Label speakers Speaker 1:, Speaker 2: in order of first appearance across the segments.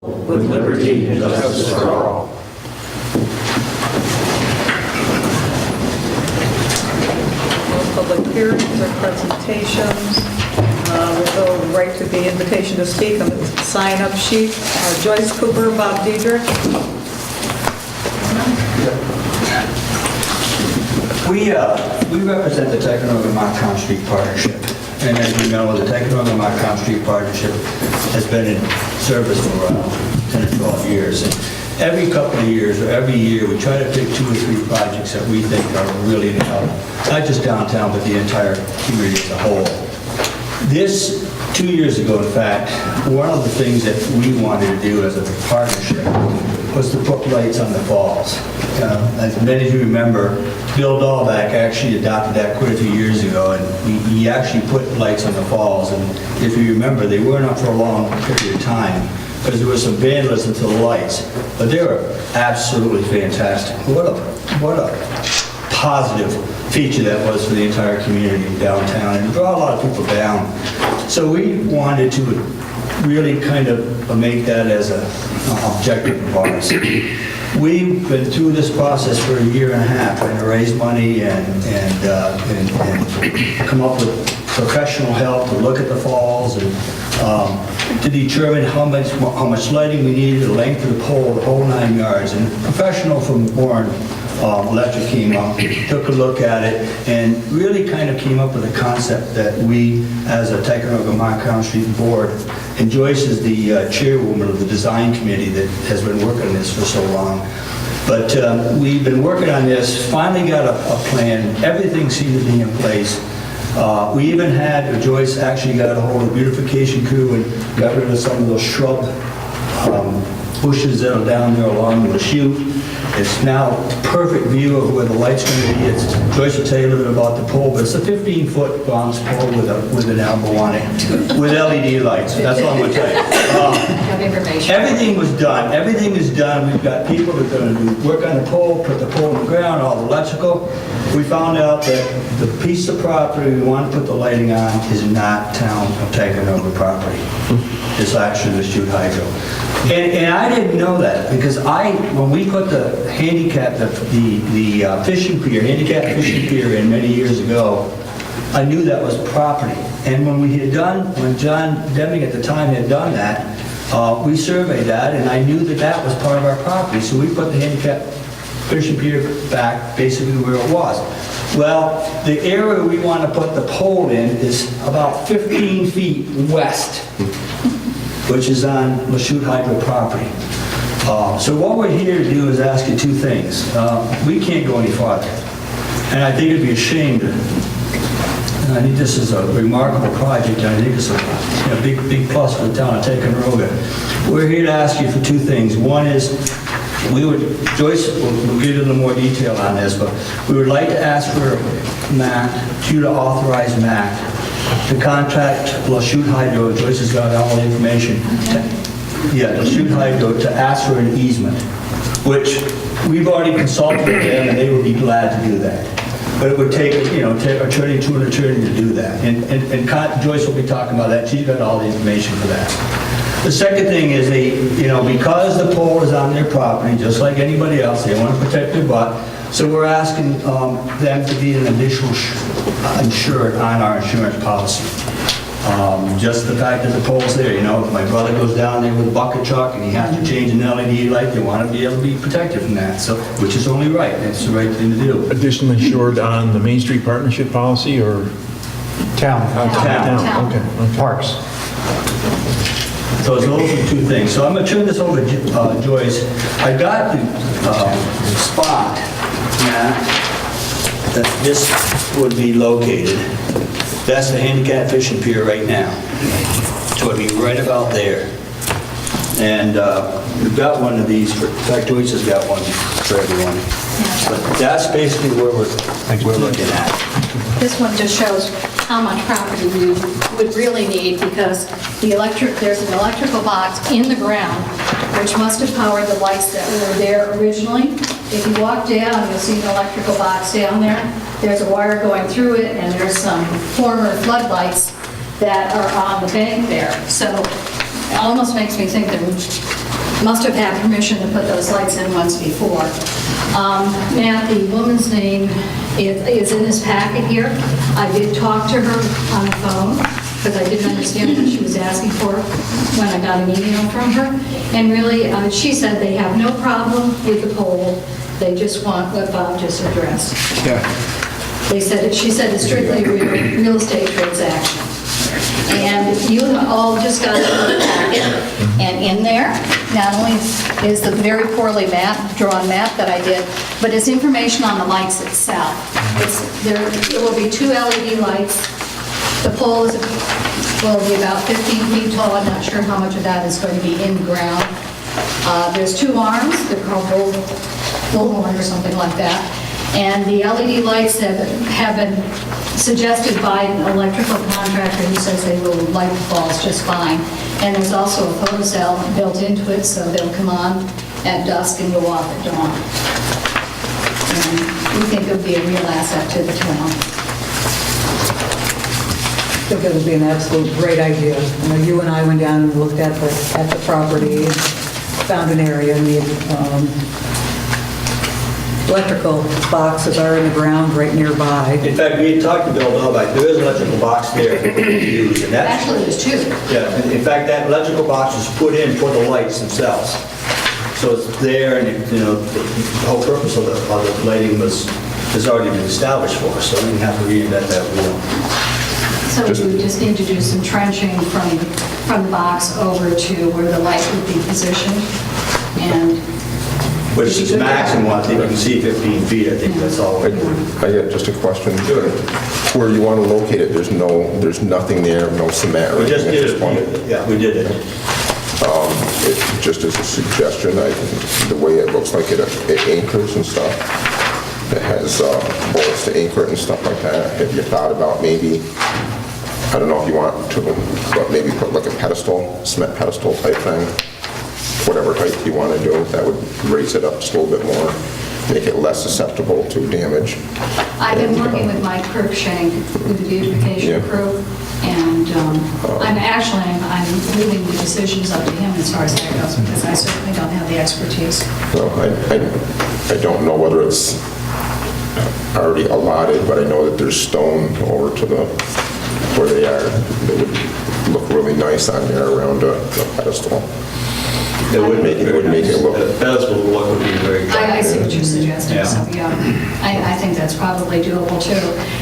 Speaker 1: with liberty and justice for all.
Speaker 2: No public hearings or presentations. We'll go right to the invitation to speak on the sign-up sheet. Joyce Cooper, Bob Diedrich.
Speaker 3: We represent the Ticonderoga-Montcalm Street Partnership. And as you know, the Ticonderoga-Montcalm Street Partnership has been in service for 10 or 12 years. And every couple of years, or every year, we try to pick 2 or 3 projects that we think are really going to help, not just downtown, but the entire community as a whole. This, 2 years ago, in fact, one of the things that we wanted to do as a partnership was to put lights on the falls. As many of you remember, Bill Dahlback actually adopted that quite a few years ago, and he actually put lights on the falls. And if you remember, they weren't up for a long period of time because there was some vandalism to the lights, but they were absolutely fantastic. What a positive feature that was for the entire community downtown, and it brought a lot of people down. So we wanted to really kind of make that as an objective of ours. We've been through this process for a year and a half, trying to raise money and come up with professional help to look at the falls and to determine how much lighting we needed, the length of the pole, the whole 9 yards. And a professional from Warren Electric came up, took a look at it, and really kind of came up with a concept that we, as a Ticonderoga-Montcalm Street Board, and Joyce is the chairwoman of the design committee that has been working on this for so long. But we've been working on this, finally got a plan, everything seemed to be in place. We even had, Joyce actually got a hold of the beautification crew and got rid of some of those shrub bushes that are down there along the chute. It's now a perfect view of where the light's going to be. Joyce will tell you a little bit about the pole, but it's a 15-foot bronze pole with an elbow on it, with LED lights. That's all I'm going to tell you. Everything was done. Everything is done. We've got people that are going to work on the pole, put the pole in the ground, all the electrical. We found out that the piece of property we want to put the lighting on is not town of Ticonderoga property. It's actually the Chute Hydro. And I didn't know that because when we put the handicap, the fishing pier, handicap fishing pier in many years ago, I knew that was property. And when John Deming at the time had done that, we surveyed that, and I knew that that was part of our property. So we put the handicap fishing pier back basically where it was. Well, the area we want to put the pole in is about 15 feet west, which is on the Chute Hydro property. So what we're here to do is ask you 2 things. We can't go any farther. And I think it'd be a shame to, I think this is a remarkable project, and I think it's a big plus for the town of Ticonderoga. We're here to ask you for 2 things. One is, Joyce will give you a little more detail on this, but we would like to ask for Matt, you to authorize Matt to contact La Chute Hydro. Joyce has got all the information. La Chute Hydro to ask for an easement, which we've already consulted with them, and they would be glad to do that. But it would take, attorney to an attorney to do that. And Joyce will be talking about that. She's got all the information for that. The second thing is because the pole is on their property, just like anybody else, they want to protect their butt. So we're asking them to be an additional insured on our insurance policy. Just the fact that the pole's there, if my brother goes down there with a bucket truck and he has to change an LED light, they want to be able to be protected from that, so which is only right. It's the right thing to do.
Speaker 4: Additionally insured on the Main Street Partnership policy or?
Speaker 1: Town.
Speaker 4: Town. Okay.
Speaker 1: Parks.
Speaker 3: So those are 2 things. So I'm going to turn this over to Joyce. I got the spot that this would be located. That's the handicap fishing pier right now. So it'd be right about there. And we've got one of these. In fact, Joyce has got one for everyone. But that's basically where we're looking at.
Speaker 5: This one just shows how much property we would really need because there's an electrical box in the ground which must have powered the lights that were there originally. If you walk down, you'll see an electrical box down there. There's a wire going through it, and there's some former floodlights that are on the bank there. So it almost makes me think that must have had permission to put those lights in once before. Matt, the woman's name is in this packet here. I did talk to her on the phone because I didn't understand what she was asking for when I got an email from her. And really, she said they have no problem with the pole. They just want what Bob just addressed.
Speaker 6: Yeah.
Speaker 5: She said it's strictly a real estate transaction. And you all just got a packet, and in there, not only is the very poorly drawn map that I did, but it's information on the lights itself. There will be 2 LED lights. The pole will be about 15 feet tall. I'm not sure how much of that is going to be in ground. There's 2 arms. They're called bullhorn or something like that. And the LED lights have been suggested by an electrical contractor who says they will light the falls just fine. And there's also a photocell built into it, so they'll come on at dusk and go off at dawn. And we think it'll be a real asset to the town.
Speaker 2: I think it would be an absolute great idea. You know, you and I went down and looked at the property, and found an area, and the electrical boxes are in the ground right nearby.
Speaker 3: In fact, we had talked to Bill Novak, there is an electrical box there that we can use, and that's...
Speaker 5: Actually, there's 2.
Speaker 3: Yeah, in fact, that electrical box is put in for the lights themselves. So it's there, and you know, the whole purpose of the lighting has already been established for us, so we didn't have to reinvent that wheel.
Speaker 5: So we just need to do some trenching from the box over to where the light would be positioned, and...
Speaker 3: Which is maximum, I think you can see 15 feet, I think that's all.
Speaker 6: I got just a question.
Speaker 3: Sure.
Speaker 6: Where you want to locate it, there's nothing there, no cement or
Speaker 3: We just
Speaker 6: anything at
Speaker 3: did
Speaker 6: this point?
Speaker 3: it, yeah, we did it.
Speaker 6: Just as a suggestion, the way it looks like it anchors and stuff, it has bolts to anchor it and stuff like that. Have you thought about maybe, I don't know if you want to, but maybe put like a pedestal, cement pedestal type thing? Whatever height you want to do, that would raise it up just a little bit more, make it less susceptible to damage.
Speaker 5: I've been working with Mike Kirkshank with the beautification crew, and I'm leaving the decisions up to him as far as that goes, because I certainly don't have the expertise.
Speaker 6: So I don't know whether it's already allotted, but I know that there's stone over to where they are. They would look really nice on there around a pedestal.
Speaker 3: It would make it
Speaker 6: look...
Speaker 3: The pedestal look would be very...
Speaker 5: I see what you're suggesting,
Speaker 3: Yeah.
Speaker 5: so yeah, I think that's probably doable too.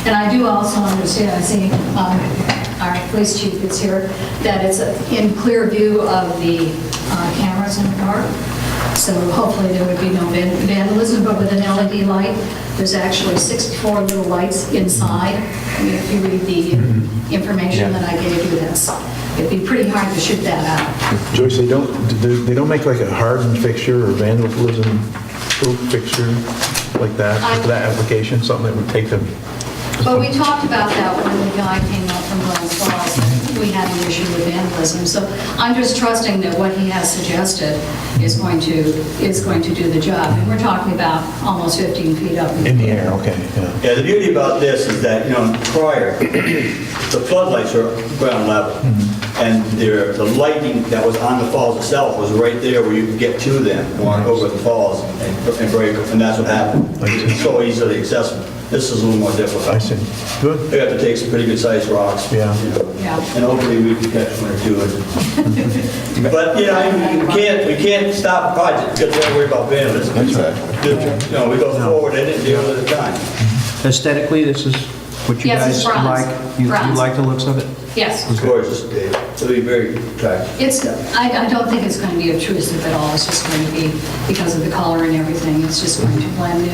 Speaker 5: And I do also understand, I see our police chief is here, that it's in clear view of the cameras in the car. So hopefully there would be no vandalism, but with an LED light, there's actually 64 little lights inside. I mean, if you read the information that I gave you, it'd be pretty hard to shoot that out.
Speaker 4: Joyce, they don't make like a hardened fixture or vandalism proof fixture like that for that application, something that would take them.
Speaker 5: But we talked about that when the guy came up from Glens Falls. We had an issue with vandalism. So I'm just trusting that what he has suggested is going to do the job. And we're talking about almost 15 feet up
Speaker 4: In the air, okay, yeah.
Speaker 3: Yeah, the beauty about this is that, you know, prior, the floodlights are ground level. And the lighting that was on the falls itself was right there where you could get to them, walk over the falls and break them, and that's what happened. It's so easily accessible. This is a little more difficult.
Speaker 4: I see. Good.
Speaker 3: They have to take some pretty good sized rocks.
Speaker 4: Yeah.
Speaker 3: You know,
Speaker 5: Yeah.
Speaker 3: And hopefully we can catch one or two. But, you know, we can't stop a project because we don't worry about vandalism.
Speaker 6: Exactly.
Speaker 3: You know, we go forward in it and deal with it at a time.
Speaker 1: Aesthetically, this is what you
Speaker 5: Yes, it's
Speaker 1: guys
Speaker 5: bronze.
Speaker 1: like? You
Speaker 5: Bronze.
Speaker 1: like the looks of it?
Speaker 5: Yes.
Speaker 3: It's gorgeous. It'll be very attractive.
Speaker 5: I don't think it's going to be obtrusive at all. It's just going to be, because of the color and everything, it's just going to blend in.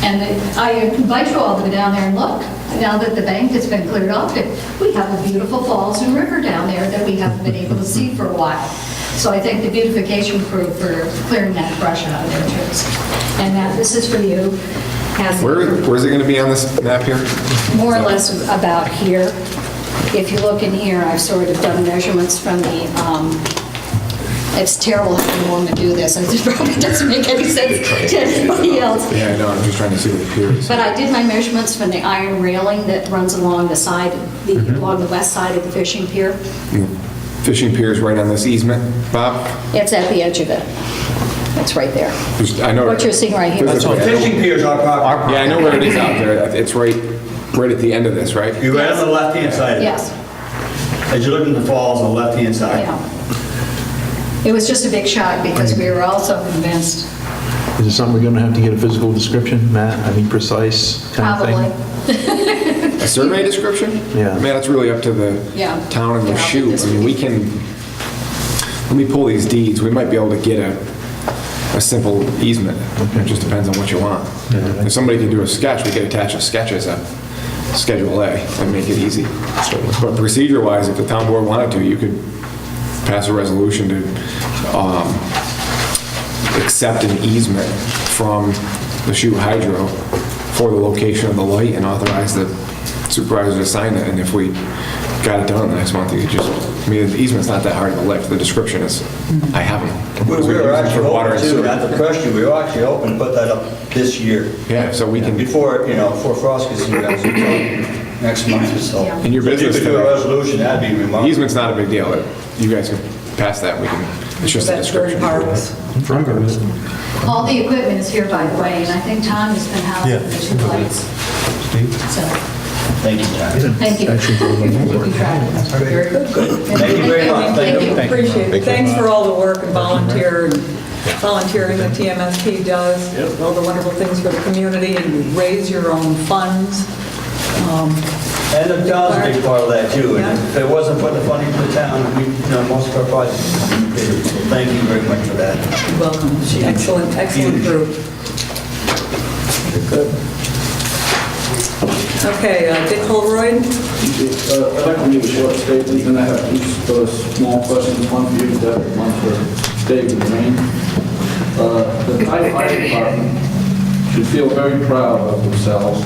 Speaker 5: And I invite you all to go down there and look. Now that the bank has been cleared off, we have a beautiful falls and river down there that we haven't been able to see for a while. So I thank the beautification crew for clearing that brush out of there too. And now this is for you.
Speaker 6: Where's it going to be on this map here?
Speaker 5: More or less about here. If you look in here, I've sort of done measurements from the, it's terrible having one to do this. It probably doesn't make any sense to anybody else.
Speaker 6: Yeah, I know, I'm just trying to see what it appears.
Speaker 5: But I did my measurements from the iron railing that runs along the side, along the west side of the fishing pier.
Speaker 7: fishing pier is right on this easement, Bob?
Speaker 5: It's at the edge of it. It's right there.
Speaker 7: I know.
Speaker 5: What you're seeing right here.
Speaker 7: Physically, I know-
Speaker 3: Fishing pier's our property.
Speaker 7: Yeah, I know where it is out there. It's right at the end of this, right?
Speaker 3: You're right on the left-hand side of it.
Speaker 5: Yes,
Speaker 3: As you look in the falls on the left-hand side.
Speaker 5: yeah. It was just a big shock because we were also convinced,
Speaker 4: Is it something we're gonna have to get a physical description, Matt? I mean, precise kind of thing?
Speaker 5: probably.
Speaker 7: A survey description?
Speaker 4: Yeah.
Speaker 7: I mean, that's really up to the
Speaker 5: Yeah.
Speaker 7: town and the
Speaker 5: Yeah, I'll
Speaker 7: shoot.
Speaker 5: get this
Speaker 7: I mean, we can, let me pull these deeds. We might be able to get a simple easement. It just depends on what you want. If somebody can do a sketch, we could attach a sketch as a Schedule A and make it easy. But procedure-wise, if the town board wanted to, you could pass a resolution to accept an easement from the shoe hydro for the location of the light and authorize the supervisor to sign it. And if we got it done the next month, you could just, I mean, the easement's not that hard to lift. The description is, I have them.
Speaker 3: We were actually
Speaker 7: water and
Speaker 3: hoping to,
Speaker 7: sewer.
Speaker 3: not to pressure you, we were actually hoping to put that up this year.
Speaker 7: Yeah, so we can,
Speaker 3: Before, before frost gets here, as we told, next month or so.
Speaker 5: Yeah.
Speaker 7: in your
Speaker 3: So if you
Speaker 7: business
Speaker 3: could do a
Speaker 7: today,
Speaker 3: resolution, that'd be remarkable.
Speaker 7: easement's not a big deal. You guys can pass that, we can, it's just a
Speaker 2: That's very
Speaker 7: description.
Speaker 2: harmless.
Speaker 5: All the equipment is here, by the way, and I think Tom has been housing the two lights. So,
Speaker 3: Thank you, John.
Speaker 5: thank you. Keep track of it.
Speaker 2: Very good.
Speaker 3: Thank you very much.
Speaker 2: Thank you,
Speaker 3: Thank you.
Speaker 2: appreciate it. Thanks for all the work and volunteering that TMSP does, all the wonderful things for the community, and you raise your own funds.
Speaker 3: And the town's a big part of that too, and
Speaker 2: Yeah.
Speaker 3: if it wasn't for the funding for the town, most of our projects would be paid. So thank you very much for that.
Speaker 2: You're welcome. Excellent, excellent group. Very good. Okay, Dick Holroyd?
Speaker 8: I'd like to make a short statement, and I have two small questions, one for you, Deb, one for David Lane. The Thai Fire Department should feel very proud of themselves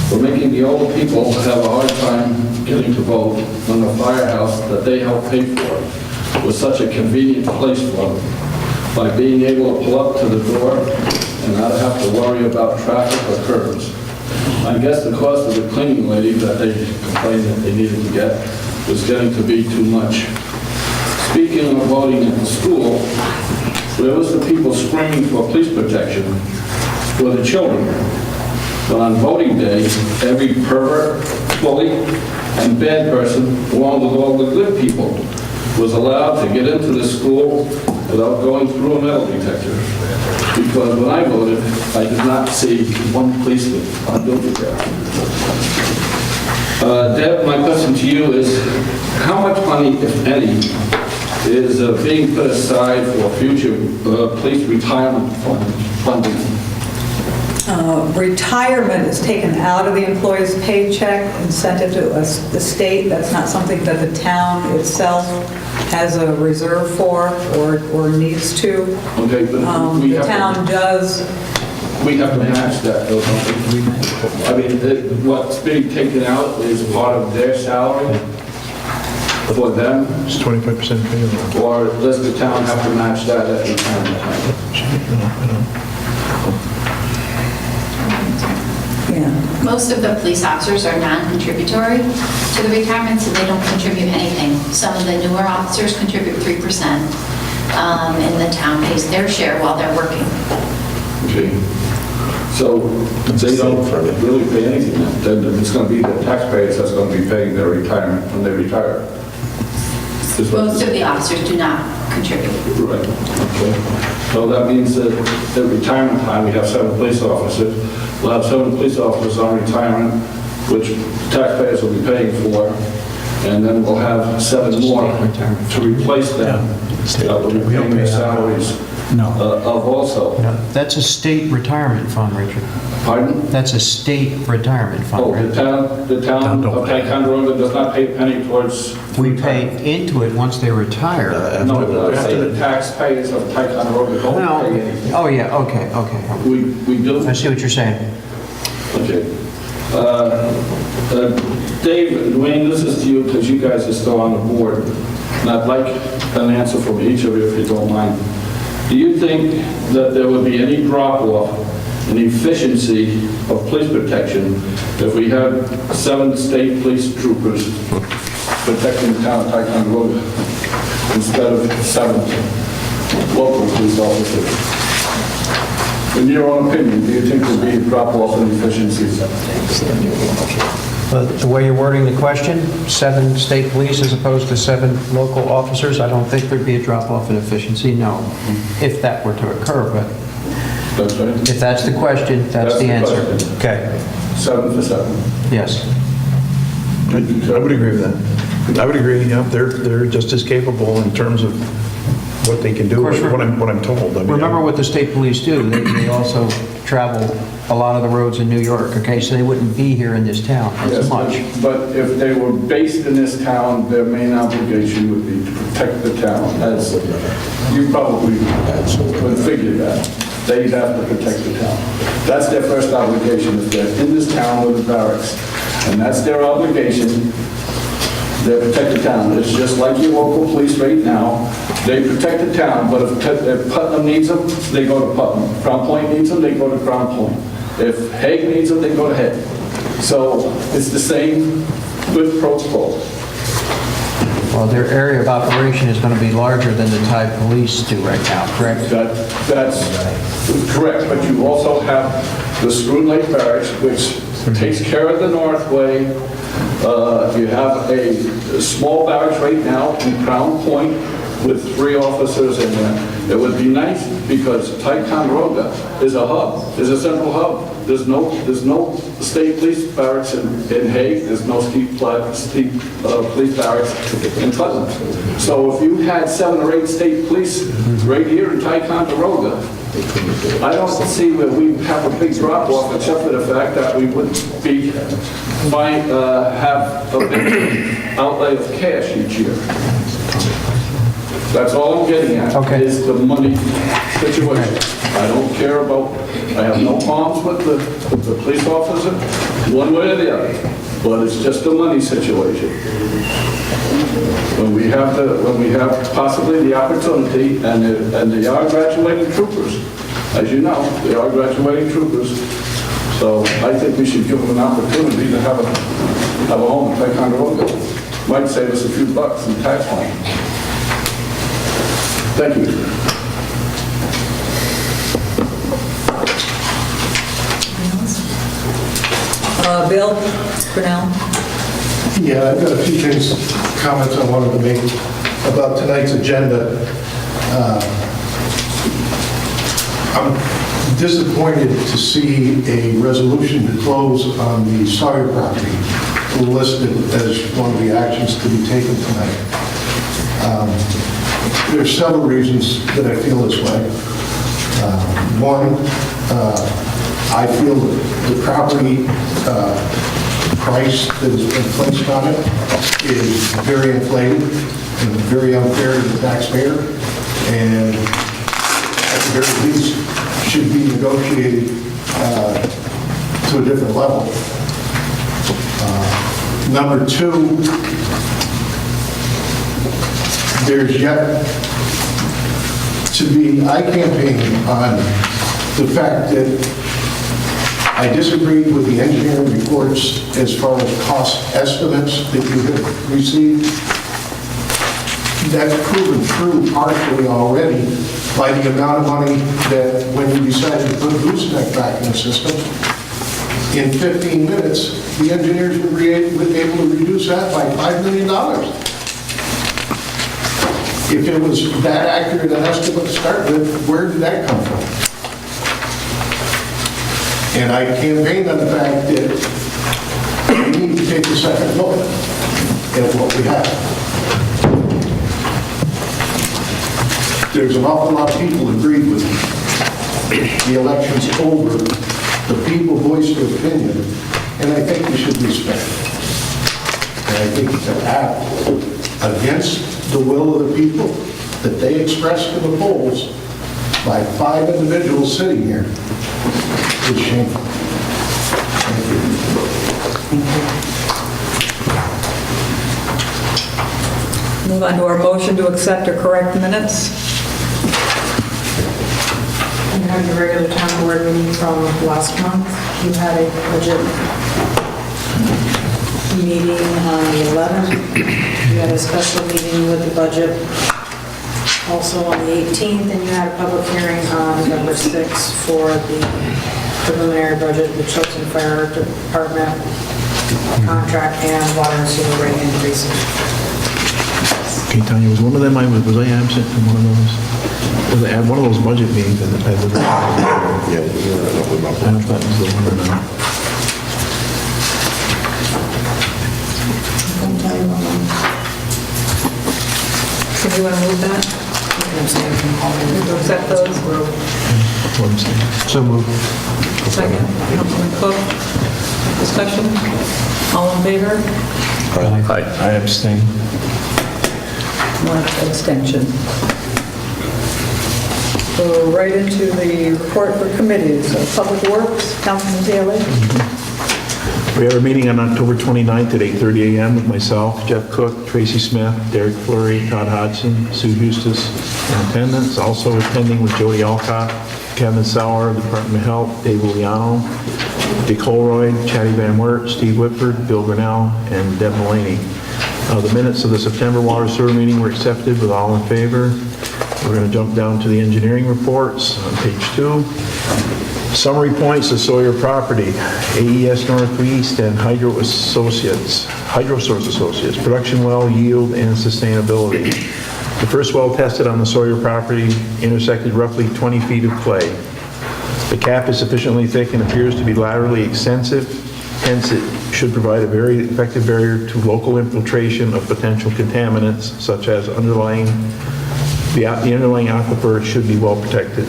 Speaker 8: for making the old people have a hard time getting to vote when the firehouse that they helped pay for was such a convenient place for them, by being able to pull up to the door and not have to worry about traffic or curbs. I guess the cost of the cleaning lady that they complained that they needed to get was getting to be too much. Speaking of voting at the school, there was the people screaming for police protection for the children. But on voting day, every pervert, bully, and bad person, along with all the good people, was allowed to get into the school without going through a metal detector. Because when I voted, I did not see one policeman on duty there. Deb, my question to you is, how much money, if any, is being put aside for future police retirement funding?
Speaker 2: Retirement is taken out of the employee's paycheck and sent into the state. That's not something that the town itself has a reserve for or needs to.
Speaker 8: Okay, but we
Speaker 2: The
Speaker 8: have
Speaker 2: town does,
Speaker 8: we have to match that, though, don't we? I mean, what's being taken out is part of their salary for them,
Speaker 4: It's 25% payroll.
Speaker 8: or does the town have to match that at retirement time?
Speaker 2: yeah.
Speaker 9: Most of the police officers are non-contributory to the retirement, so they don't contribute anything. Some of the newer officers contribute 3%, and the town pays their share while they're working.
Speaker 8: Okay. So they don't really pay anything then? Then it's going to be the taxpayers that's going to be paying their retirement when they retire? Is what-
Speaker 9: Most of the officers do not contribute.
Speaker 8: Right, okay. So that means that at retirement time, we have 7 police officers. We'll have 7 police officers on retirement, which taxpayers will be paying for, and then we'll have 7 more to replace them. That will be paying their salaries of also.
Speaker 1: That's a state retirement fund, Richard.
Speaker 8: Pardon?
Speaker 1: That's a state retirement fund,
Speaker 8: Oh,
Speaker 1: right?
Speaker 8: the town of Ticonderoga does not pay a penny towards...
Speaker 1: We pay into it once they retire.
Speaker 8: No, I say the taxpayers of Ticonderoga don't
Speaker 1: No.
Speaker 8: pay anything.
Speaker 1: Oh, yeah, okay.
Speaker 8: We do.
Speaker 1: I see what you're saying.
Speaker 8: Okay. Dave and Dwayne, this is to you because you guys are still on the board. And I'd like an answer from each of you if you don't mind. Do you think that there would be any drop-off in efficiency of police protection if we had 7 state police troopers protecting the town of Ticonderoga instead of 7 local police officers. In your own opinion, do you think there'll be a drop-off in efficiency?
Speaker 1: But the way you're wording the question, 7 state police as opposed to 7 local officers, I don't think there'd be a drop-off in efficiency, no, if that were to occur, but
Speaker 8: That's right.
Speaker 1: if that's the question, that's the answer.
Speaker 8: question.
Speaker 1: Okay,
Speaker 8: 7 for 7.
Speaker 1: yes.
Speaker 4: I would agree with that. I would agree, yeah, they're just as capable in terms of what they can do,
Speaker 1: Of course,
Speaker 4: what I'm told. I mean,
Speaker 1: Remember what the state police do, they also travel a lot of the roads in New York, okay, so they wouldn't be here in this town as
Speaker 8: Yes,
Speaker 1: much.
Speaker 8: but if they were based in this town, their main obligation would be to protect the town. As you probably would figure that. They'd have to protect the town. That's their first obligation, if they're in this town with the barracks. And that's their obligation. They protect the town. It's just like your local police right now. They protect the town, but if Putnam needs them, they go to Putnam. Crown Point needs them, they go to Crown Point. If Hague needs them, they go to Hague. So it's the same with protocol.
Speaker 1: Well, their area of operation is going to be larger than the Thai police do right now, correct?
Speaker 8: That's correct, but you also have the Screw Lake Barracks, which takes care of the Northway. You have a small barracks right now in Crown Point with 3 officers in there. It would be nice because Ticonderoga is a hub, is a central hub. There's no state police barracks in Hague. There's no state police barracks in Putnam. So if you had 7 or 8 state police right here in Ticonderoga, I don't see where we have a big drop-off except for the fact that we would have a big outlay of cash each year. That's all I'm getting at,
Speaker 1: Okay.
Speaker 8: is the money situation. I don't care about, I have no problems with the police officer, one way or the other, but it's just a money situation. When we have possibly the opportunity, and they are graduating troopers, as you know, they are graduating troopers, so I think we should give them an opportunity to have a home in Ticonderoga. Might save us a few bucks in tax money. Thank you.
Speaker 2: Bill, Cornell?
Speaker 10: Yeah, I've got a few things, comments I wanted to make about tonight's agenda. I'm disappointed to see a resolution to close on the Sawyer property listed as one of the actions to be taken tonight. There are several reasons that I feel this way. One, I feel the property price that has been placed on it is very inflated and very unfair to the taxpayer, and at the very least should be negotiated to a different level. Number 2, there's yet to be, I campaign on the fact that I disagreed with the engineering reports as far as cost estimates that you have received. That's proven true partially already by the amount of money that when you decided to put a gooseneck back in the system, in 15 minutes, the engineers were able to reduce that by $5 million. If it was that accurate an estimate to start with, where did that come from? And I campaigned on the fact that we need to take a second look at what we have. There's an awful lot of people who agreed with me. The election's over. The people voiced their opinion, and I think we should respect it. And I think to act against the will of the people that they expressed in the polls by 5 individuals sitting here is shameful. Thank you.
Speaker 2: Move on to our motion to accept or correct minutes.
Speaker 11: You have your regular town board meeting from last month. You had a budget meeting on the 11th. You had a special meeting with the budget also on the 18th, and you had a public hearing on November 6th for the preliminary budget, the Chilton Fire Department contract and water and sewer rate increases.
Speaker 4: Okay, Tanya, was one of them, was I absent in one of those? Was I at one of those budget meetings? I don't know if that was the one or not.
Speaker 2: So do you want to move that? To accept those?
Speaker 4: What I'm saying.
Speaker 1: So moved.
Speaker 2: Second, Councilman Cook. Discussion? All in favor?
Speaker 4: I abstain.
Speaker 2: One abstention. So right into the report for committees. Public Works, Councilman Daley.
Speaker 4: We have a meeting on October 29th at 8:30 a.m. with myself, Jeff Cook, Tracy Smith, Derek Fleury, Todd Hodgson, Sue Eustis in attendance. Also attending was Jody Alcott, Kevin Sauer, Department of Health, Dave Uliano, Dick Holroyd, Chatty Van Wert, Steve Whitford, Bill Grinnell, and Deb Mulaney. The minutes of the September water sewer meeting were accepted with all in favor. We're going to jump down to the engineering reports on page 2. Summary points of Sawyer property, AES Northeast and HydroSource Associates, production well, yield, and sustainability. The first well tested on the Sawyer property intersected roughly 20 feet of clay. The cap is sufficiently thick and appears to be laterally extensive, hence it should provide a very effective barrier to local infiltration of potential contaminants such as the underlying aquifer should be well protected.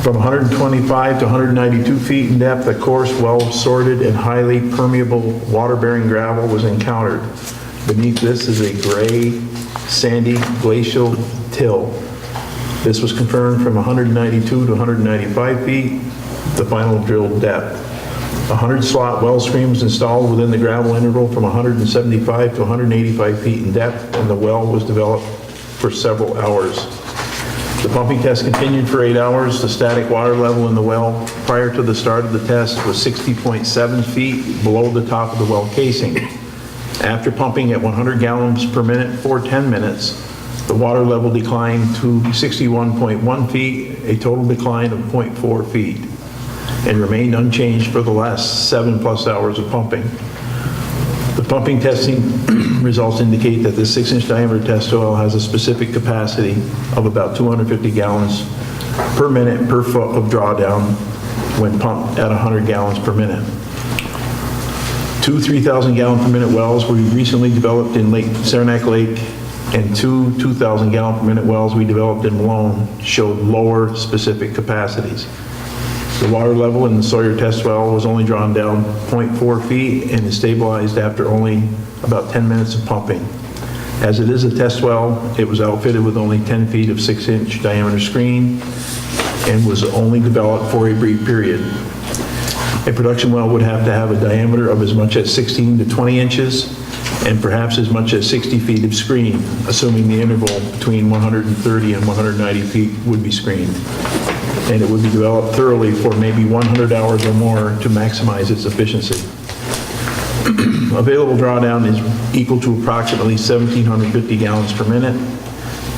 Speaker 4: From 125 to 192 feet in depth, a coarse, well-sorted, and highly permeable water-bearing gravel was encountered. Beneath this is a gray, sandy, glacial till. This was confirmed from 192 to 195 feet, the final drilled depth. A 100-slot well screen was installed within the gravel interval from 175 to 185 feet in depth, and the well was developed for several hours. The pumping test continued for 8 hours. The static water level in the well prior to the start of the test was 60.7 feet below the top of the well casing. After pumping at 100 gallons per minute for 10 minutes, the water level declined to 61.1 feet, a total decline of 0.4 feet, and remained unchanged for the last 7+ hours of pumping. The pumping testing results indicate that the 6-inch diameter test oil has a specific capacity of about 250 gallons per minute per foot of drawdown when pumped at 100 gallons per minute. 2 3,000 gallon per minute wells were recently developed in Saranac Lake, and 2 2,000 gallon per minute wells we developed in Malone showed lower specific capacities. The water level in the Sawyer test well was only drawn down 0.4 feet and is stabilized after only about 10 minutes of pumping. As it is a test well, it was outfitted with only 10 feet of 6-inch diameter screen and was only developed for a brief period. A production well would have to have a diameter of as much as 16 to 20 inches and perhaps as much as 60 feet of screen, assuming the interval between 130 and 190 feet would be screened. And it would be developed thoroughly for maybe 100 hours or more to maximize its efficiency. Available drawdown is equal to approximately 1,750 gallons per minute.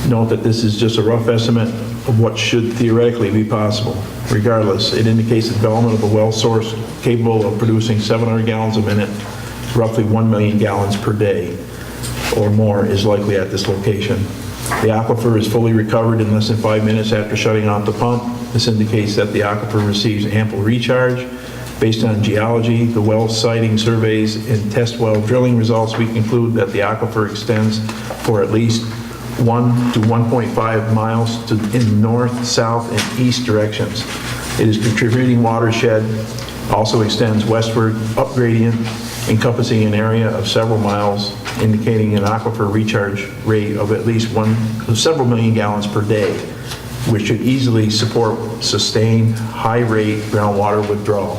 Speaker 4: Note that this is just a rough estimate of what should theoretically be possible. Regardless, it indicates the development of a well source capable of producing 700 gallons a minute, roughly 1 million gallons per day or more is likely at this location. The aquifer is fully recovered in less than 5 minutes after shutting off the pump. This indicates that the aquifer receives ample recharge. Based on geology, the well siting surveys, and test well drilling results, we conclude that the aquifer extends for at least 1 to 1.5 miles in north, south, and east directions. It is contributing watershed, also extends westward, up gradient, encompassing an area of several miles, indicating an aquifer recharge rate of at least several million gallons per day, which should easily support sustained high-rate groundwater withdrawal.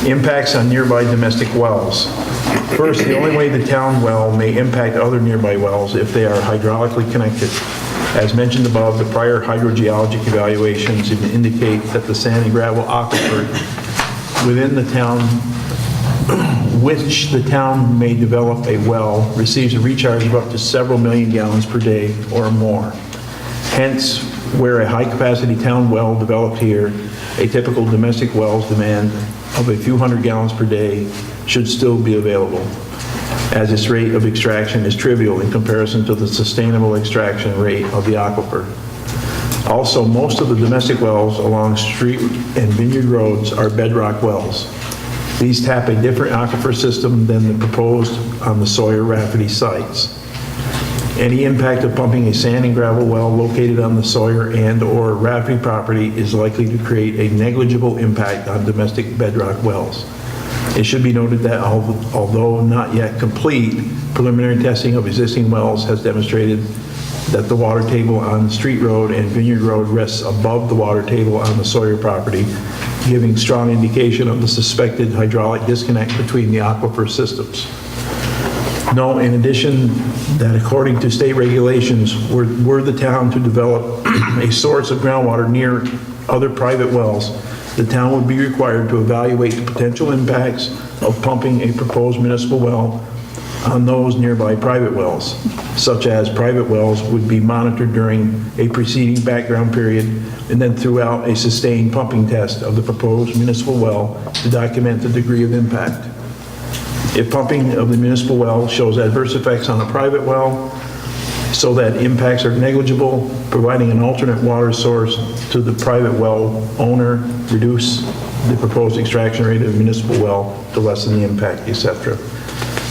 Speaker 4: Impacts on nearby domestic wells. First, the only way the town well may impact other nearby wells if they are hydraulically connected. As mentioned above, the prior hydrogeologic evaluations indicate that the sand and gravel aquifer within the town which the town may develop a well, receives a recharge of up to several million gallons per day or more. Hence, where a high-capacity town well developed here, a typical domestic well's demand of a few hundred gallons per day should still be available, as its rate of extraction is trivial in comparison to the sustainable extraction rate of the aquifer. Also, most of the domestic wells along street and vineyard roads are bedrock wells. These tap a different aquifer system than the proposed on the Sawyer Rafferty sites. Any impact of pumping a sand and gravel well located on the Sawyer and/or Rafferty property is likely to create a negligible impact on domestic bedrock wells. It should be noted that although not yet complete, preliminary testing of existing wells has demonstrated that the water table on Street Road and Vineyard Road rests above the water table on the Sawyer property, giving strong indication of the suspected hydraulic disconnect between the aquifer systems. No, in addition, that according to state regulations, were the town to develop a source of groundwater near other private wells, the town would be required to evaluate the potential impacts of pumping a proposed municipal well on those nearby private wells, such as private wells would be monitored during a preceding background period and then throughout a sustained pumping test of the proposed municipal well to document the degree of impact. If pumping of the municipal well shows adverse effects on a private well, so that impacts are negligible, providing an alternate water source to the private well owner, reduce the proposed extraction rate of the municipal well to lessen the impact, etc.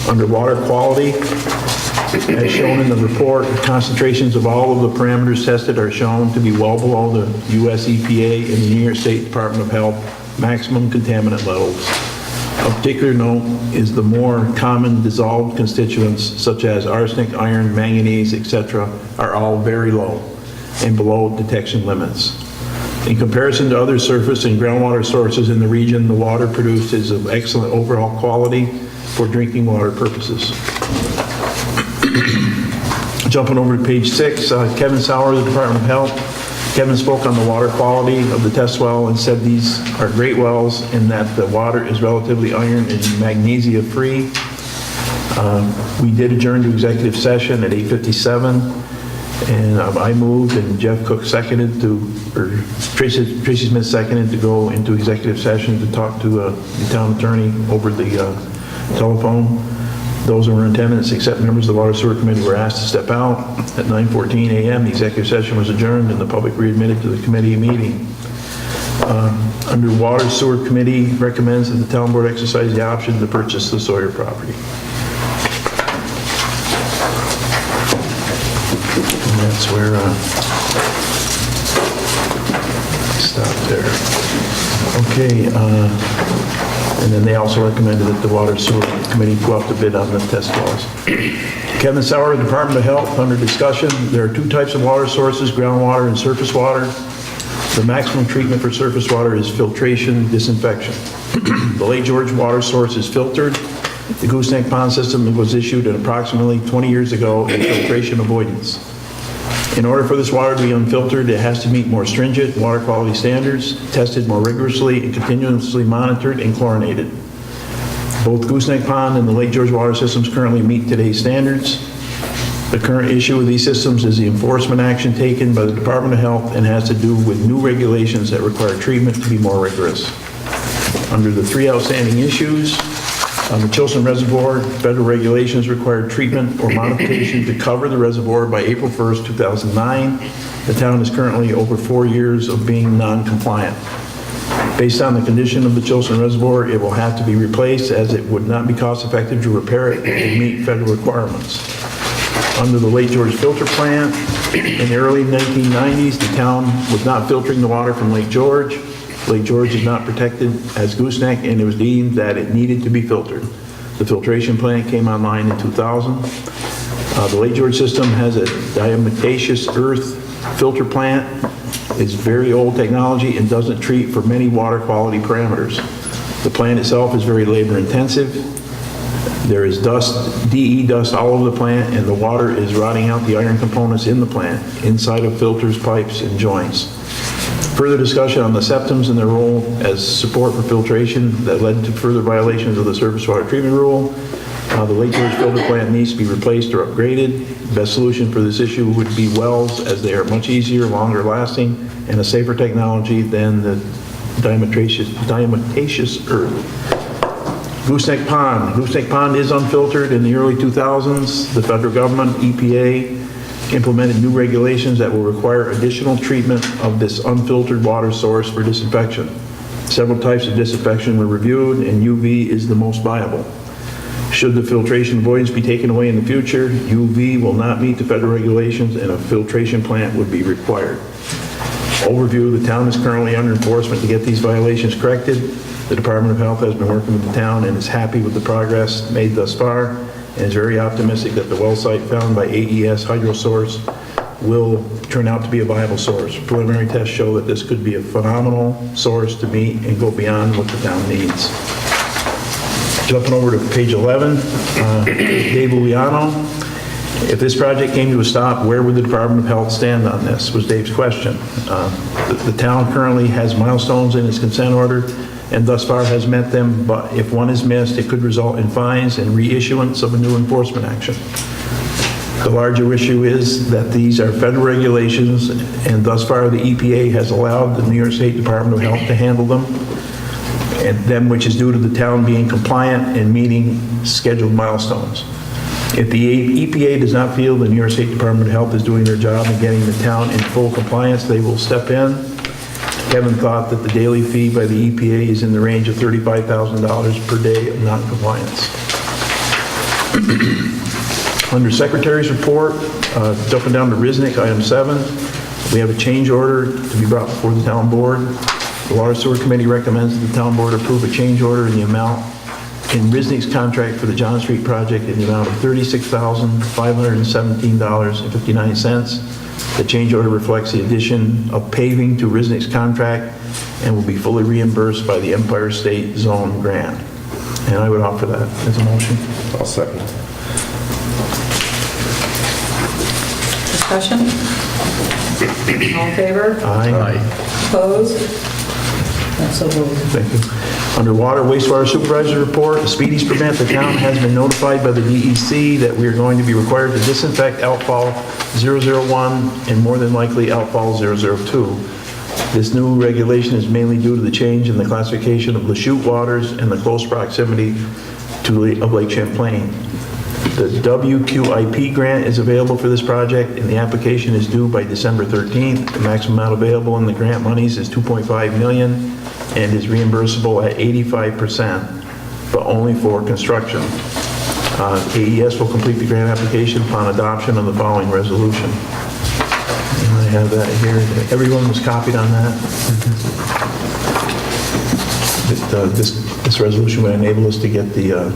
Speaker 4: Under water quality, as shown in the report, the concentrations of all of the parameters tested are shown to be well below the US EPA and the New York State Department of Health maximum contaminant levels. Of particular note is the more common dissolved constituents such as arsenic, iron, manganese, etc. are all very low and below detection limits. In comparison to other surface and groundwater sources in the region, the water produced is of excellent overall quality for drinking water purposes. Jumping over to page 6, Kevin Sauer, the Department of Health. Kevin spoke on the water quality of the test well and said these are great wells in that the water is relatively iron and magnesia free. We did adjourn to executive session at 8:57, and I moved and Jeff Cook seconded or Tracy Smith seconded to go into executive session to talk to the town attorney over the telephone. Those who were in attendance, except members of the Water Sewer Committee, were asked to step out. At 9:14 a.m., the executive session was adjourned and the public readmitted to the committee meeting. Under Water Sewer Committee recommends that the town board exercise the option to purchase the Sawyer property. And that's where stop there. Okay. And then they also recommended that the Water Sewer Committee go out to bid on the test wells. Kevin Sauer, Department of Health, under discussion. There are two types of water sources, groundwater and surface water. The maximum treatment for surface water is filtration, disinfection. The Lake George water source is filtered. The Gooseneck Pond system was issued approximately 20 years ago in filtration avoidance. In order for this water to be unfiltered, it has to meet more stringent water quality standards, tested more rigorously, and continuously monitored and chlorinated. Both Gooseneck Pond and the Lake George water systems currently meet today's standards. The current issue with these systems is the enforcement action taken by the Department of Health and has to do with new regulations that require treatment to be more rigorous. Under the three outstanding issues, on the Chilson Reservoir, federal regulations required treatment or modification to cover the reservoir by April 1st, 2009. The town is currently over 4 years of being non-compliant. Based on the condition of the Chilson Reservoir, it will have to be replaced as it would not be cost-effective to repair it and meet federal requirements. Under the Lake George filter plant, in the early 1990s, the town was not filtering the water from Lake George. Lake George is not protected as gooseneck, and it was deemed that it needed to be filtered. The filtration plant came online in 2000. The Lake George system has a diatomaceous earth filter plant. It's very old technology and doesn't treat for many water quality parameters. The plant itself is very labor intensive. There is dust, DE dust all over the plant, and the water is rotting out the iron components in the plant, inside of filters, pipes, and joints. Further discussion on the septums and their role as support for filtration that led to further violations of the surface water treatment rule. The Lake George filter plant needs to be replaced or upgraded. The best solution for this issue would be wells, as they are much easier, longer lasting, and a safer technology than the diatomaceous earth. Gooseneck Pond. Gooseneck Pond is unfiltered. In the early 2000s, the federal government, EPA, implemented new regulations that will require additional treatment of this unfiltered water source for disinfection. Several types of disinfection were reviewed, and UV is the most viable. Should the filtration avoidance be taken away in the future, UV will not meet the federal regulations and a filtration plant would be required. Overview, the town is currently under enforcement to get these violations corrected. The Department of Health has been working with the town and is happy with the progress made thus far and is very optimistic that the well site found by AES Hydro Source will turn out to be a viable source. Preliminary tests show that this could be a phenomenal source to meet and go beyond what the town needs. Jumping over to page 11, Dave Uliano. If this project came to a stop, where would the Department of Health stand on this, was Dave's question. The town currently has milestones in its consent order and thus far has met them, but if one is missed, it could result in fines and reissuance of a new enforcement action. The larger issue is that these are federal regulations, and thus far the EPA has allowed the New York State Department of Health to handle them, and them which is due to the town being compliant and meeting scheduled milestones. If the EPA does not feel the New York State Department of Health is doing their job in getting the town in full compliance, they will step in. Kevin thought that the daily fee by the EPA is in the range of $35,000 per day of non-compliance. Under Secretary's report, jumping down to Risnick, item 7, we have a change order to be brought before the town board. The Water Sewer Committee recommends that the town board approve a change order in the amount in Risnick's contract for the John Street project in the amount of $36,517.59. The change order reflects the addition of paving to Risnick's contract and will be fully reimbursed by the Empire State Zone grant. And I would offer that as a motion.
Speaker 6: I'll second.
Speaker 2: Discussion? All in favor?
Speaker 4: Aye.
Speaker 2: Opposed? That's so moved.
Speaker 4: Thank you. Under Water Wastewater Supervisor Report, a speedies permit, the town has been notified by the DEC that we are going to be required to disinfect outfall 001 and more than likely outfall 002. This new regulation is mainly due to the change in the classification of Lachute waters and the close proximity of Lake Champlain. The WQIP grant is available for this project, and the application is due by December 13th. The maximum amount available in the grant monies is $2.5 million and is reimbursable at 85%, but only for construction. AES will complete the grant application upon adoption of the following resolution. And I have that here. Everyone was copied on that. This resolution would enable us to get the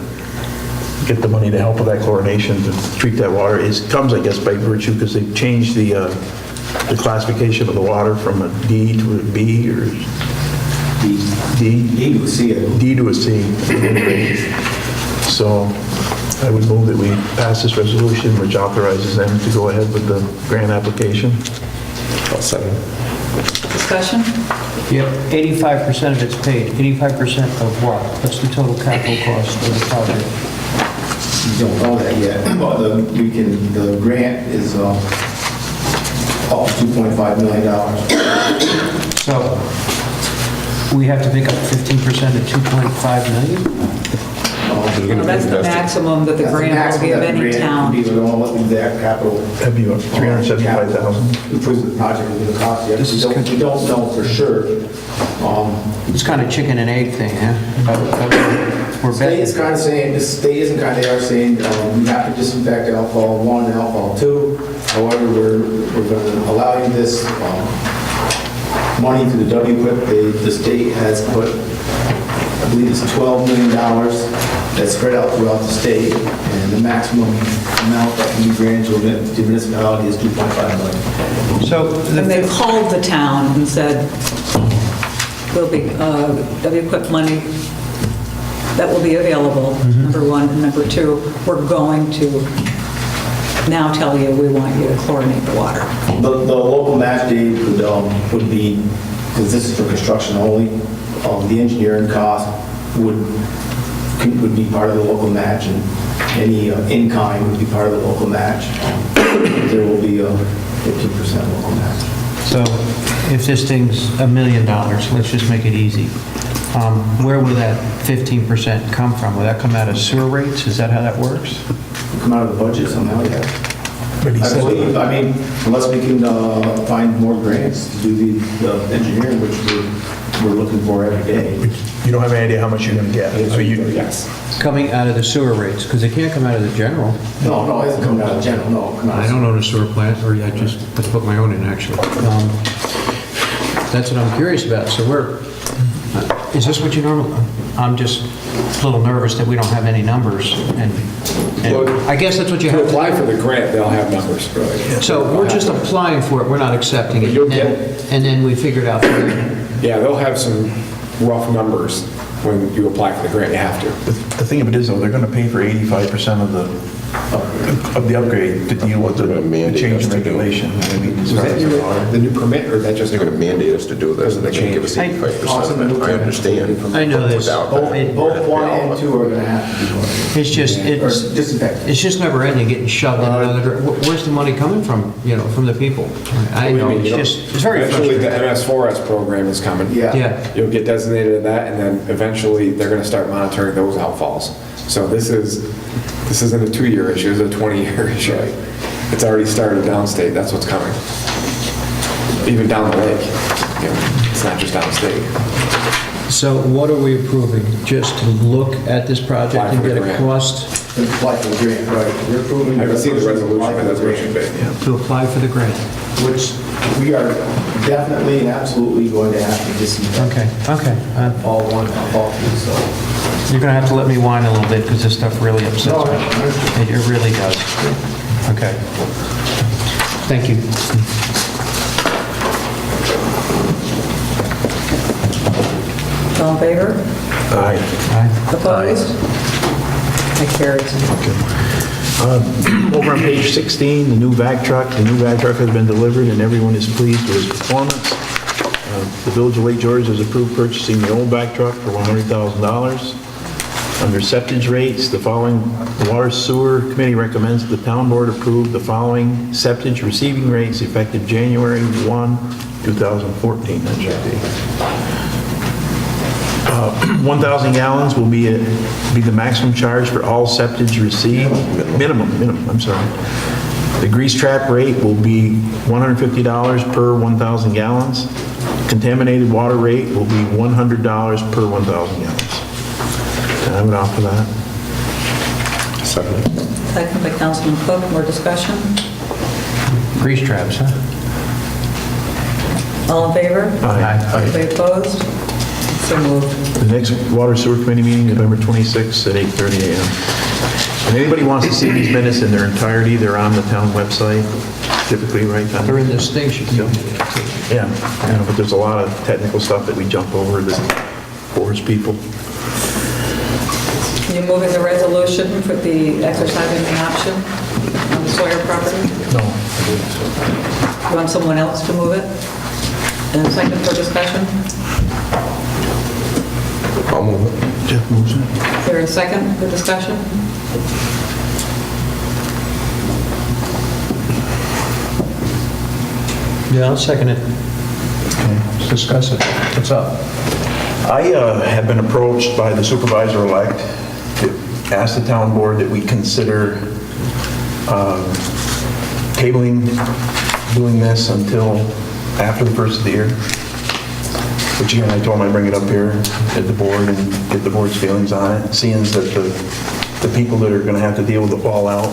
Speaker 4: money to help with that chlorination to treat that water. It comes, I guess, by virtue because they've changed the classification of the water from a D to a B or D to a C. D to a C. So I would move that we pass this resolution, which authorizes them to go ahead with the grant application.
Speaker 6: I'll second.
Speaker 2: Discussion?
Speaker 1: Yep, 85% of it's paid. 85% of what? What's the total capital cost of the project?
Speaker 12: You don't know that yet, but the grant is up $2.5 million.
Speaker 1: So we have to pick up 15% of 2.5 million?
Speaker 2: No, that's the maximum that the grant will give any town.
Speaker 12: We don't know what the exact capital.
Speaker 4: That'd be what, 375,000?
Speaker 12: Improve the project is going to cost yet. We don't know for sure.
Speaker 1: It's kind of chicken and egg thing, huh? We're
Speaker 12: The state is kind of saying, the state isn't kind of, they are saying we have to disinfect alcohol 1 and alcohol 2. However, we're going to allow you this money through the WQIP. The state has put, I believe it's $12 million that's spread out throughout the state, and the maximum amount that can be granted to a municipality is $2.5 million.
Speaker 1: So
Speaker 2: And they called the town and said, there'll be WQIP money that will be available, number one. And number two, we're going to now tell you we want you to chlorinate the water.
Speaker 12: The local match date would be because this is for construction only, the engineering cost would be part of the local match, and any in-kind would be part of the local match. There will be a 15% local match.
Speaker 1: So if this thing's $1 million, let's just make it easy, where will that 15% come from? Will that come out of sewer rates? Is that how that works?
Speaker 12: Come out of the budget somehow, yeah.
Speaker 4: But he
Speaker 12: I
Speaker 4: said,
Speaker 12: believe, I mean, unless we can find more grants to do the engineering, which we're looking for every day.
Speaker 4: you don't have any idea how much you're gonna get. So you,
Speaker 12: Yes.
Speaker 1: Coming out of the sewer rates, because it can't come out of the general.
Speaker 12: No, it hasn't come out of general, no. Come out of-
Speaker 1: I don't own a sewer plant, or I just put my own in, actually. That's what I'm curious about. So is this what you normally, I'm just a little nervous that we don't have any numbers, and I guess that's what you
Speaker 7: To
Speaker 1: have.
Speaker 7: apply for the grant, they'll have numbers.
Speaker 1: So we're just applying for it, we're not accepting it.
Speaker 7: You'll get it.
Speaker 1: And then we figure it out.
Speaker 7: Yeah, they'll have some rough numbers when you apply for the grant, you have to.
Speaker 4: the thing of it is though, they're gonna pay for 85% of the upgrade to deal with the change in regulation. I mean,
Speaker 7: Was that the new permit, or that just?
Speaker 6: They're going to mandate us to do this, and they're going to give us 85% of it. I understand.
Speaker 1: I know this.
Speaker 6: Without that,
Speaker 12: Both one and two are gonna have to be one.
Speaker 1: It's just,
Speaker 12: Or disinfectant.
Speaker 1: it's just never ending, getting shoved in another, where's the money coming from, from the people? I know, it's just, it's very
Speaker 7: Eventually, the
Speaker 1: frustrating.
Speaker 7: MS4S program is coming.
Speaker 12: Yeah.
Speaker 1: Yeah,
Speaker 7: You'll get designated to that, and then eventually, they're gonna start monitoring those outfalls. So this isn't a 2-year issue, it's a 20-year issue. It's already started downstate, that's what's coming. Even down the lake, it's not just downstate.
Speaker 1: so what are we approving? Just to look at this project
Speaker 7: Apply
Speaker 1: and
Speaker 7: for the
Speaker 1: get a
Speaker 7: grant.
Speaker 1: cost
Speaker 12: Apply for the grant, right. We're approving.
Speaker 7: I haven't seen the resolution,
Speaker 12: Apply
Speaker 7: but
Speaker 12: for
Speaker 7: that's
Speaker 12: the
Speaker 7: what it should
Speaker 12: grant,
Speaker 7: be.
Speaker 1: to apply for the grant?
Speaker 12: Which we are definitely and absolutely going to have to disinfect.
Speaker 1: Okay.
Speaker 12: All one, all two, so.
Speaker 1: You're gonna have to let me whine a little bit, because this stuff really upsets
Speaker 12: No,
Speaker 1: me. It really does. Okay. Thank you.
Speaker 2: All in favor?
Speaker 4: Aye.
Speaker 2: Opposed? That carries.
Speaker 4: Over on page 16, the new vac truck. The new vac truck has been delivered and everyone is pleased with its performance. The Village of Lake George has approved purchasing the old vac truck for $100,000. Under septage rates, the following, the Water Sewer Committee recommends that the town board approve the following septage receiving rates effective January 1, 2014. That should be. 1,000 gallons will be the maximum charge for all septage received. Minimum, I'm sorry. The grease trap rate will be $150 per 1,000 gallons. Contaminated water rate will be $100 per 1,000 gallons. Can I have it off for that?
Speaker 2: Second by Councilman Cook, more discussion?
Speaker 1: Grease traps, huh?
Speaker 2: All in favor?
Speaker 1: Aye.
Speaker 2: Anybody opposed? So moved.
Speaker 4: The next Water Sewer Committee meeting, November 26th at 8:30 a.m. And anybody wants to see these minutes in their entirety, they're on the town website, typically, right? Tom?
Speaker 1: They're in this station.
Speaker 4: Yeah, but there's a lot of technical stuff that we jump over that bores people.
Speaker 2: You moving the resolution for the exercising the option on the Sawyer property?
Speaker 4: No.
Speaker 2: You want someone else to move it? And second for discussion?
Speaker 6: I'll move it.
Speaker 4: Jeff moves it.
Speaker 2: Is there a second for discussion?
Speaker 1: Yeah, I'll second it. Okay, let's discuss it. What's up?
Speaker 4: I have been approached by the supervisor-elect to ask the town board that we consider tabling doing this until after the first of the year. Which again, I told him I'd bring it up here at the board and get the board's feelings on it, seeing that the people that are going to have to deal with the fallout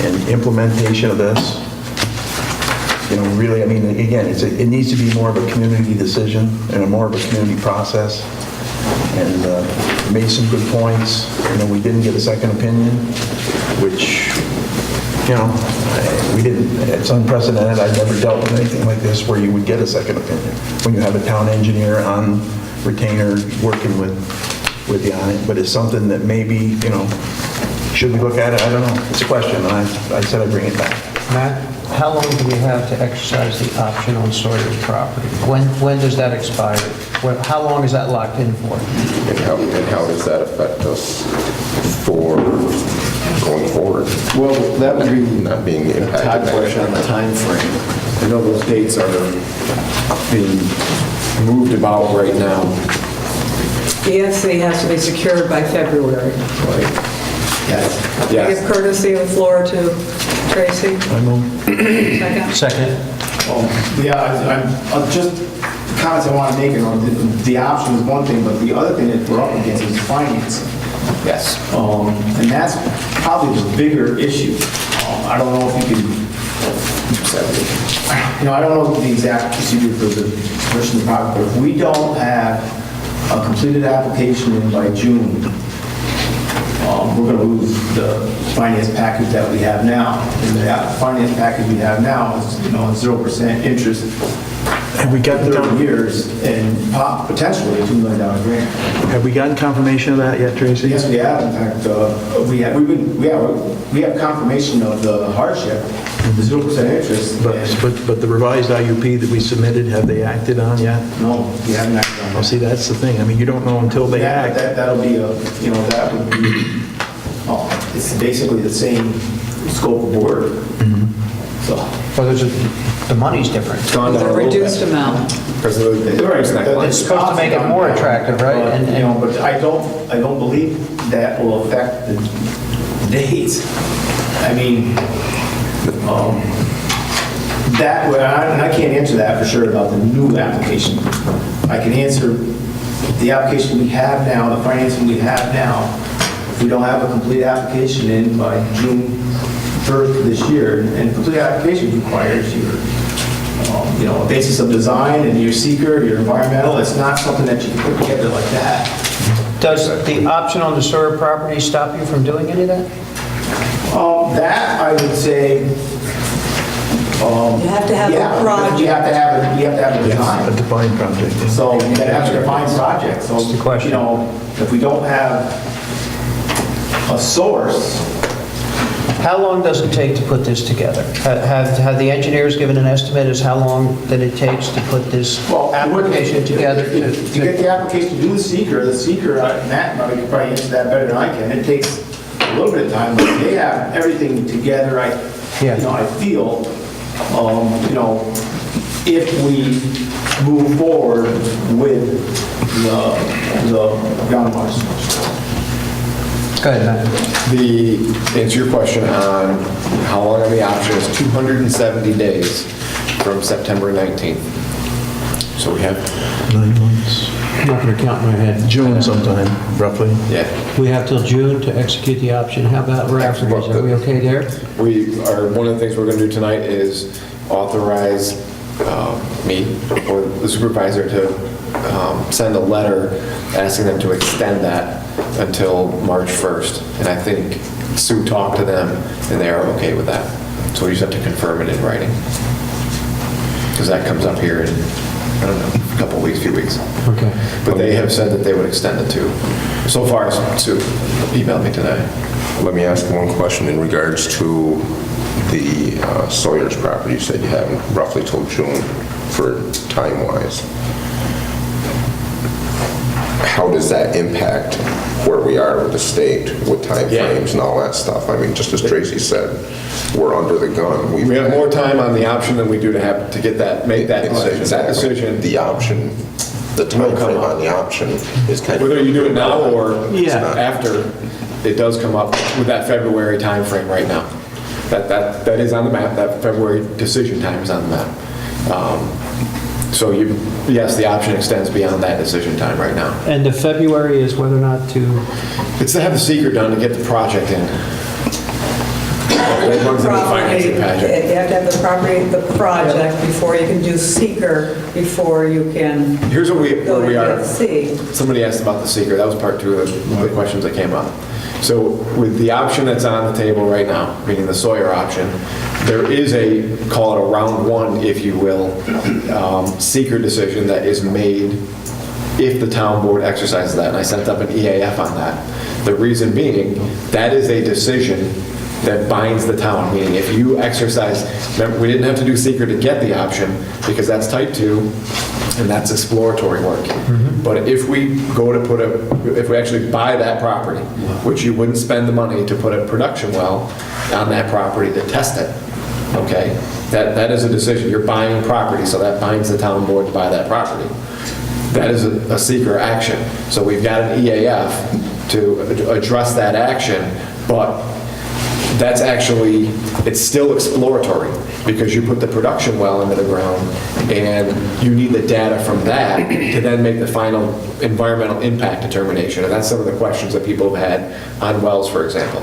Speaker 4: and implementation of this, really, I mean, again, it needs to be more of a community decision and a more of a community process. And made some good points. We didn't get a second opinion, which, we didn't. It's unprecedented. I've never dealt with anything like this where you would get a second opinion when you have a town engineer on retainer working with you on it. But it's something that maybe, should we look at it? I don't know. It's a question. And I said I'd bring it back.
Speaker 1: Matt? how long do we have to exercise the option on Sawyer's property? When does that expire? How long is that locked in for?
Speaker 6: And how does that affect us for going forward?
Speaker 7: Well, that would be
Speaker 6: Not being
Speaker 7: a
Speaker 6: impacted.
Speaker 7: Todd question on the time frame. I know those dates are being moved about right now.
Speaker 2: The EFC has to be secured by February.
Speaker 12: Yes.
Speaker 2: I
Speaker 7: Yes.
Speaker 2: give courtesy of the floor to Tracy. Second.
Speaker 1: Second?
Speaker 12: I'm just, the comments I want to make, the option is one thing, but the other thing that we're up against is financing.
Speaker 7: Yes.
Speaker 12: And that's probably the bigger issue. I don't know if you can, I don't know the exact procedure for the person in the project, but if we don't have a completed application in by June, we're going to lose the finance package that we have now. And the finance package we have now is, 0% interest.
Speaker 4: Have we gotten
Speaker 12: 30 years and potentially a $2 million grant.
Speaker 4: Have we gotten confirmation of that yet, Tracy?
Speaker 12: Yes, we have. In fact, we have confirmation of the hardship, the 0% interest.
Speaker 4: But the revised IUP that we submitted, have they acted on yet?
Speaker 12: No, we haven't acted on
Speaker 4: Well,
Speaker 12: that.
Speaker 4: see, that's the thing. I mean, you don't know until they
Speaker 12: Yeah,
Speaker 4: act.
Speaker 12: that'll be that would be, it's basically the same scope of work. So.
Speaker 1: Well, the money's different.
Speaker 7: Gone
Speaker 2: It's
Speaker 7: down
Speaker 2: a
Speaker 7: little bit
Speaker 2: reduced amount.
Speaker 7: Because of the price neckline.
Speaker 1: It's supposed to make it more attractive, right? And
Speaker 12: But I don't believe that will affect the dates. I mean, that, and I can't answer that for sure about the new application. I can answer the application we have now, the financing we have now. If we don't have a complete application in by June 1st of this year, and complete application requires your, a basis of design and your seeker, your environmental, it's not something that you can put together like that.
Speaker 1: does the option on the Sawyer property stop you from doing any of that?
Speaker 12: That, I would say,
Speaker 2: You have to have
Speaker 12: yeah,
Speaker 2: a project.
Speaker 12: you have to have a
Speaker 4: A
Speaker 12: design.
Speaker 4: defined project.
Speaker 12: So you gotta have a defined project. So,
Speaker 1: That's the question.
Speaker 12: If we don't have a source,
Speaker 1: How long does it take to put this together? Have the engineers given an estimate as how long that it takes to put this application together?
Speaker 12: To get the application to do the seeker, Matt could probably answer that better than I can. It takes a little bit of time, but they have everything together, I feel, if we move forward with the groundwater source.
Speaker 1: Go ahead, Matt.
Speaker 7: To answer your question on how long on the option is 270 days from September 19th. So we have,
Speaker 4: 9 months.
Speaker 1: I'm not going to count in my head.
Speaker 4: June sometime, roughly.
Speaker 7: yeah,
Speaker 1: We have till June to execute the option. How about rafteries? Are we okay there?
Speaker 7: one of the things we're going to do tonight is authorize me or the supervisor to send a letter asking them to extend that until March 1st. And I think Sue talked to them and they are okay with that. So we just have to confirm it in writing. Because that comes up here in, I don't know, a couple weeks, few weeks.
Speaker 1: Okay.
Speaker 7: But they have said that they would extend it to. So far, Sue emailed me today.
Speaker 6: Let me ask one question in regards to the Sawyer's property. You said you have roughly till June for time-wise. How does that impact where we are with the state, with time frames and all that stuff? I mean, just as Tracy said, we're under the gun.
Speaker 7: We have more time on the option than we do to get that, make that decision. That decision.
Speaker 6: The option, the time frame on the option is kind of...
Speaker 7: Whether you do it now or
Speaker 1: Yeah.
Speaker 7: after, it does come up with that February timeframe right now. That is on the map, that February decision time is on the map. So yes, the option extends beyond that decision time right now.
Speaker 1: And the February is whether or not to,
Speaker 7: It's to have the seeker done to get the project in. That runs into the financing pageant.
Speaker 2: You have to have the project before you can do seeker, before you can
Speaker 7: Here's where
Speaker 2: go
Speaker 7: we
Speaker 2: to
Speaker 7: are.
Speaker 2: EFC.
Speaker 7: Somebody asked about the seeker. That was part two of the questions that came up. So with the option that's on the table right now, meaning the Sawyer option, there is a, call it a round one, if you will, seeker decision that is made if the town board exercises that. And I sent up an EAF on that. The reason being, that is a decision that binds the town, meaning if you exercise, remember, we didn't have to do secret to get the option, because that's type 2, and that's exploratory work. But if we go to if we actually buy that property, which you wouldn't spend the money to put a production well on that property to test it, okay? That is a decision. You're buying property, so that binds the town board to buy that property. That is a secret action. So we've got an EAF to address that action, but that's actually, it's still exploratory, because you put the production well into the ground, and you need the data from that to then make the final environmental impact determination. And that's some of the questions that people have had on wells, for example.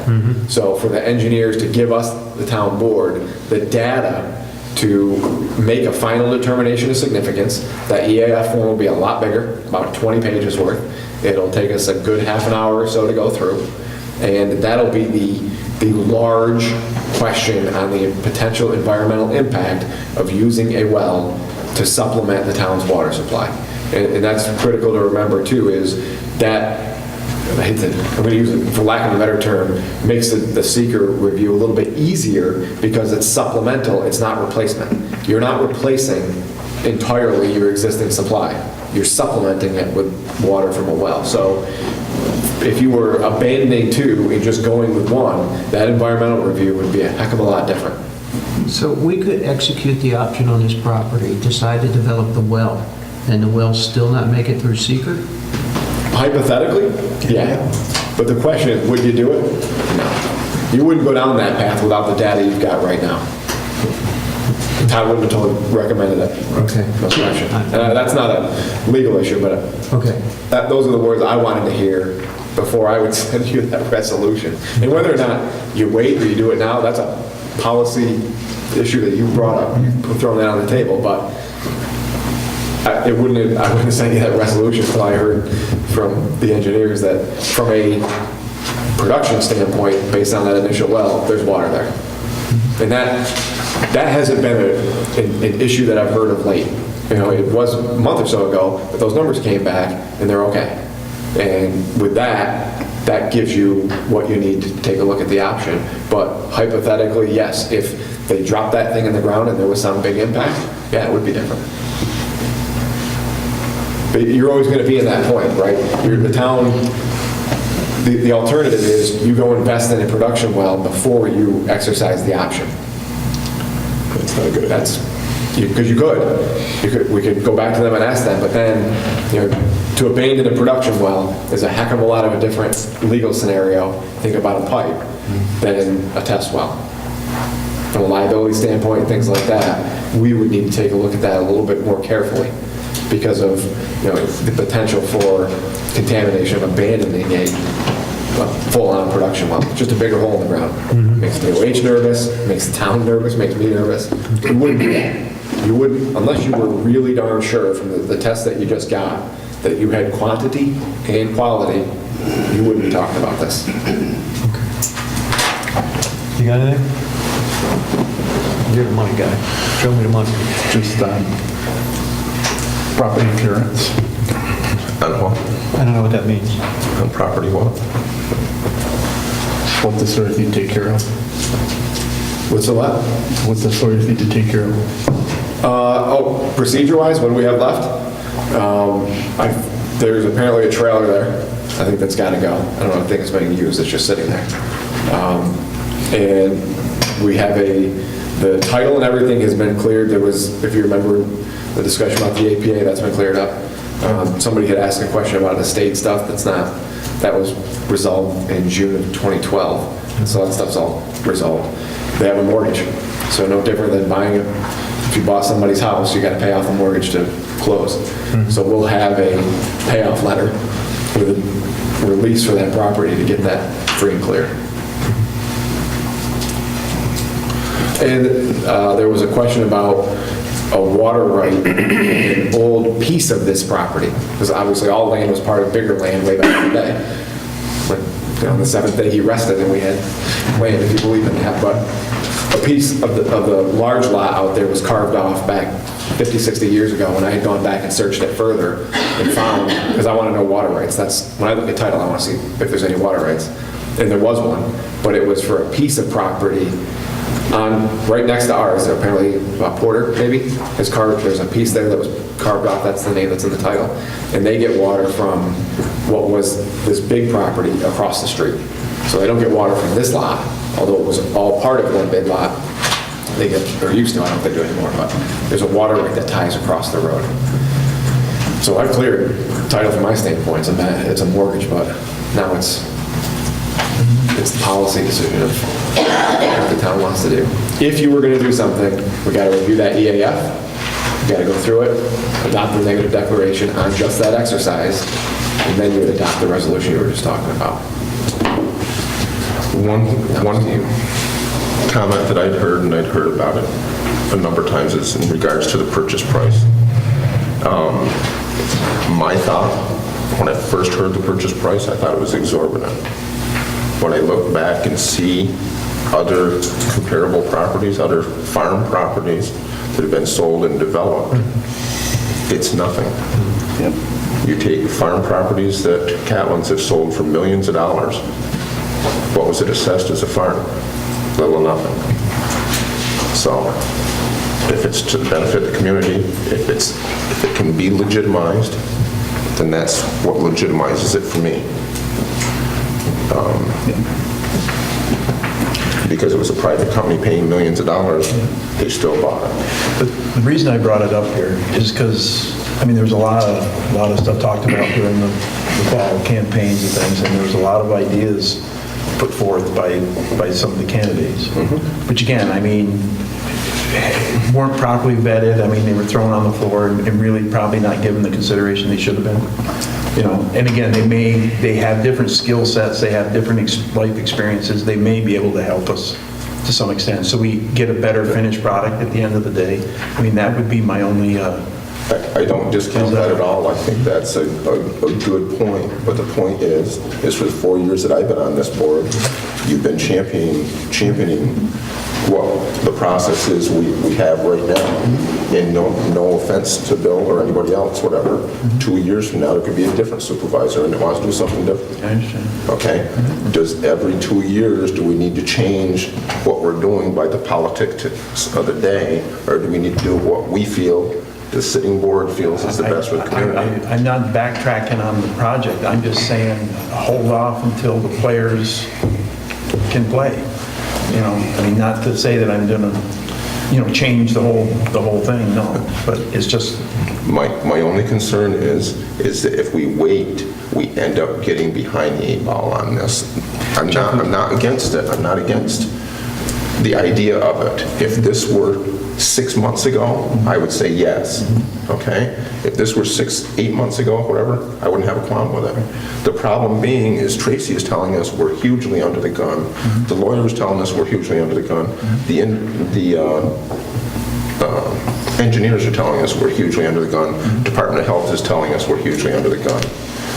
Speaker 7: So for the engineers to give us, the town board, the data to make a final determination of significance, that EAF form will be a lot bigger, about 20 pages worth. It'll take us a good half an hour or so to go through, and that'll be the large question on the potential environmental impact of using a well to supplement the town's water supply. And that's critical to remember too, is that, I'm going to use it for lack of a better term, makes the seeker review a little bit easier because it's supplemental, it's not replacement. You're not replacing entirely your existing supply. You're supplementing it with water from a well. So if you were abandoning 2 and just going with 1, that environmental review would be a heck of a lot different.
Speaker 1: So we could execute the option on this property, decide to develop the well, and the well still not make it through seeker?
Speaker 7: Hypothetically, yeah. But the question is, would you do it? No. You wouldn't go down that path without the data you've got right now. I wouldn't have totally recommended it.
Speaker 1: Okay.
Speaker 7: No question. That's not a legal issue, but
Speaker 1: Okay.
Speaker 7: those are the words I wanted to hear before I would send you that resolution. And whether or not you wait or you do it now, that's a policy issue that you brought up, throwing that on the table, but I wouldn't have sent you that resolution until I heard from the engineers that from a production standpoint, based on that initial well, there's water there. And that hasn't been an issue that I've heard of late. You know, it was a month or so ago, but those numbers came back and they're okay. And with that gives you what you need to take a look at the option. But hypothetically, yes, if they dropped that thing in the ground and there was some big impact, yeah, it would be different. But you're always going to be in that point, right? You're the town. The alternative is you go invest in a production well before you exercise the option.
Speaker 6: That's not a good.
Speaker 7: That's because you could. We could go back to them and ask them, but then, you know, to abandon a production well is a heck of a lot of a different legal scenario. Think about a pipe than a test well. From a liability standpoint, things like that, we would need to take a look at that a little bit more carefully because of, you know, the potential for contamination of abandoning a full-on production well. Just a bigger hole in the ground. Makes the OH nervous, makes the town nervous, makes me nervous. You wouldn't do that. You wouldn't, unless you were really darn sure from the test that you just got that you had quantity and quality, you wouldn't be talking about this.
Speaker 1: You got anything? You're the money guy. Show me the money.
Speaker 4: Just property insurance.
Speaker 6: On what?
Speaker 1: I don't know what that means.
Speaker 6: On property what?
Speaker 4: What the sort of thing to take care of?
Speaker 7: What's the what?
Speaker 4: What's the sort of thing to take care of?
Speaker 7: Procedure-wise, what do we have left? There's apparently a trailer there. I think that's got to go. I don't think it's being used. It's just sitting there. And we have the title and everything has been cleared. There was, if you remember, the discussion about the APA, that's been cleared up. Somebody had asked a question about the state stuff. That was resolved in June of 2012. So that stuff's all resolved. They have a mortgage. So no different than buying it. If you bought somebody's house, you got to pay off the mortgage to close. So we'll have a payoff letter with a release for that property to get that free and clear. And there was a question about a water right in an old piece of this property, because obviously all land was part of bigger land way back in the day. When, on the seventh day he rested and we had land, if you believe in that. But a piece of the large lot out there was carved off back 50, 60 years ago, and I had gone back and searched it further and found, because I want to know water rights. That's when I look at title, I want to see if there's any water rights. and there was one, but it was for a piece of property right next to ours, apparently Porter, maybe, his carved, there's a piece there that was carved off, that's the name that's in the title, and they get water from what was this big property across the street. So they don't get water from this lot, although it was all part of one big lot. They get, or used to, I don't think they do anymore, but there's a water right that ties across the road. So I've cleared title from my standpoint, it's a mortgage, but now it's the policy decision of what the town wants to do. If you were going to do something, we got to review that EAF, we got to go through it, adopt the negative declaration on just that exercise, and then you would adopt the resolution you were just talking about.
Speaker 6: One comment that I'd heard, and I'd heard about it a number of times, is in regards to the purchase price. My thought, when I first heard the purchase price, I thought it was exorbitant. When I look back and see other comparable properties, other farm properties that have been sold and developed, it's nothing. You take farm properties that Catlin's have sold for millions of dollars. What was it assessed as a farm? Little or nothing. So, if it's to benefit the community, if it can be legitimized, then that's what legitimizes it for me. Because it was a private company paying millions of dollars, they still bought it.
Speaker 4: The reason I brought it up here is because, I mean, there was a lot of stuff talked about during the fall campaigns and things, and there was a lot of ideas put forth by some of the candidates. Which again, I mean, weren't properly vetted. I mean, they were thrown on the floor and really probably not given the consideration they should have been. You know, and again, they have different skill sets, they have different life experiences, they may be able to help us to some extent, so we get a better finished product at the end of the day. I mean, that would be my only...
Speaker 6: I don't discount that at all. I think that's a good point, but the point is for the 4 years that I've been on this board, you've been championing what the process is we have right now. And no offense to Bill or anybody else, whatever. 2 years from now, there could be a different supervisor and they wants to do something different.
Speaker 4: I understand.
Speaker 6: Okay? Does every 2 years, do we need to change what we're doing by the politics of the day, or do we need to do what we feel the sitting board feels is the best for the community?
Speaker 4: I'm not backtracking on the project, I'm just saying hold off until the players can play. You know, I mean, not to say that I'm gonna, change the whole thing, no, but it's just...
Speaker 6: My only concern is that if we wait, we end up getting behind the 8 ball on this. I'm not against it. I'm not against the idea of it. If this were 6 months ago, I would say yes, okay? If this were 8 months ago, whatever, I wouldn't have a qualm with it. The problem being is Tracy is telling us we're hugely under the gun. The lawyer is telling us we're hugely under the gun. The engineers are telling us we're hugely under the gun. Department of Health is telling us we're hugely under the gun.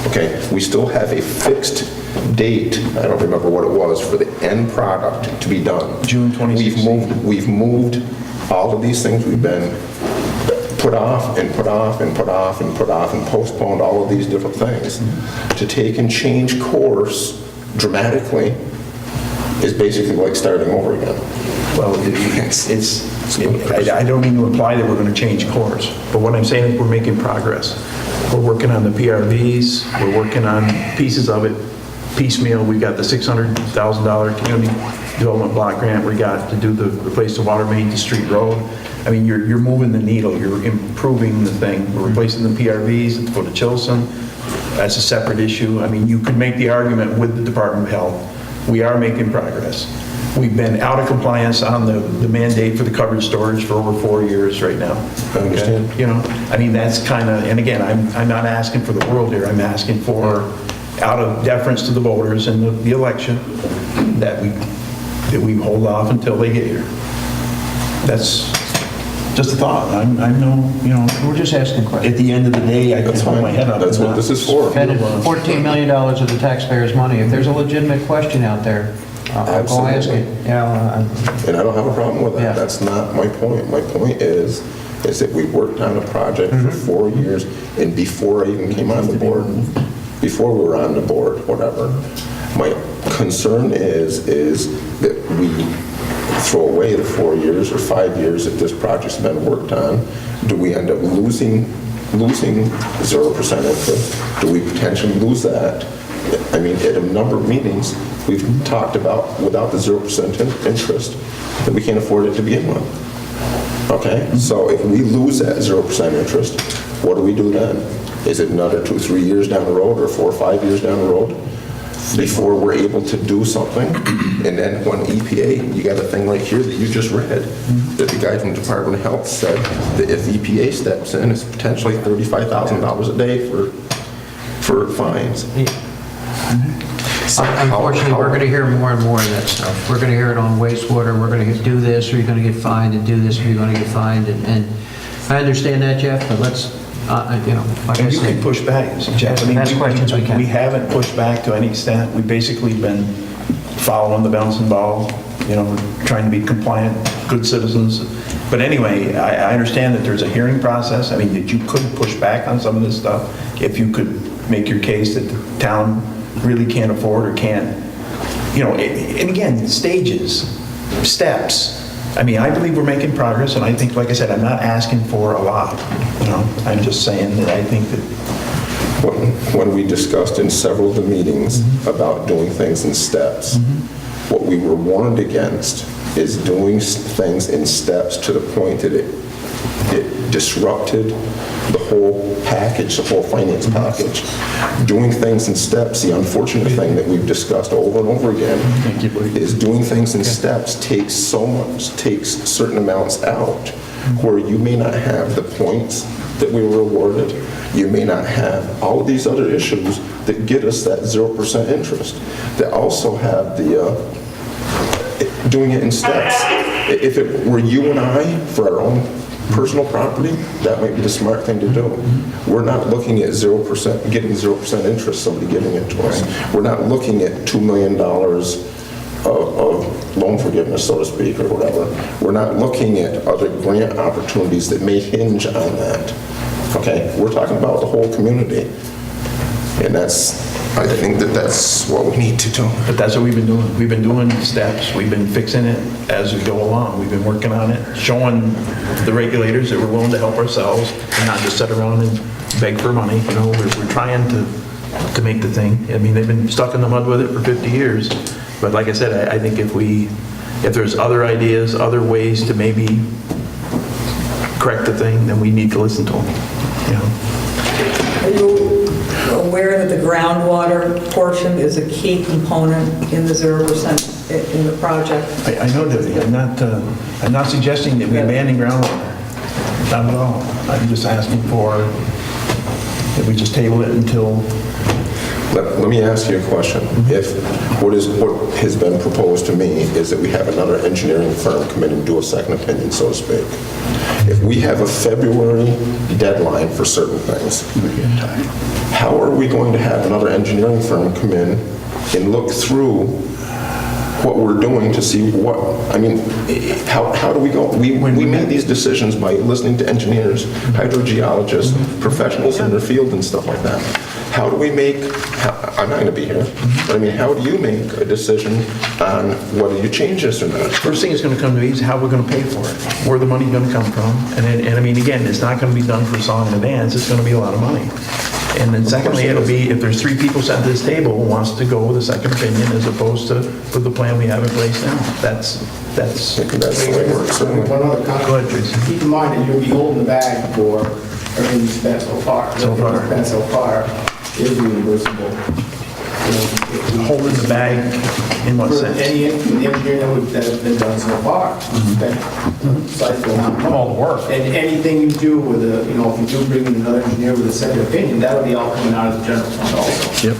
Speaker 6: Okay? We still have a fixed date, I don't remember what it was, for the end product to be done.
Speaker 4: June 2016.
Speaker 6: We've moved all of these things. We've been put off and put off and put off and put off and postponed all of these different things. To take and change course dramatically is basically like starting over again.
Speaker 4: Well, I don't mean to imply that we're going to change course, but what I'm saying is we're making progress. We're working on the PRVs, we're working on pieces of it piecemeal. We got the $600,000 community development block grant we got to replace the water main to Street Road. I mean, you're moving the needle, you're improving the thing. We're replacing the PRVs to go to Chilson. That's a separate issue. I mean, you could make the argument with the Department of Health. We are making progress. We've been out of compliance on the mandate for the covered storage for over 4 years right now.
Speaker 6: I understand.
Speaker 4: You know, I mean, that's kind of, and again, I'm not asking for the world here. I'm asking for, out of deference to the voters in the election, that we hold off until they get here. That's just a thought. I'm no,
Speaker 1: We're just asking questions.
Speaker 4: at the end of the day, I can
Speaker 6: That's
Speaker 4: hold
Speaker 6: fine.
Speaker 4: my head up.
Speaker 6: That's what this is for.
Speaker 1: Spending $14 million of the taxpayers' money. If there's a legitimate question out there, I'll go ask it.
Speaker 6: And I don't have a problem with that.
Speaker 1: Yeah.
Speaker 6: That's not my point. My point is that we worked on a project for 4 years, and before I even came on the board, before we were on the board, whatever, my concern is that we throw away the 4 years or 5 years if this project's been worked on. Do we end up losing 0% interest? Do we potentially lose that? I mean, at a number of meetings, we've talked about without the 0% interest, that we can't afford it to begin with. Okay? So if we lose that 0% interest, what do we do then? Is it another 2, 3 years down the road or 4 or 5 years down the road before we're able to do something? And then when EPA, you got a thing right here that you just read, that the guy from the Department of Health said that if EPA steps in, it's potentially $35,000 a day for fines.
Speaker 1: Unfortunately, we're going to hear more and more of that stuff. We're going to hear it on wastewater, we're going to do this, or you're going to get fined, and do this, or you're going to get fined. And I understand that, Jeff, but let's, like I
Speaker 4: And you
Speaker 1: said,
Speaker 4: can push back, Jeff. I mean,
Speaker 1: ask questions we can.
Speaker 4: We haven't pushed back to any extent. We've basically been following the bouncing ball, trying to be compliant, good citizens. But anyway, I understand that there's a hearing process. I mean, that you could push back on some of this stuff if you could make your case that the town really can't afford or can't, and again, stages, steps. I mean, I believe we're making progress, and I think, like I said, I'm not asking for a lot, I'm just saying that I think that
Speaker 6: When we discussed in several of the meetings about doing things in steps, what we were warned against is doing things in steps to the point that it disrupted the whole package, the whole finance package. Doing things in steps, the unfortunate thing that we've discussed over and over again, is doing things in steps takes certain amounts out, where you may not have the points that we were awarded, you may not have all of these other issues that get us that 0% interest, that also have the doing it in steps. If it were you and I for our own personal property, that might be the smart thing to do. We're not looking at 0%, getting 0% interest, somebody giving it to us. We're not looking at $2 million of loan forgiveness, so to speak, or whatever. We're not looking at other grant opportunities that may hinge on that. Okay? We're talking about the whole community. And I think that's what we need to do.
Speaker 4: But that's what we've been doing. We've been doing steps. We've been fixing it as we go along. We've been working on it, showing the regulators that we're willing to help ourselves and not just sit around and beg for money. We're trying to make the thing. I mean, they've been stuck in the mud with it for 50 years. But like I said, I think if there's other ideas, other ways to maybe correct the thing, then we need to listen to them.
Speaker 2: Are you aware that the groundwater portion is a key component in the 0% in the project?
Speaker 4: I know that. I'm not suggesting that we abandon groundwater. Not at all. I'm just asking that we just table it until...
Speaker 6: Let me ask you a question. If what has been proposed to me is that we have another engineering firm come in and do a second opinion, so to speak. If we have a February deadline for certain things, how are we going to have another engineering firm come in and look through what we're doing to see how do we go? We made these decisions by listening to engineers, hydrogeologists, professionals in their field and stuff like that. How do we I'm not going to be here, but I mean, how do you make a decision on whether you change this or not?
Speaker 4: First thing that's going to come to me is how we're going to pay for it. Where the money going to come from? And I mean, again, it's not going to be done for a song and a dance. It's going to be a lot of money. And then secondly, it'll be, if there's 3 people sat at this table who wants to go with a second opinion as opposed to with the plan we have in place now. That's
Speaker 6: the way it works.
Speaker 12: One other comment.
Speaker 4: Go ahead, Tracy.
Speaker 12: Keep in mind that you'll be holding the bag for everything you spent so far. Everything you spent so far is reimbursable.
Speaker 4: Holding the bag in what
Speaker 12: For
Speaker 4: sense?
Speaker 12: any engineering that has been done so far, spent sizable amount of money.
Speaker 4: All the work.
Speaker 12: And anything you do with if you do bring in another engineer with a second opinion, that'll be all coming out of the general fund also.
Speaker 4: Yep.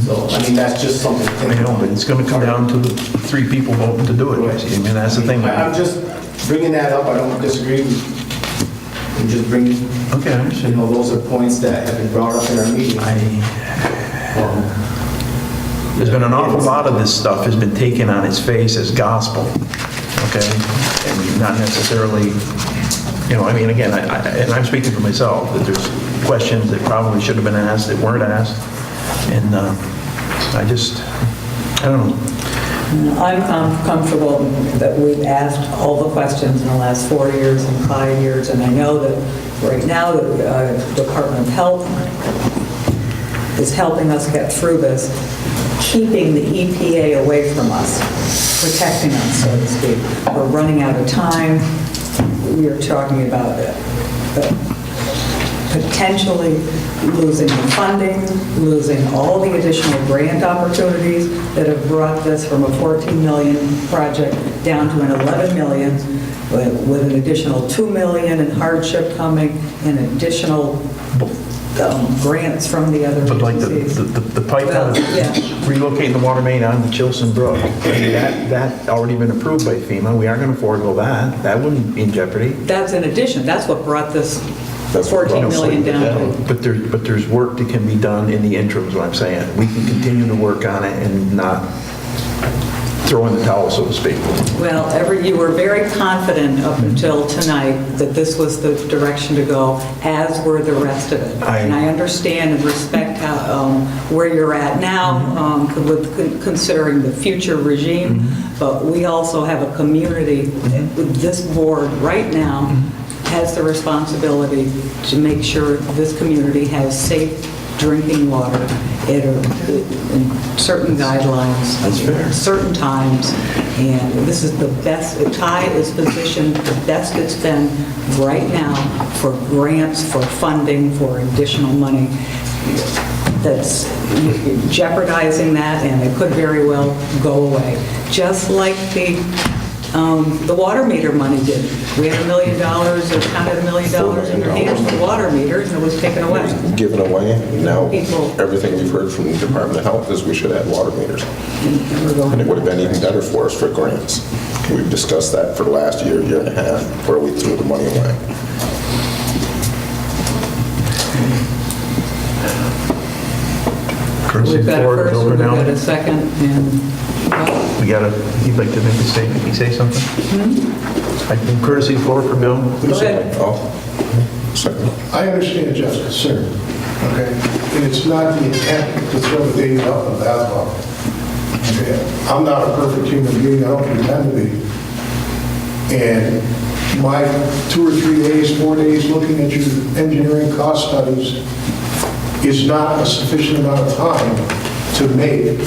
Speaker 12: So, I mean, that's just something to think
Speaker 4: I know,
Speaker 12: about.
Speaker 4: but it's going to come down to the 3 people voting to do it. I mean, that's the thing.
Speaker 12: I'm just bringing that up. I don't disagree. I'm just bringing,
Speaker 4: Okay, I understand.
Speaker 12: those are points that have been brought up in our meeting.
Speaker 4: There's been an awful lot of this stuff has been taken on its face as gospel, okay? And not necessarily, I mean, again, and I'm speaking for myself, that there's questions that probably should have been asked that weren't asked. And I don't know.
Speaker 2: I'm comfortable that we've asked all the questions in the last 4 years and 5 years, and I know that right now the Department of Health is helping us get through this, keeping the EPA away from us, protecting us, so to speak. We're running out of time. We are talking about potentially losing the funding, losing all the additional grant opportunities that have brought this from a 14 million project down to an 11 million, with an additional 2 million in hardship coming, and additional grants from the other
Speaker 4: But like
Speaker 2: agencies.
Speaker 4: the pipe on
Speaker 2: Yeah.
Speaker 4: relocating the water main on the Chilson Brook, I mean, that already been approved by FEMA. We aren't going to forego that. That wouldn't be in jeopardy.
Speaker 2: That's in addition, that's what brought this
Speaker 6: That's what
Speaker 2: 14 million down to.
Speaker 4: But there's work that can be done in the interim, is what I'm saying. We can continue to work on it and not throw in the towel, so to speak.
Speaker 2: Well, you were very confident up until tonight that this was the direction to go, as were the rest of it. And I understand and respect where you're at now, with considering the future regime, but we also have a community with this board right now has the responsibility to make sure this community has safe drinking water in certain guidelines.
Speaker 4: That's fair.
Speaker 2: Certain times, and this is the best, Ty is positioned the best it's been right now for grants, for funding, for additional money. That's jeopardizing that, and it could very well go away. Just like the water meter money did. We had $1 million, or counted $1 million in their hands for water meters, and it was taken away.
Speaker 6: Given away. Now,
Speaker 2: People-
Speaker 6: everything we've heard from the Department of Health is we should add water meters.
Speaker 2: And we're going
Speaker 6: And it would have been even better for us for grants. We've discussed that for the last year and a half, where we threw the money away.
Speaker 4: Courtesy
Speaker 2: We've got a
Speaker 4: floor is
Speaker 2: first,
Speaker 4: over
Speaker 2: we've
Speaker 4: now.
Speaker 2: got a second, and
Speaker 4: You'd like to make a statement, you say something? I think courtesy floor for Bill.
Speaker 2: go ahead.
Speaker 6: Oh, second.
Speaker 10: I understand Jeff's concern, okay? And it's not the intent to throw the baby out with the bathwater. Okay? I'm not a perfect human being, I don't pretend to be. And my 2 or 3 days, 4 days looking at your engineering cost studies is not a sufficient amount of time to make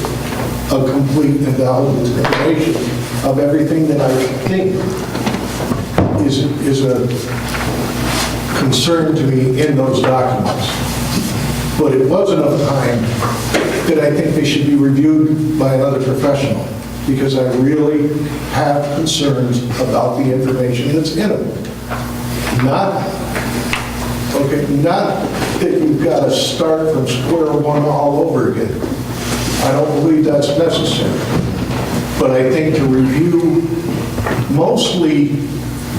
Speaker 10: a complete and valuable determination of everything that I think is a concern to me in those documents. But it was enough time that I think they should be reviewed by another professional, because I really have concerns about the information that's in them. Not that you've got to start from square one all over again. I don't believe that's necessary. But I think to review mostly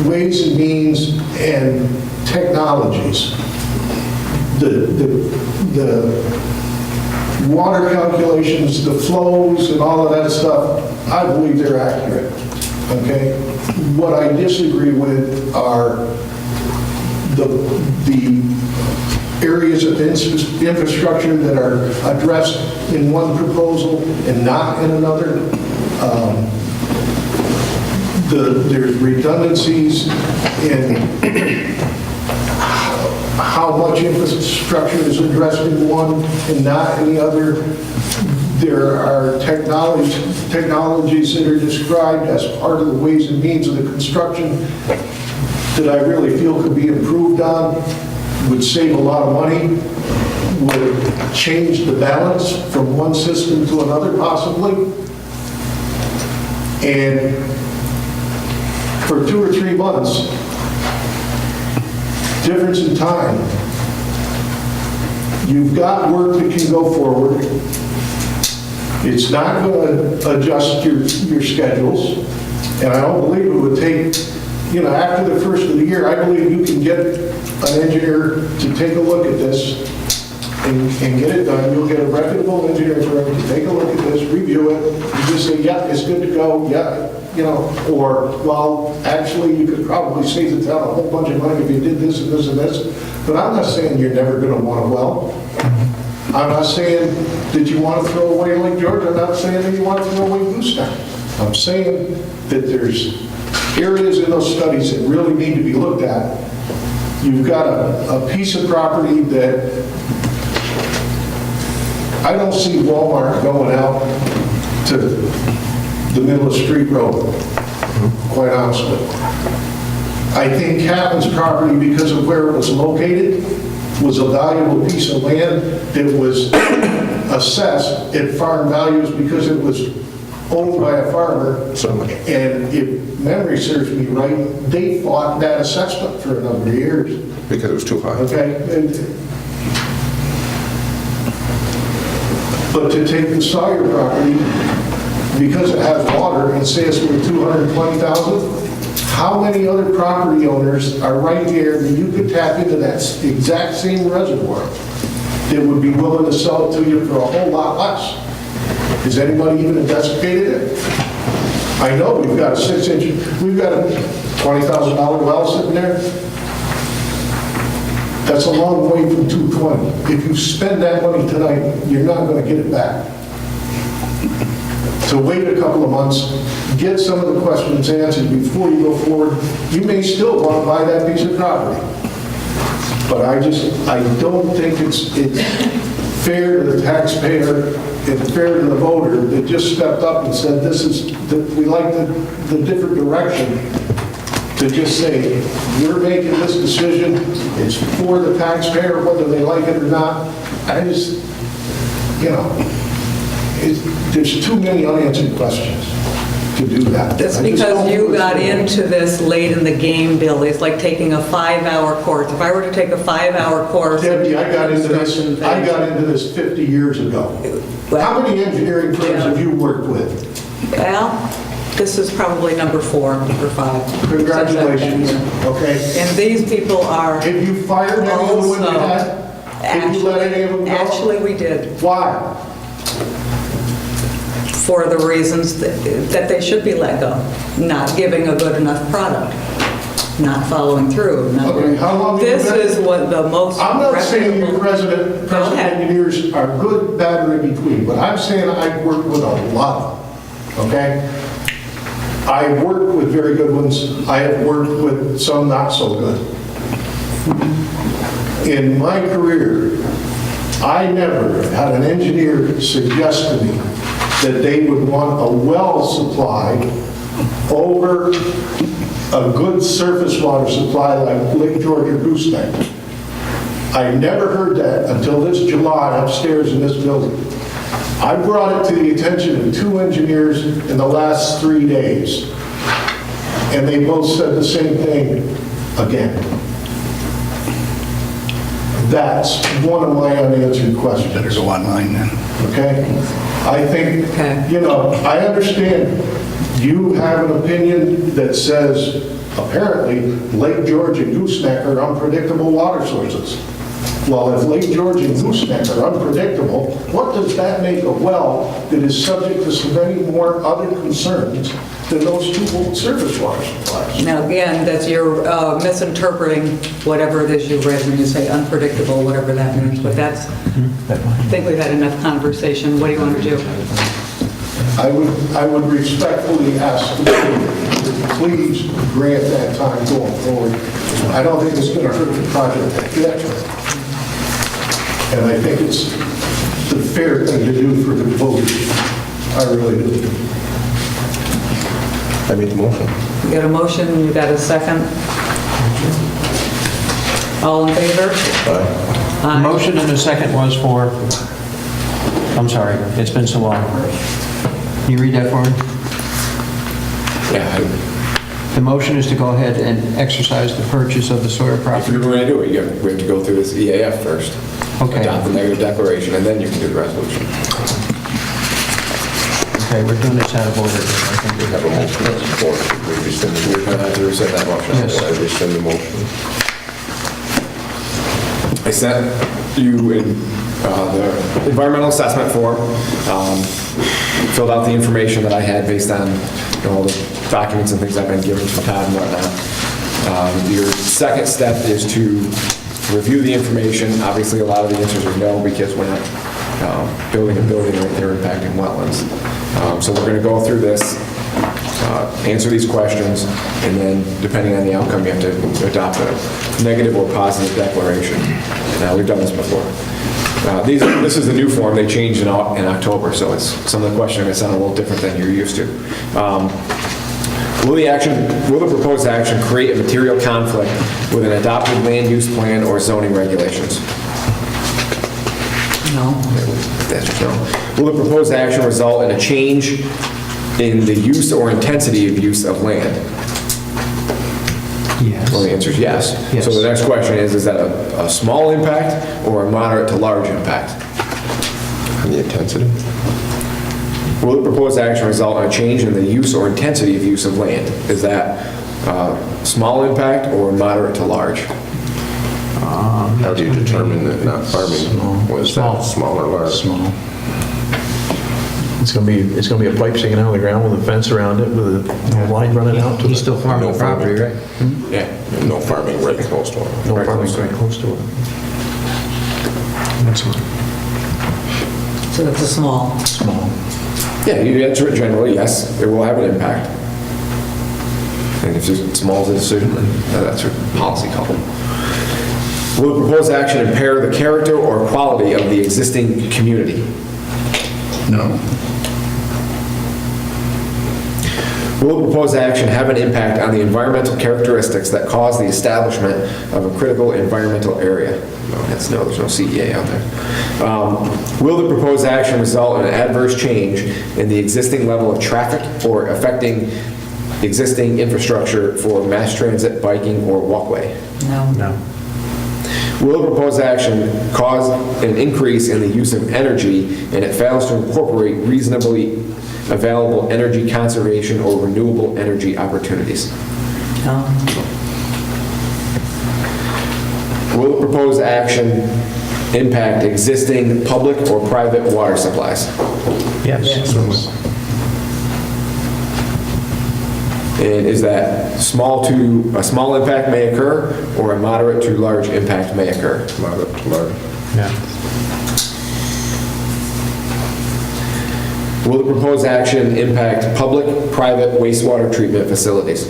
Speaker 10: ways and means and technologies, the water calculations, the flows and all of that stuff, I believe they're accurate, okay? What I disagree with are the areas of infrastructure that are addressed in one proposal and not in another. There's redundancies in how much infrastructure is addressed in one and not in the other. There are technologies that are described as part of the ways and means of the construction that I really feel could be improved on, would save a lot of money, would change the balance from one system to another possibly. And for 2 or 3 months, difference in time, you've got work that can go forward. It's not going to adjust your schedules, and I don't believe it would take, after the first of the year, I believe you can get an engineer to take a look at this and get it done. You'll get a reputable engineering firm to take a look at this, review it, and just say, yeah, it's good to go, yeah, or, well, actually, you could probably save the town a whole bunch of money if you did this and this and this. But I'm not saying you're never going to want a well. I'm not saying that you want to throw away Lake George, I'm not saying that you want to throw away Gooseneck. I'm saying that there's areas in those studies that really need to be looked at. You've got a piece of property that I don't see Walmart going out to the middle of Street Road, quite honestly. I think Captain's property, because of where it was located, was a valuable piece of land that was assessed at farm values because it was owned by a farmer.
Speaker 6: Certainly.
Speaker 10: And if memory serves me right, they fought that assessment for a number of years.
Speaker 6: Because it was too high.
Speaker 10: Okay? But to take the Sawyer property, because it has water, and say it's worth $220,000, how many other property owners are right here that you could tap into that exact same reservoir that would be willing to sell it to you for a whole lot less? Has anybody even investigated it? I know we've got a 6-inch, we've got a $20,000 well sitting there. That's a long way from 220. If you spend that money tonight, you're not going to get it back. So wait a couple of months, get some of the questions answered before you go forward. You may still want to buy that piece of property. But I don't think it's fair to the taxpayer and fair to the voter that just stepped up and said, we like the different direction, to just say, we're making this decision, it's for the taxpayer, whether they like it or not. I just, there's too many unanswered questions to do that.
Speaker 2: That's
Speaker 10: I just
Speaker 2: because
Speaker 10: don't
Speaker 2: you
Speaker 10: think
Speaker 2: got
Speaker 10: it's fair.
Speaker 2: into this late in the game, Bill. It's like taking a 5-hour course. If I were to take a 5-hour course...
Speaker 10: Debbie, I got into this 50 years ago. How many engineering firms have you worked with?
Speaker 2: Well, this is probably number 4 or 5.
Speaker 10: Congratulations, okay?
Speaker 2: And these people are...
Speaker 10: Have you fired any of the ones you had? Did you let any of them go?
Speaker 2: Actually, we did.
Speaker 10: Why?
Speaker 2: For the reasons that they should be let go. Not giving a good enough product. Not following through.
Speaker 10: Okay, how long have you
Speaker 2: This
Speaker 10: been-
Speaker 2: is what the most...
Speaker 10: I'm not saying you
Speaker 2: reputable-
Speaker 10: present
Speaker 2: Go ahead.
Speaker 10: engineers are good, bad, or in between, but I'm saying I've worked with a lot of them, okay? I've worked with very good ones. I have worked with some not so good. In my career, I never had an engineer suggest to me that they would want a well supply over a good surface water supply like Lake George or Gooseneck. I never heard that until this July upstairs in this building. I brought it to the attention of 2 engineers in the last 3 days, and they both said the same thing again. That's one of my unanswered questions. Better go online then. Okay? I think, I understand you have an opinion that says apparently Lake George and Gooseneck are unpredictable water sources. Well, if Lake George and Gooseneck are unpredictable, what does that make a well that is subject to so many more other concerns than those 2 surface water supplies?
Speaker 2: Now, again, that's you're misinterpreting whatever it is you read when you say unpredictable, whatever that means. But that's, I think we've had enough conversation. What do you want to do?
Speaker 10: I would respectfully ask the board to please grant that time going forward. I don't think it's going to hurt the project a bit. And I think it's the fair thing to do for the voters. I really do.
Speaker 6: I made the motion.
Speaker 2: You got a motion, you got a second? All in favor?
Speaker 1: The motion and the second was for, I'm sorry, it's been so long. Can you read that for me?
Speaker 7: Yeah,
Speaker 1: The motion is to go ahead and exercise the purchase of the Sawyer
Speaker 7: if
Speaker 1: property.
Speaker 7: you're going to do it, we have to go through this EAF first.
Speaker 1: Okay.
Speaker 7: Adopt the negative declaration, and then you can do the resolution.
Speaker 1: Okay, we're doing this out of order. I think
Speaker 6: We have a motion on the floor. We rescind the
Speaker 7: We're going to have to rescind that motion.
Speaker 1: Yes.
Speaker 6: I rescind the motion.
Speaker 7: I sent you in the environmental assessment form, filled out the information that I had based on all the documents and things I've been given from Todd and whatnot. Your second step is to review the information. Obviously, a lot of the answers are no, because we're not building a building right there impacting wetlands. So we're going to go through this, answer these questions, and then, depending on the outcome, you have to adopt a negative or positive declaration. Now, we've done this before. This is the new form. They changed in October, so some of the questions are going to sound a little different than you're used to. Will the proposed action create a material conflict with an adopted land use plan or zoning regulations?
Speaker 2: No.
Speaker 7: The answer is no. Will the proposed action result in a change in the use or intensity of use of land?
Speaker 1: Yes.
Speaker 7: Well, the answer is yes.
Speaker 1: Yes.
Speaker 7: So the next question is that a small impact or a moderate to large impact?
Speaker 6: And the intensity?
Speaker 7: Will the proposed action result in a change in the use or intensity of use of land? Is that small impact or moderate to large?
Speaker 6: How do you determine that not farming was that small or large?
Speaker 4: Small. It's gonna be a pipe sticking out of the ground with a fence around it with a line running out to
Speaker 1: He's
Speaker 4: it.
Speaker 1: still farming the property, right?
Speaker 7: Yeah.
Speaker 6: And no farming right close to it.
Speaker 4: No
Speaker 7: Right
Speaker 4: farming
Speaker 7: close to it.
Speaker 4: right close to it.
Speaker 1: That's fine.
Speaker 2: So it's a small.
Speaker 4: Small.
Speaker 7: Yeah, you answer it generally, yes, it will have an impact. And if it's small as a decision, then that's your policy call. Will the proposed action impair the character or quality of the existing community?
Speaker 3: No.
Speaker 7: Will the proposed action have an impact on the environmental characteristics that cause the establishment of a critical environmental area? No, that's no, there's no CEA out there. Will the proposed action result in an adverse change in the existing level of traffic or affecting existing infrastructure for mass transit, biking, or walkway?
Speaker 2: No.
Speaker 1: No.
Speaker 7: Will the proposed action cause an increase in the use of energy and it fails to incorporate reasonably available energy conservation or renewable energy opportunities?
Speaker 2: No.
Speaker 7: Will the proposed action impact existing public or private water supplies?
Speaker 1: Yes.
Speaker 7: And is that a small impact may occur or a moderate to large impact may occur?
Speaker 6: Moderate to large.
Speaker 1: Yeah.
Speaker 7: Will the proposed action impact public, private wastewater treatment facilities?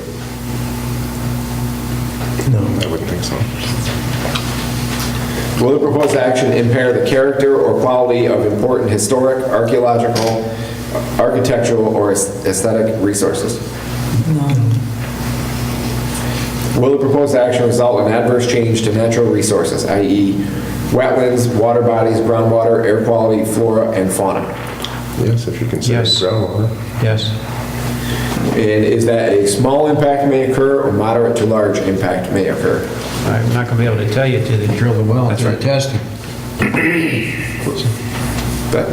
Speaker 6: No, I wouldn't think so.
Speaker 7: Will the proposed action impair the character or quality of important historic, archaeological, architectural, or aesthetic resources?
Speaker 2: No.
Speaker 7: Will the proposed action result in adverse change to natural resources, i.e. wetlands, water bodies, groundwater, air quality, flora, and fauna?
Speaker 6: Yes, if you consider
Speaker 1: Yes.
Speaker 6: groundwater.
Speaker 1: Yes.
Speaker 7: And is that a small impact may occur or moderate to large impact may occur?
Speaker 1: I'm not going to be able to tell you till they drill the well and
Speaker 7: That's
Speaker 1: do the
Speaker 7: right.
Speaker 1: testing.
Speaker 7: That-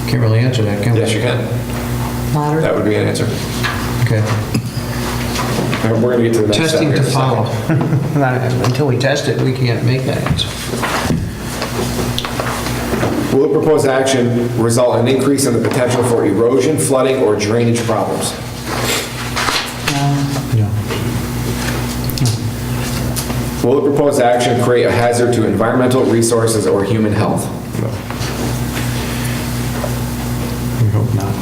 Speaker 1: Can't really answer that, can we?
Speaker 7: Yes, you can.
Speaker 2: Moderate.
Speaker 7: That would be an answer.
Speaker 1: Okay.
Speaker 7: And we're going to get to the next step
Speaker 1: Testing
Speaker 7: here
Speaker 1: to
Speaker 7: in a
Speaker 1: follow.
Speaker 7: second.
Speaker 1: Until we test it, we can't make that answer.
Speaker 7: Will the proposed action result in an increase in the potential for erosion, flooding, or drainage problems?
Speaker 1: No.
Speaker 7: Will the proposed action create a hazard to environmental resources or human health?
Speaker 1: We hope not.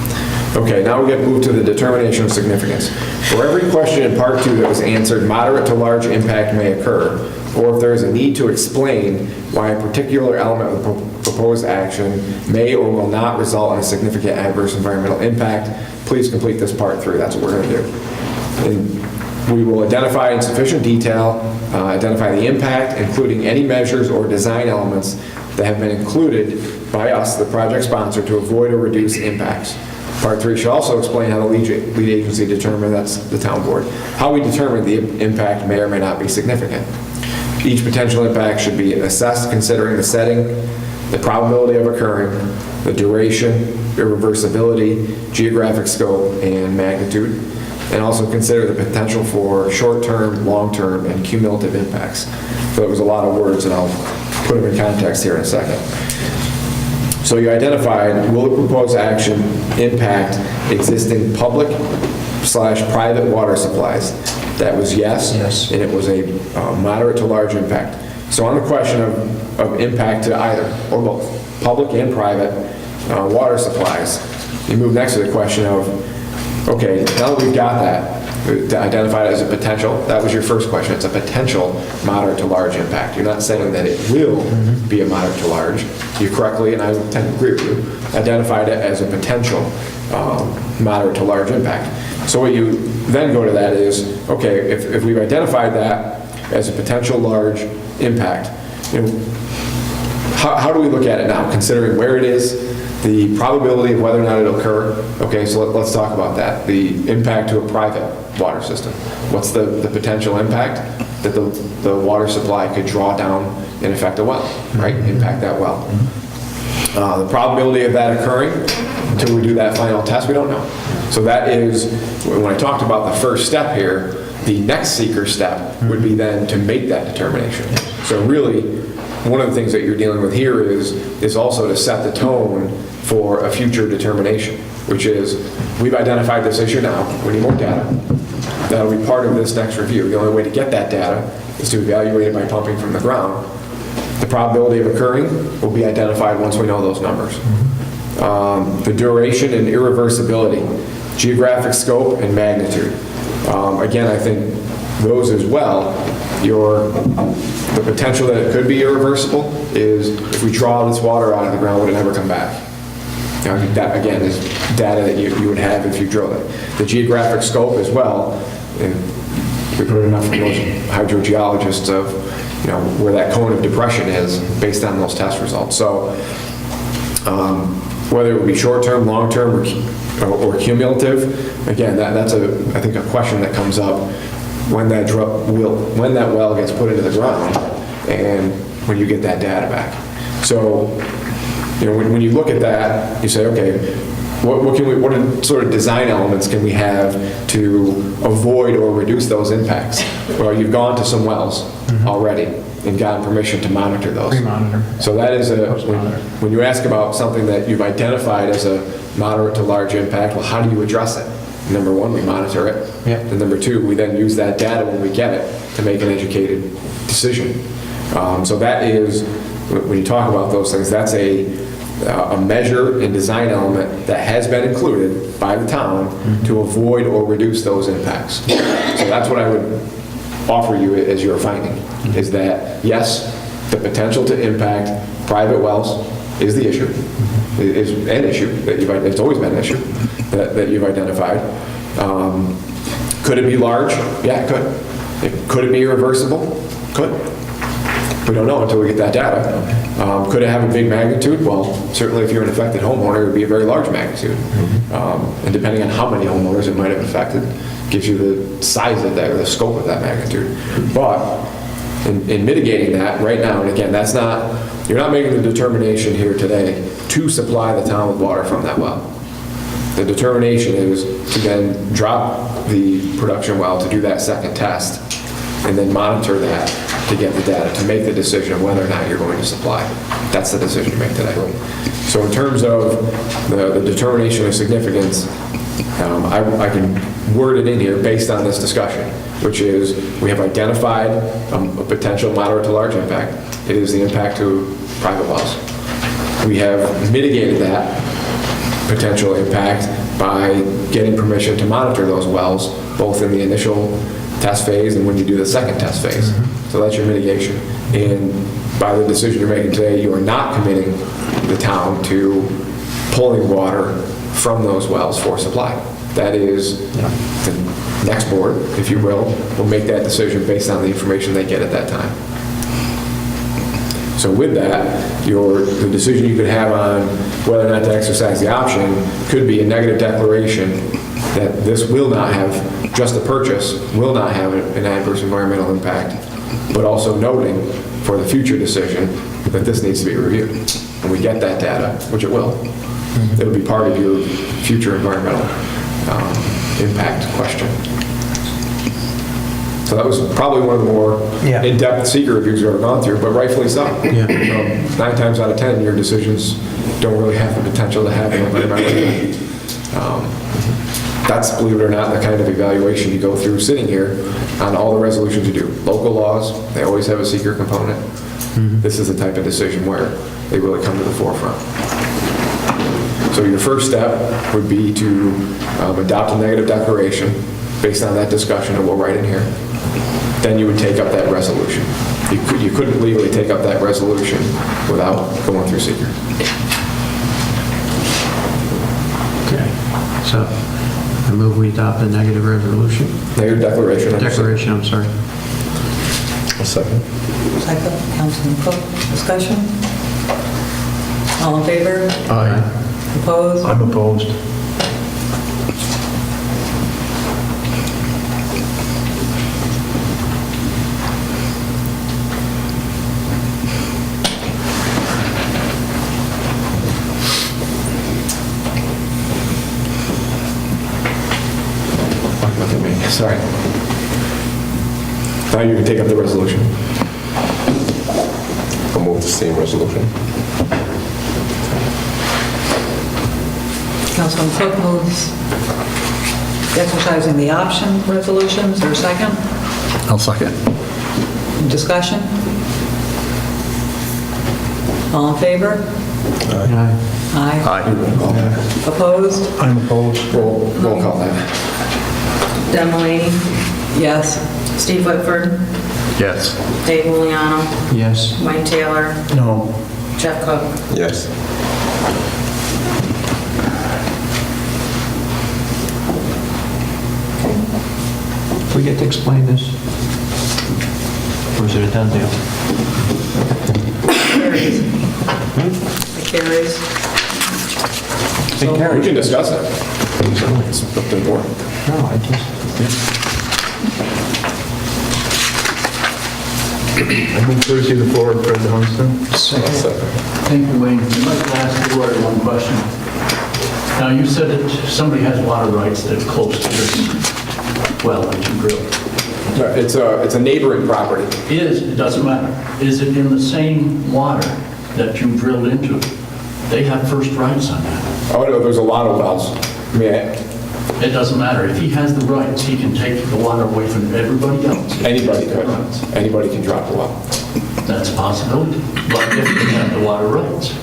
Speaker 7: Okay, now we get moved to the determination of significance. For every question in part 2 that was answered, moderate to large impact may occur, or if there is a need to explain why a particular element of the proposed action may or will not result in a significant adverse environmental impact, please complete this part 3. That's what we're going to do. And we will identify in sufficient detail, identify the impact, including any measures or design elements that have been included by us, the project sponsor, to avoid or reduce impacts. Part 3 should also explain how the lead agency determined, that's the town board, how we determine the impact may or may not be significant. Each potential impact should be assessed considering the setting, the probability of occurring, the duration, irreversibility, geographic scope, and magnitude, and also consider the potential for short-term, long-term, and cumulative impacts. So it was a lot of words, and I'll put them in context here in a second. So you identified, will the proposed action impact existing public/private water supplies? that was yes.
Speaker 1: Yes.
Speaker 7: And it was a moderate to large impact. So on the question of impact to either, or both, public and private water supplies, you move next to the question of, okay, now that we've got that, identified as a potential, that was your first question, it's a potential moderate to large impact. You're not saying that it will be a moderate to large. You correctly, and I tend to agree with you, identified it as a potential moderate to large impact. So what you then go to that is, okay, if we've identified that as a potential large impact, you know, how do we look at it now, considering where it is, the probability of whether or not it'll occur? Okay, so let's talk about that. The impact to a private water system. What's the potential impact that the water supply could draw down and affect a well, right? Impact that well. The probability of that occurring until we do that final test, we don't know. So that is, when I talked about the first step here, the next seeker step would be then to make that determination. So really, one of the things that you're dealing with here is also to set the tone for a future determination, which is, we've identified this issue now, we need more data. That'll be part of this next review. The only way to get that data is to evaluate it by pumping from the ground. The probability of occurring will be identified once we know those numbers. The duration and irreversibility, geographic scope and magnitude. Again, I think those as well, the potential that it could be irreversible is if we draw this water out of the ground, would it never come back? You know, that, again, is data that you would have if you drill it. The geographic scope as well, and we've heard enough from those hydrogeologists of, you know, where that cone of depression is based on those test results. So whether it would be short-term, long-term, or cumulative, again, that's I think a question that comes up when that well gets put into the ground and when you get that data back. So, you know, when you look at that, you say, okay, what sort of design elements can we have to avoid or reduce those impacts? Well, you've gone to some wells already and gotten permission to monitor those.
Speaker 1: Pre-monitor.
Speaker 7: So that is when you ask about something that you've identified as a moderate to large impact, well, how do you address it? Number one, we monitor it.
Speaker 1: Yeah.
Speaker 7: And number two, we then use that data when we get it to make an educated decision. So that is, when you talk about those things, that's a measure and design element that has been included by the town to avoid or reduce those impacts. So that's what I would offer you as your finding, is that yes, the potential to impact private wells is the issue, is an issue that it's always been an issue that you've identified. Could it be large? Yeah, it could. Could it be irreversible? Could. We don't know until we get that data. Could it have a big magnitude? Well, certainly if you're an affected homeowner, it would be a very large magnitude. And depending on how many homeowners it might have affected, gives you the size of that, or the scope of that magnitude. But in mitigating that right now, and again, you're not making the determination here today to supply the town with water from that well. The determination is to then drop the production well to do that second test and then monitor that to get the data, to make the decision of whether or not you're going to supply. That's the decision you make today. So in terms of the determination of significance, I can word it in here based on this discussion, which is we have identified a potential moderate to large impact. It is the impact to private wells. We have mitigated that potential impact by getting permission to monitor those wells, both in the initial test phase and when you do the second test phase. So that's your mitigation. And by the decision you're making today, you are not committing the town to pulling water from those wells for supply. That is, the next board, if you will make that decision based on the information they get at that time. So with that, the decision you could have on whether or not to exercise the option could be a negative declaration that this will not have, just the purchase, will not have an adverse environmental impact, but also noting for the future decision that this needs to be reviewed. When we get that data, which it will, it'll be part of your future environmental impact question. So that was probably one of the more in-depth seeker reviews we've ever gone through, but rightfully so. 9 times out of 10, your decisions don't really have the potential to have an environmental impact. That's, believe it or not, the kind of evaluation you go through sitting here on all the resolutions you do. Local laws, they always have a seeker component. This is the type of decision where they really come to the forefront. So your first step would be to adopt a negative declaration based on that discussion that we'll write in here. Then you would take up that resolution. You couldn't legally take up that resolution without going through seeker.
Speaker 1: Okay, so I move we adopt the negative resolution.
Speaker 7: Negative declaration.
Speaker 1: Declaration, I'm sorry.
Speaker 4: A second.
Speaker 2: Second, Councilman Cook, discussion? All in favor?
Speaker 4: Aye.
Speaker 2: Opposed?
Speaker 4: I'm opposed.
Speaker 7: Look at me, sorry. Now you can take up the resolution.
Speaker 6: I'll move the same resolution.
Speaker 2: Councilman Cook moves exercising the option resolutions, or second?
Speaker 4: I'll second.
Speaker 2: Discussion? All in favor?
Speaker 1: Aye.
Speaker 2: Aye.
Speaker 4: Aye.
Speaker 2: Opposed?
Speaker 4: I'm opposed.
Speaker 7: Roll call that.
Speaker 11: Deb Mulaney,
Speaker 2: Yes.
Speaker 11: Steve Whitford,
Speaker 4: Yes.
Speaker 11: Dave Juliano,
Speaker 1: Yes.
Speaker 11: Wayne Taylor,
Speaker 4: No.
Speaker 11: Jeff Cook.
Speaker 6: Yes.
Speaker 1: We get to explain this? Or is it a done deal?
Speaker 2: Carries. It carries.
Speaker 7: We can discuss it. It's up to the board.
Speaker 1: No, I just,
Speaker 4: I move courtesy of the floor, Fred Johnston.
Speaker 8: Thank you, Wayne. I'd like to ask the lawyer one question. Now, you said that somebody has water rights that's close to this well that you drilled.
Speaker 7: It's a neighboring property.
Speaker 8: It doesn't matter. Is it in the same water that you drilled into? They have first rights on that.
Speaker 7: Oh, no, there's a lot of wells. I mean,
Speaker 8: It doesn't matter. If he has the rights, he can take the water away from everybody else.
Speaker 7: anybody could. Anybody can drop the well.
Speaker 8: That's a possibility. But if they have the water rights,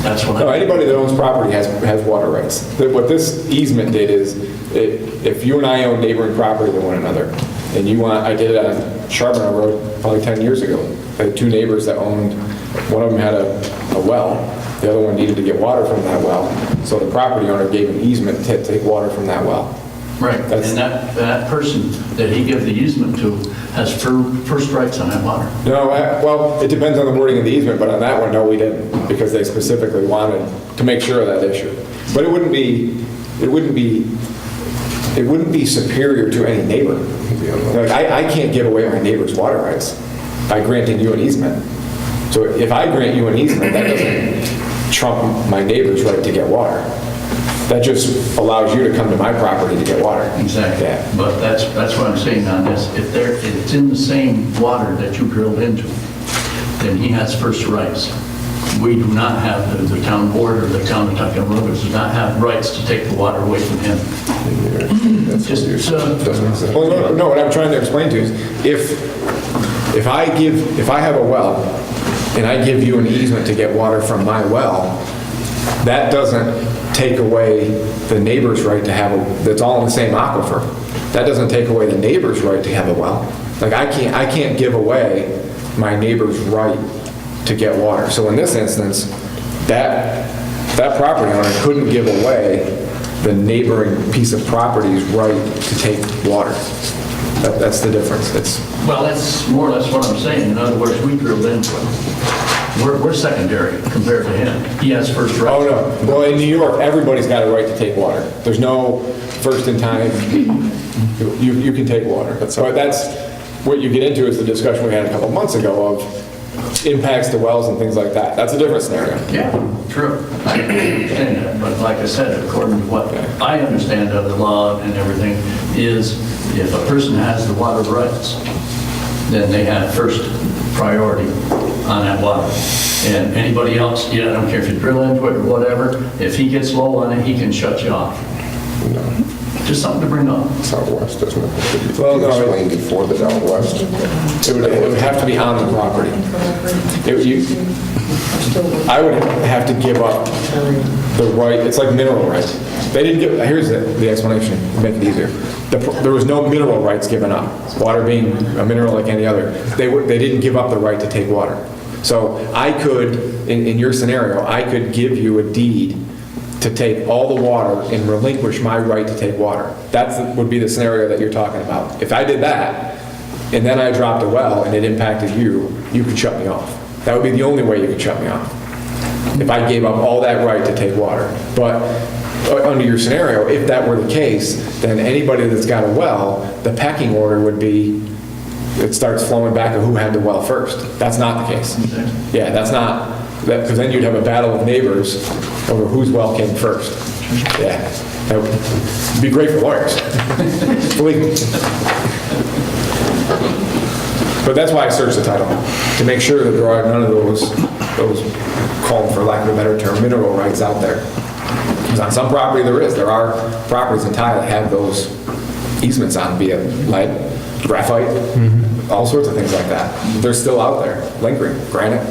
Speaker 8: that's what
Speaker 7: No,
Speaker 8: I...
Speaker 7: anybody that owns property has water rights. What this easement did is, if you and I own neighboring property to one another, and you want, I did it on Charbonneau Road probably 10 years ago. I had two neighbors that owned, one of them had a well, the other one needed to get water from that well, so the property owner gave an easement to take water from that well.
Speaker 8: Right, and that person that he gave the easement to has first rights on that water.
Speaker 7: No, well, it depends on the wording of the easement, but on that one, no, we didn't, because they specifically wanted to make sure of that issue. But it wouldn't be superior to any neighbor. Like, I can't give away my neighbor's water rights by granting you an easement. So if I grant you an easement, that doesn't trump my neighbor's right to get water. That just allows you to come to my property to get water.
Speaker 8: Exactly.
Speaker 7: Yeah.
Speaker 8: But that's what I'm saying on this. If it's in the same water that you drilled into, then he has first rights. We do not have, the town board or the town of Ticonderoga does not have rights to take the water away from him.
Speaker 7: Well, no, what I'm trying to explain to you is if I have a well and I give you an easement to get water from my well, that doesn't take away the neighbor's right to have that's all in the same aquifer. That doesn't take away the neighbor's right to have a well. Like, I can't give away my neighbor's right to get water. So in this instance, that property owner couldn't give away the neighboring piece of property's right to take water. That's the difference.
Speaker 8: Well, that's more or less what I'm saying. In other words, we drilled into it. We're secondary compared to him. He has first rights.
Speaker 7: Oh, no. Well, in New York, everybody's got a right to take water. There's no first in time. You can take water. But that's what you get into is the discussion we had a couple months ago of impacts to wells and things like that. That's a different scenario.
Speaker 8: Yeah, true. I understand that. But like I said, according to what I understand of the law and everything, is if a person has the water rights, then they have first priority on that water. And anybody else, I don't care if you drill into it or whatever, if he gets low on it, he can shut you off. Just something to bring up.
Speaker 6: It's out west, isn't it?
Speaker 7: Well, no,
Speaker 6: You explained before that out west.
Speaker 7: It would have to be on the property. I would have to give up the right, it's like mineral rights. They didn't give, here's the explanation, to make it easier. There was no mineral rights given up, water being a mineral like any other. They didn't give up the right to take water. So I could, in your scenario, I could give you a deed to take all the water and relinquish my right to take water. That would be the scenario that you're talking about. If I did that, and then I dropped a well and it impacted you, you could shut me off. That would be the only way you could shut me off. If I gave up all that right to take water. But under your scenario, if that were the case, then anybody that's got a well, the pecking order would be, it starts flowing back to who had the well first. That's not the case. Yeah, that's not, because then you'd have a battle of neighbors over whose well came first. Yeah, that would be great for lawyers. Believe me. But that's why I searched the title, to make sure that there are none of those called, for lack of a better term, mineral rights out there. Because on some property there is. There are properties in Thailand that have those easements on, be it lead, graphite, all sorts of things like that. They're still out there, lingering. Granite,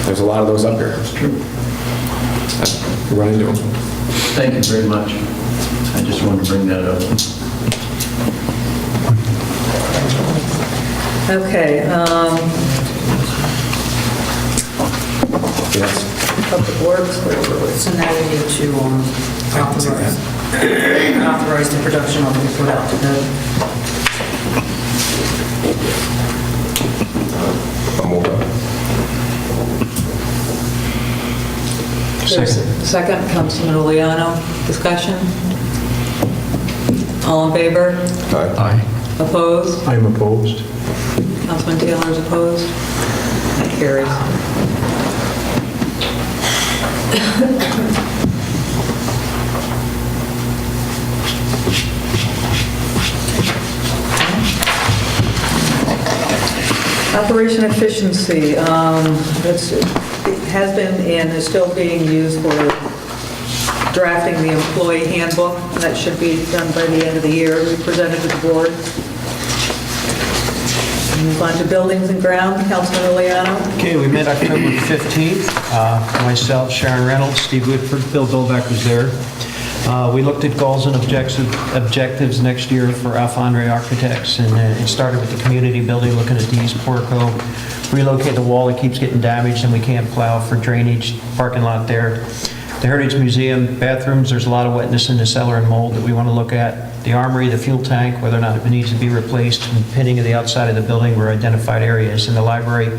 Speaker 7: there's a lot of those up here. It's true. We run into them.
Speaker 8: Thank you very much. I just wanted to bring that up.
Speaker 2: Okay,
Speaker 7: Yes.
Speaker 2: Public Works, where were we?
Speaker 11: So now we need to authorize the production of the put out to bid.
Speaker 6: I'll move on.
Speaker 2: Second, Councilman Oleano, discussion? All in favor?
Speaker 6: Aye.
Speaker 2: Opposed?
Speaker 4: I'm opposed.
Speaker 2: Councilman Taylor is opposed? That carries. Operation efficiency, has been and is still being used for drafting the employee handbook. That should be done by the end of the year. We presented to the board. Move on to buildings and ground, Councilman Oleano.
Speaker 1: Okay, we met October 15th. Myself, Sharon Reynolds, Steve Whitford, Bill Dolbeck was there. We looked at goals and objectives next year for Alfondre Architects, and it started with the community building, looking at these, Porco, relocate the wall that keeps getting damaged and we can't plow for drainage, parking lot there. The Heritage Museum bathrooms, there's a lot of wetness in the cellar and mold that we want to look at. The armory, the fuel tank, whether or not it needs to be replaced, and pinning of the outside of the building were identified areas. In the library,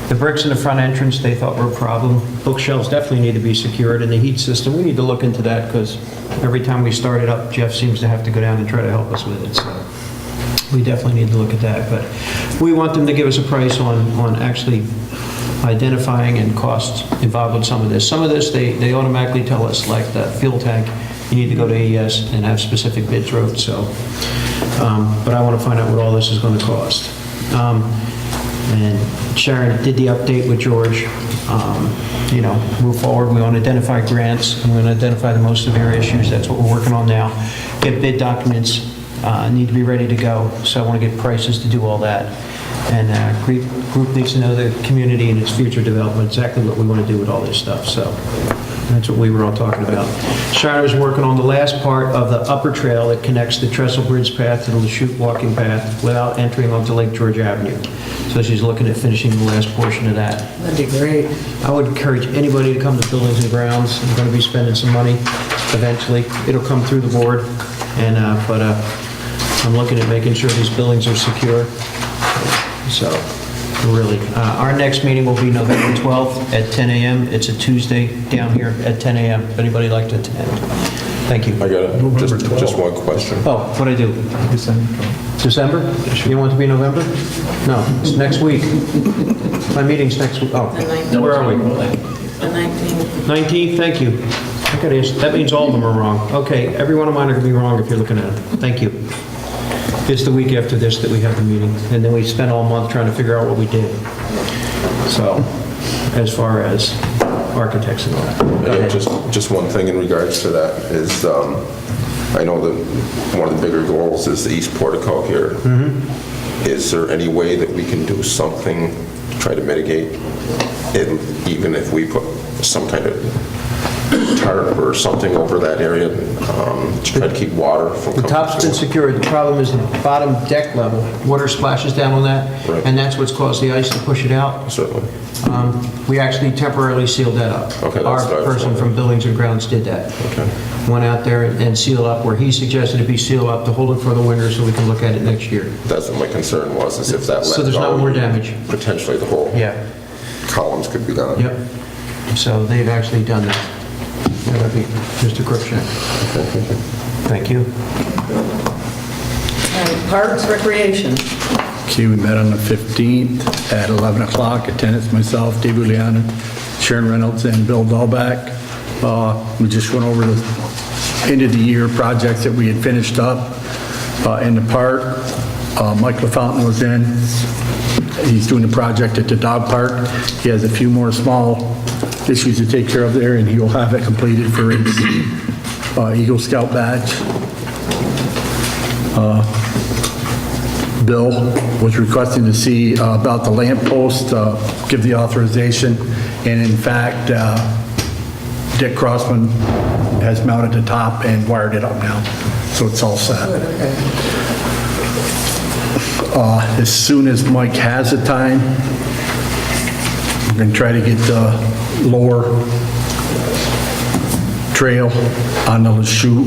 Speaker 1: the bricks in the front entrance, they thought were a problem. Bookshelves definitely need to be secured, and the heat system, we need to look into that because every time we start it up, Jeff seems to have to go down and try to help us with it. So we definitely need to look at that. But we want them to give us a price on actually identifying and costs involved with some of this. Some of this, they automatically tell us, like the fuel tank, you need to go to AES and have specific bids wrote, so. But I want to find out what all this is going to cost. And Sharon did the update with George. Move forward. We want to identify grants, and we're going to identify the most severe issues. That's what we're working on now. Get bid documents, need to be ready to go, so I want to get prices to do all that. And group needs to know the community and its future development, exactly what we want to do with all this stuff, so that's what we were all talking about. Sharon was working on the last part of the upper trail that connects the Trestle Bridge path to the Lachute walking path without entering onto Lake George Avenue. So she's looking at finishing the last portion of that.
Speaker 2: That'd be great.
Speaker 1: I would encourage anybody to come to Buildings and Grounds. I'm going to be spending some money eventually. It'll come through the board, but I'm looking at making sure these buildings are secure. So, really, our next meeting will be November 12th at 10 a.m. It's a Tuesday down here at 10 a.m. If anybody would like to attend. Thank you.
Speaker 6: I got just one question.
Speaker 1: Oh, what'd I do? December? You want it to be November? No, it's next week. My meeting's next week. Oh, where are we?
Speaker 11: The 19th.
Speaker 1: 19th, thank you. That means all of them are wrong. Okay, every one of mine are going to be wrong if you're looking at it. Thank you. It's the week after this that we have the meeting, and then we spent all month trying to figure out what we did. So, as far as architects and all that. Go ahead.
Speaker 6: Just one thing in regards to that is, I know that one of the bigger goals is the east portico here. Is there any way that we can do something to try to mitigate it, even if we put some kind of tarp or something over that area, to try to keep water from
Speaker 1: The
Speaker 6: coming
Speaker 1: top's been
Speaker 6: through?
Speaker 1: secured. The problem is the bottom deck level. Water splashes down on that,
Speaker 6: Right.
Speaker 1: and that's what's caused the ice to push it out.
Speaker 6: Certainly.
Speaker 1: We actually temporarily sealed that up.
Speaker 6: Okay, that's
Speaker 1: Our
Speaker 6: what I was
Speaker 1: person from
Speaker 6: wondering.
Speaker 1: Buildings and Grounds did that.
Speaker 6: Okay.
Speaker 1: Went out there and sealed up where he suggested it be sealed up to hold it for the winter so we can look at it next year.
Speaker 6: That's what my concern was, is if that let
Speaker 1: So there's no
Speaker 6: go,
Speaker 1: more damage.
Speaker 6: potentially the whole
Speaker 1: Yeah.
Speaker 6: columns could be gone.
Speaker 1: Yep. So they've actually done that. That would be Mr. Cruikshank. Thank you.
Speaker 2: All right, Parks, Recreation.
Speaker 13: Okay, we met on the 15th at 11 o'clock. Attendance, myself, Dave Uliana, Sharon Reynolds, and Bill Dahlback. We just went over the end of the year projects that we had finished up in the park. Mike LaFountain was in. He's doing a project at the dog park. He has a few more small issues to take care of there, and he will have it completed for his Eagle Scout badge. Bill was requesting to see about the lamp post, give the authorization, and in fact, Dick Crossman has mounted the top and wired it up now, so it's all set. As soon as Mike has the time, we're going to try to get the lower trail on the Lachute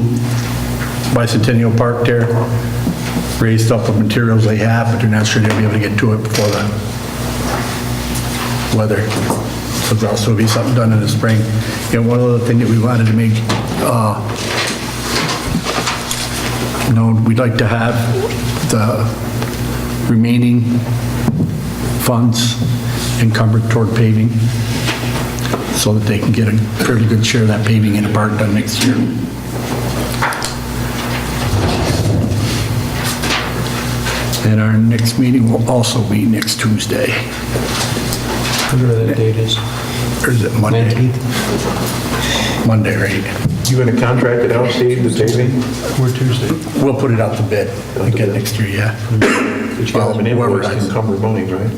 Speaker 13: Bicentennial Park there, raised up with materials they have, but they're not sure they'll be able to get to it before the weather. So there'll also be something done in the spring. And one other thing that we wanted to make, we'd like to have the remaining funds encumbered toward paving so that they can get a fairly good share of that paving in the park done next year. And our next meeting will also be next Tuesday.
Speaker 1: Whatever that date is.
Speaker 13: Or is it Monday?
Speaker 1: 19th.
Speaker 13: Monday, right?
Speaker 4: You gonna contract it out, Steve, the paving?
Speaker 1: We're Tuesday.
Speaker 13: We'll put it out to bid again next year, yeah.
Speaker 4: But you gotta have an
Speaker 13: Whoever
Speaker 4: invoice to
Speaker 13: has-
Speaker 4: encumber money, right?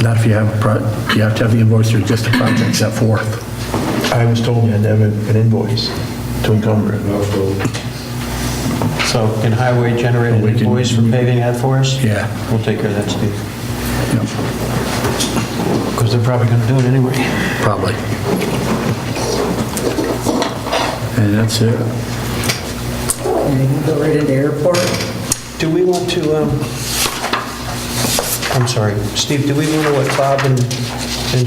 Speaker 13: Not if you have, you have to have the invoice or just the project set forth.
Speaker 4: I was told you had to have an invoice to encumber it.
Speaker 1: So can Highway generate an
Speaker 13: We can-
Speaker 1: invoice for paving that for us?
Speaker 13: Yeah.
Speaker 1: We'll take care of that, Steve.
Speaker 13: Yep,
Speaker 1: Because they're probably going to do it anyway.
Speaker 13: probably. And that's it.
Speaker 2: And you can go right into airport.
Speaker 1: Do we want to, I'm sorry, Steve, do we want to what Bob and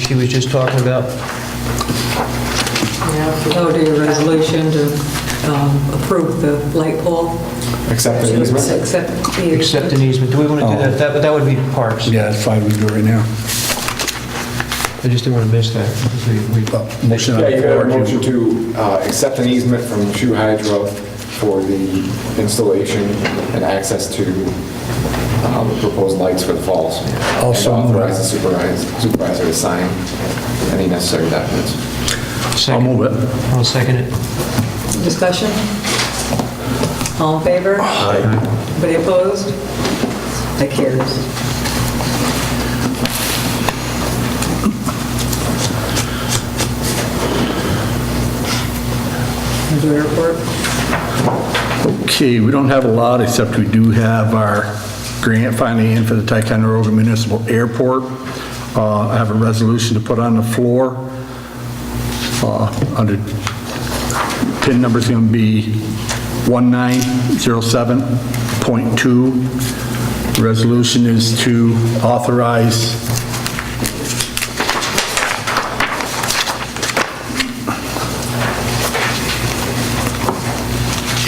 Speaker 1: she was just talking about?
Speaker 2: Oh, do your resolution to approve the light pole.
Speaker 7: Accept the easement?
Speaker 1: Accept an easement. Do we want to do that? That would be parks.
Speaker 13: Yeah, that's fine, we do it right now.
Speaker 1: I just didn't want to miss that. because we-
Speaker 13: Motion on
Speaker 7: Yeah,
Speaker 13: the
Speaker 7: you got
Speaker 13: floor
Speaker 7: a motion to accept an easement from Shoe Hydro for the installation and access to the proposed lights for the falls.
Speaker 13: Also
Speaker 7: And
Speaker 13: move
Speaker 7: authorize the supervisor to sign any necessary documents.
Speaker 13: I'll
Speaker 1: Second.
Speaker 13: move it.
Speaker 1: I'll second it.
Speaker 2: Discussion? All in favor? Aye. Anybody opposed? That carries. Do airport?
Speaker 13: Okay, we don't have a lot, except we do have our grant finally in for the Ticonderoga Municipal Airport. I have a resolution to put on the floor. Under PIN number is going to be 1907.2. Resolution is to authorize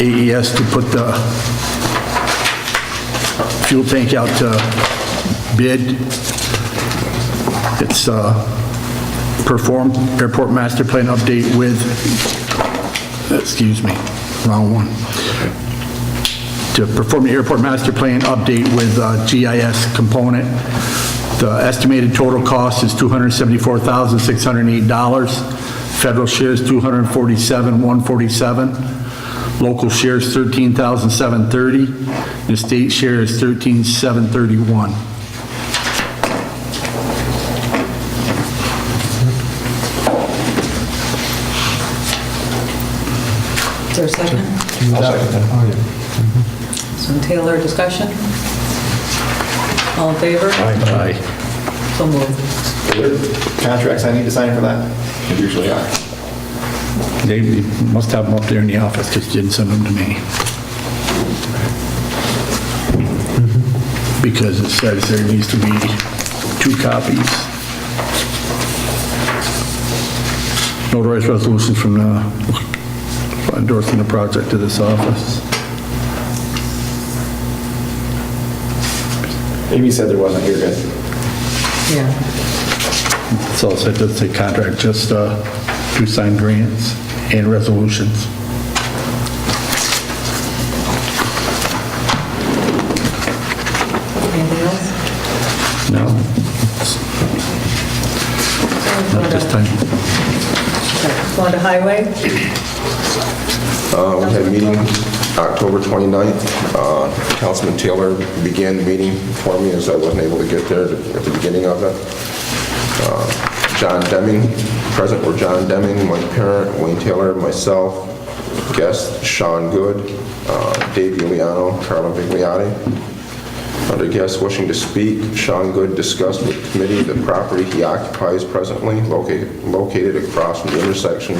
Speaker 13: AES to put the fuel tank out to bid. It's perform airport master plan update with, excuse me, wrong one. To perform the airport master plan update with GIS component The estimated total cost is $274,608. Federal share is $247,147. Local share is $13,730. The state share is $13,731.
Speaker 2: Is there a second? So Taylor, discussion? All in favor?
Speaker 13: Aye.
Speaker 2: So moved.
Speaker 14: Are there contracts I need to sign for that? There usually are.
Speaker 13: They must have them up there in the office, because didn't send them to me. Because it says there needs to be 2 copies. Notarized resolutions from the, endorsing the project to this office.
Speaker 14: Amy said there wasn't here, guys.
Speaker 2: Yeah.
Speaker 13: So it does say contract, just to sign grants and resolutions.
Speaker 2: Anything else?
Speaker 13: No? Not this time.
Speaker 2: Okay. Going to highway?
Speaker 6: We had a meeting October 29th. Councilman Taylor began the meeting for me as I wasn't able to get there at the beginning of it. John Deming, present were John Deming, Mike Parent, Wayne Taylor, myself, guest Sean Good, Dave Giuliano, Carla Vigliotti. Under guests wishing to speak, Sean Good discussed with the committee the property he occupies presently, located across from the intersection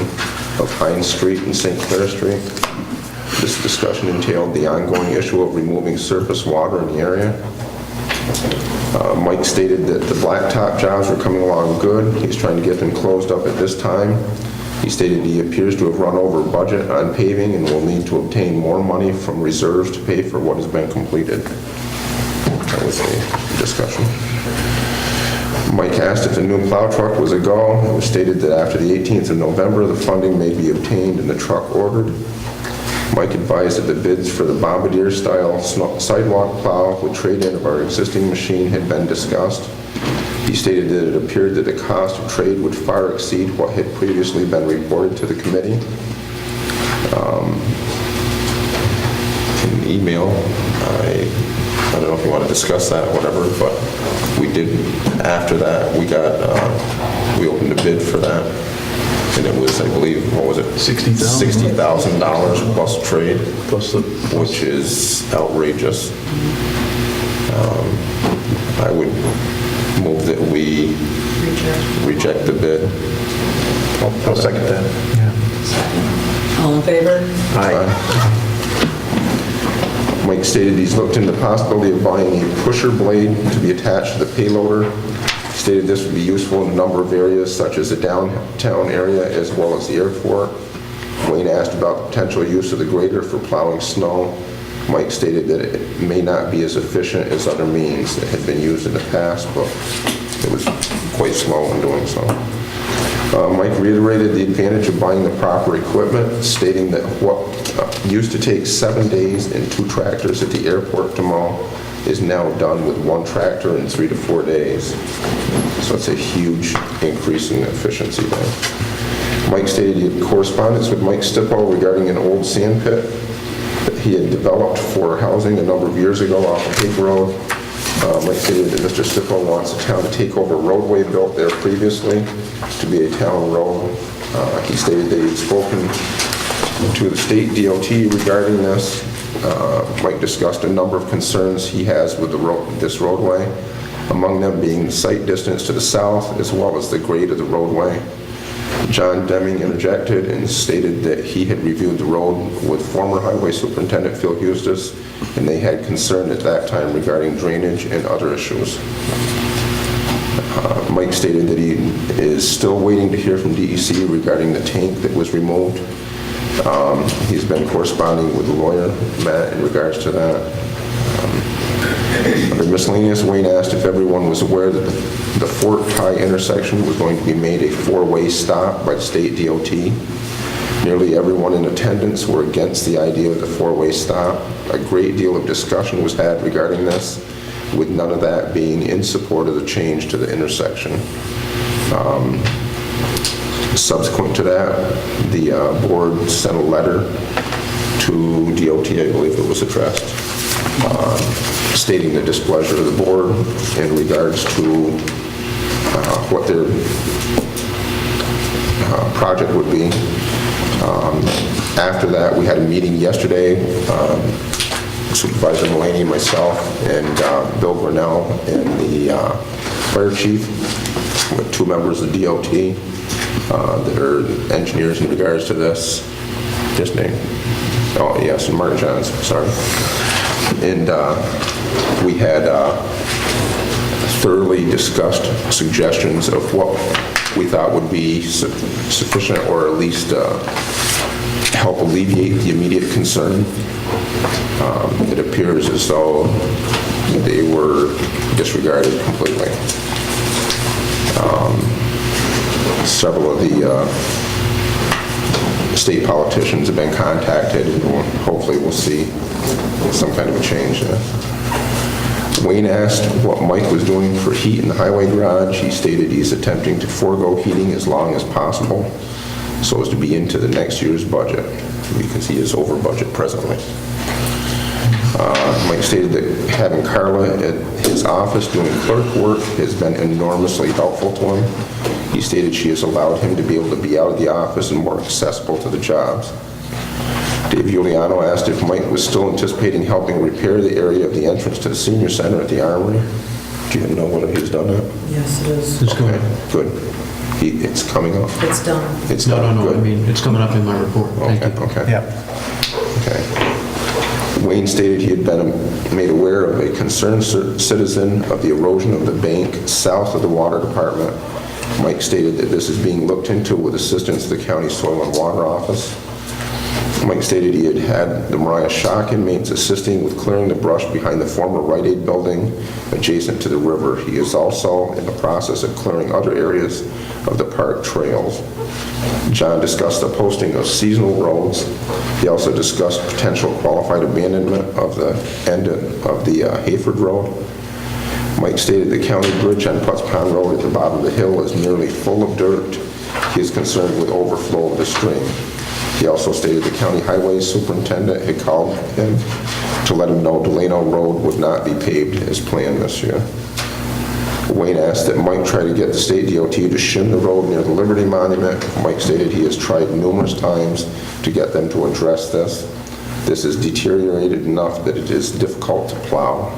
Speaker 6: of Hines Street and St. Clair Street. This discussion entailed the ongoing issue of removing surface water in the area. Mike stated that the blacktop jobs were coming along good. He's trying to get them closed up at this time. He stated he appears to have run over budget on paving and will need to obtain more money from reserves to pay for what has been completed. That was the discussion. Mike asked if the new plow truck was a go. It was stated that after the 18th of November, the funding may be obtained and the truck ordered. Mike advised that the bids for the Bombardier-style sidewalk plow with trade-in of our existing machine had been discussed. He stated that it appeared that the cost of trade would far exceed what had previously been reported to the committee. In an email, I don't know if you want to discuss that or whatever, but we did, after that, we opened a bid for that. And it was, I believe, what was it? $60,000 plus trade, which is outrageous. I would move that we reject the bid.
Speaker 14: I'll second that.
Speaker 2: All in favor?
Speaker 6: Aye. Mike stated he's looked into the possibility of buying a pusher blade to be attached to the payloader. He stated this would be useful in a number of areas, such as the downtown area as well as the airport. Wayne asked about the potential use of the grader for plowing snow. Mike stated that it may not be as efficient as other means that had been used in the past, but it was quite slow in doing so. Mike reiterated the advantage of buying the proper equipment, stating that what used to take 7 days and 2 tractors at the airport to mow is now done with 1 tractor in 3 to 4 days. So it's a huge increase in efficiency there. Mike stated he had correspondence with Mike Stippo regarding an old sand pit that he had developed for housing a number of years ago off of Cape Road. Mike stated that Mr. Stippo wants the town to take over a roadway built there previously to be a town road. He stated that he had spoken to the state DOT regarding this. Mike discussed a number of concerns he has with this roadway, among them being the site distance to the south as well as the grade of the roadway. John Deming interjected and stated that he had reviewed the road with former Highway Superintendent Phil Eustis, and they had concern at that time regarding drainage and other issues. Mike stated that he is still waiting to hear from DEC regarding the tank that was removed. He's been corresponding with the lawyer, Matt, in regards to that. Under miscellaneous, Wayne asked if everyone was aware that the Fort High intersection was going to be made a 4-way stop by the state DOT. Nearly everyone in attendance were against the idea of the 4-way stop. A great deal of discussion was had regarding this. with none of that being in support of the change to the intersection. Subsequent to that, the board sent a letter to DOT, I believe it was addressed, stating the displeasure of the board in regards to what their project would be. After that, we had a meeting yesterday, Supervisor Mulaney, myself, and Bill Grinnell, and the fire chief, with 2 members of DOT that are engineers in regards to this. His name? Oh, yes, Martin Johns, sorry. And we had thoroughly discussed suggestions of what we thought would be sufficient, or at least help alleviate the immediate concern. It appears as though they were disregarded completely. Several of the state politicians have been contacted, and hopefully we'll see some kind of a change there. Wayne asked what Mike was doing for heat in the highway garage. He stated he's attempting to forego heating as long as possible so as to be into the next year's budget, because he is over budget presently. Mike stated that having Carla at his office doing clerk work has been enormously helpful to him. He stated she has allowed him to be able to be out of the office and more accessible to the jobs. Dave Giuliano asked if Mike was still anticipating helping repair the area of the entrance to the senior center at the Armory. Do you know whether he's done that?
Speaker 11: Yes, it is.
Speaker 1: It's going.
Speaker 6: Good. It's coming up.
Speaker 11: It's done.
Speaker 6: It's
Speaker 1: No,
Speaker 6: done.
Speaker 1: no, no, I
Speaker 6: Good.
Speaker 1: mean, it's coming up in my report. Thank you.
Speaker 6: Okay.
Speaker 1: Yeah.
Speaker 6: Okay. Wayne stated he had been made aware of a concerned citizen of the erosion of the bank south of the water department. Mike stated that this is being looked into with assistance of the county soil and water office. Mike stated he had the Mariah Shock inmates assisting with clearing the brush behind the former Rite Aid building adjacent to the river. He is also in the process of clearing other areas of the park trails. John discussed the posting of seasonal roads. He also discussed potential qualified abandonment of the end of the Hayford Road. Mike stated the county bridge on Putz Pond Road at the bottom of the hill is nearly full of dirt. He is concerned with overflow of the stream. He also stated the county highway superintendent had called him to let him know Delano Road would not be paved as planned this year. Wayne asked that Mike try to get the state DOT to shim the road near the Liberty Monument. Mike stated he has tried numerous times to get them to address this. This is deteriorated enough that it is difficult to plow.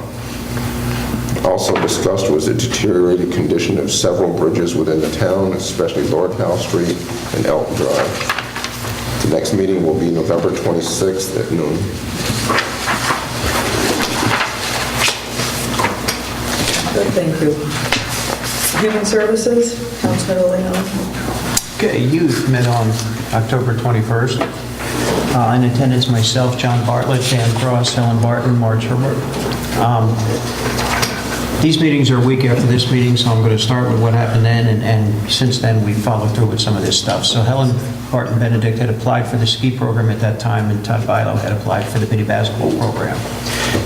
Speaker 6: Also discussed was the deteriorated condition of several bridges within the town, especially Lord Howe Street and Elton Drive. The next meeting will be November 26th at noon.
Speaker 2: Good, thank you. Human Services, Councilman Leon.
Speaker 1: Okay, youth met on October 21st. In attendance, myself, John Bartlett, Dan Cross, Helen Barton, Marge Herbert. These meetings are a week after this meeting, so I'm going to start with what happened then, and since then, we followed through with some of this stuff. So Helen Barton Benedict had applied for the ski program at that time, and Todd Bilo had applied for the mini basketball program.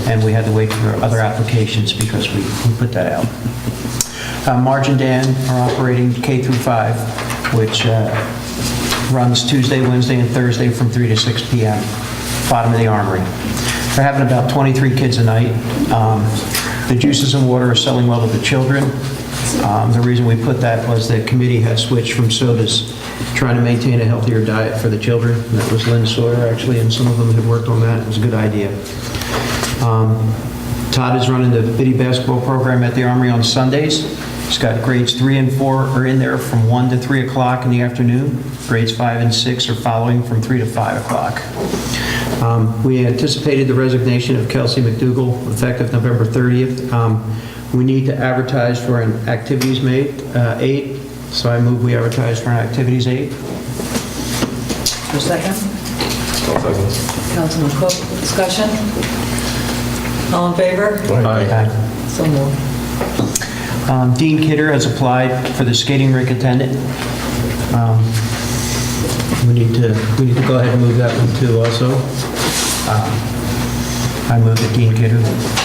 Speaker 1: And we had to wait for other applications because we put that out. Marge and Dan are operating K through 5, which runs Tuesday, Wednesday, and Thursday from 3 to 6 p.m., bottom of the Armory. They're having about 23 kids a night. The juices and water are selling well to the children. The reason we put that was the committee had switched from sodas, trying to maintain a healthier diet for the children. And that was Lynn Sawyer, actually, and some of them had worked on that. It was a good idea. Todd is running the bitty basketball program at the Armory on Sundays. He's got grades 3 and 4 are in there from 1 to 3 o'clock in the afternoon. Grades 5 and 6 are following from 3 to 5 o'clock. We anticipated the resignation of Kelsey McDougall effective November 30th. We need to advertise for an activities aid, so I move we advertise for an activities aid.
Speaker 2: For a second. Councilman Cook, discussion? All in favor?
Speaker 1: Aye.
Speaker 2: So moved.
Speaker 1: Dean Kidder has applied for the skating rink attendant. We need to go ahead and move that one too also. I move that Dean Kidder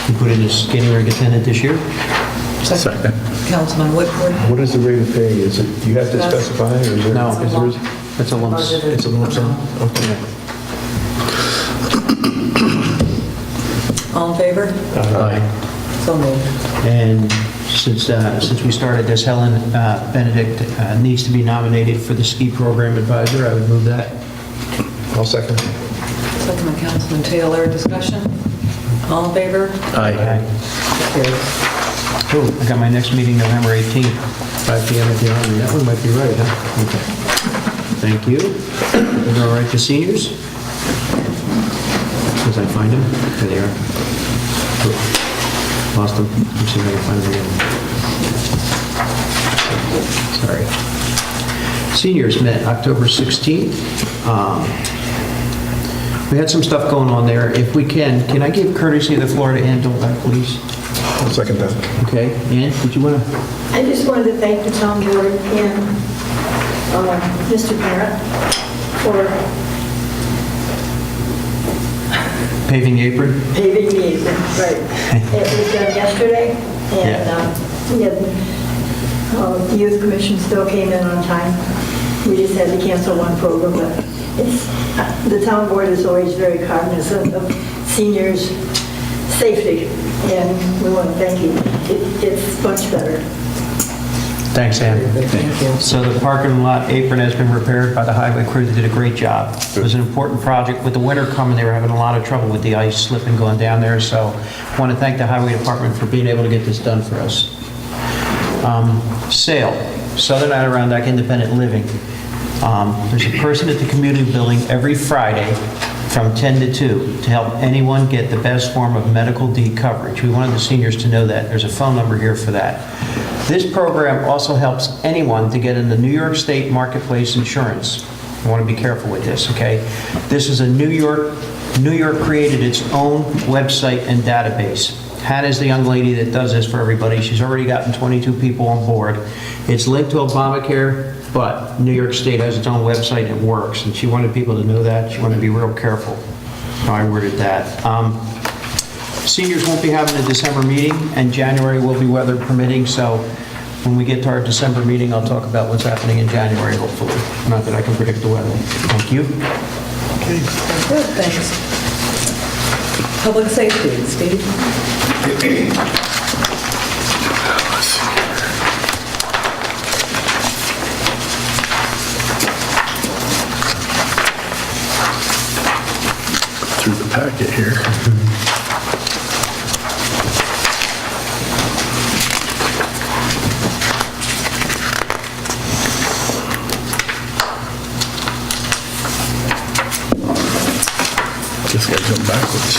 Speaker 1: be put in as skating rink attendant this year.
Speaker 13: Second.
Speaker 2: Councilman Whitford.
Speaker 4: What is the rate of pay? Is it, you have to
Speaker 2: That's-
Speaker 4: specify, or is there?
Speaker 1: No,
Speaker 4: is there-
Speaker 1: it's a lump.
Speaker 4: It's a lump sum? Okay.
Speaker 2: All in favor?
Speaker 1: Aye.
Speaker 2: So moved.
Speaker 1: And since we started this, Helen Benedict needs to be nominated for the ski program advisor. I would move that.
Speaker 4: I'll second.
Speaker 2: Second by Councilman Taylor. Discussion? All in favor?
Speaker 1: Aye.
Speaker 2: Carries.
Speaker 1: Oh, I got my next meeting November 18th, 5 PM at the Armory. That one might be right, huh? Okay. Thank you. Is it all right to seniors? As I find them, there they are. Oh, lost them. Let's see if I can find them again. Sorry. Seniors met October 16th. We had some stuff going on there. If we can I give courtesy of the floor to Ann Dolbeck, please?
Speaker 4: I'll second that.
Speaker 1: Okay, Ann, did you want to?
Speaker 15: I just wanted to thank the town board and Mr. Barrett for
Speaker 1: Paving the apron?
Speaker 15: paving the apron, right. It was done yesterday, and we had, the youth commission still came in on time. We just had to cancel one program, but the town board is always very cognizant of seniors' safety, and we want to thank you. It's much better.
Speaker 1: Thanks, Ann.
Speaker 2: Thank you.
Speaker 1: So the parking lot apron has been repaired by the highway crew. They did a great job. It was an important project. With the winter coming, they were having a lot of trouble with the ice slipping going down there, so I want to thank the highway department for being able to get this done for us. Sale, Southern Adirondack Independent Living. There's a person at the community building every Friday from 10 to 2 to help anyone get the best form of medical D coverage. We wanted the seniors to know that. There's a phone number here for that. This program also helps anyone to get into New York State Marketplace Insurance. I want to be careful with this, okay? This is a New York created its own website and database. Hannah's the young lady that does this for everybody. She's already gotten 22 people on board. It's linked to Obamacare, but New York State has its own website and it works. And she wanted people to know that. She wanted to be real careful how I worded that. Seniors won't be having a December meeting, and January will be weather permitting, so when we get to our December meeting, I'll talk about what's happening in January, hopefully. Not that I can predict the weather. Thank you.
Speaker 2: Good, thanks. Public safety, Steve?
Speaker 13: Through the packet here. Just gotta jump backwards.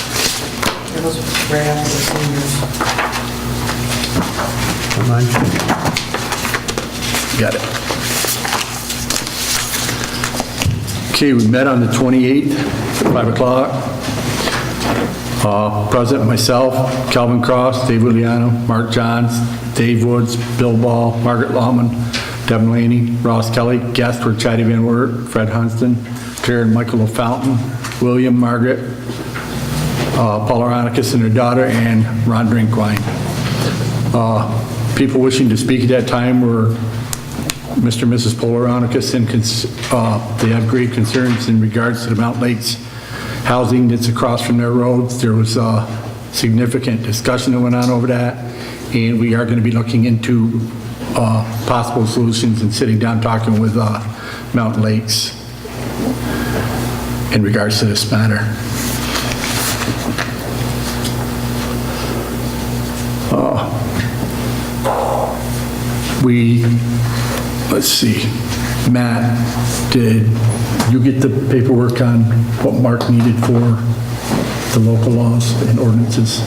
Speaker 2: It was right after the seniors.
Speaker 1: Don't mind.
Speaker 13: Got it. Okay, we met on the 28th, 5 o'clock. President, myself, Calvin Cross, Dave Williano, Mark Johns, Dave Woods, Bill Ball, Margaret Lawman, Devin Laney, Ross Kelly, guests were Chatty Van Wert, Fred Hunston, Claire and Michael LaFountain, William, Margaret, Paula Aronicus and her daughter, and Ron Drinkwine. People wishing to speak at that time were Mr. and Mrs. Paula Aronicus, and they have grave concerns in regards to the Mount Lakes housing that's across from their roads. There was significant discussion that went on over that, and we are going to be looking into possible solutions and sitting down talking with Mountain Lakes in regards to this matter. Let's see, Matt, did you get the paperwork on what Mark needed for the local laws and ordinances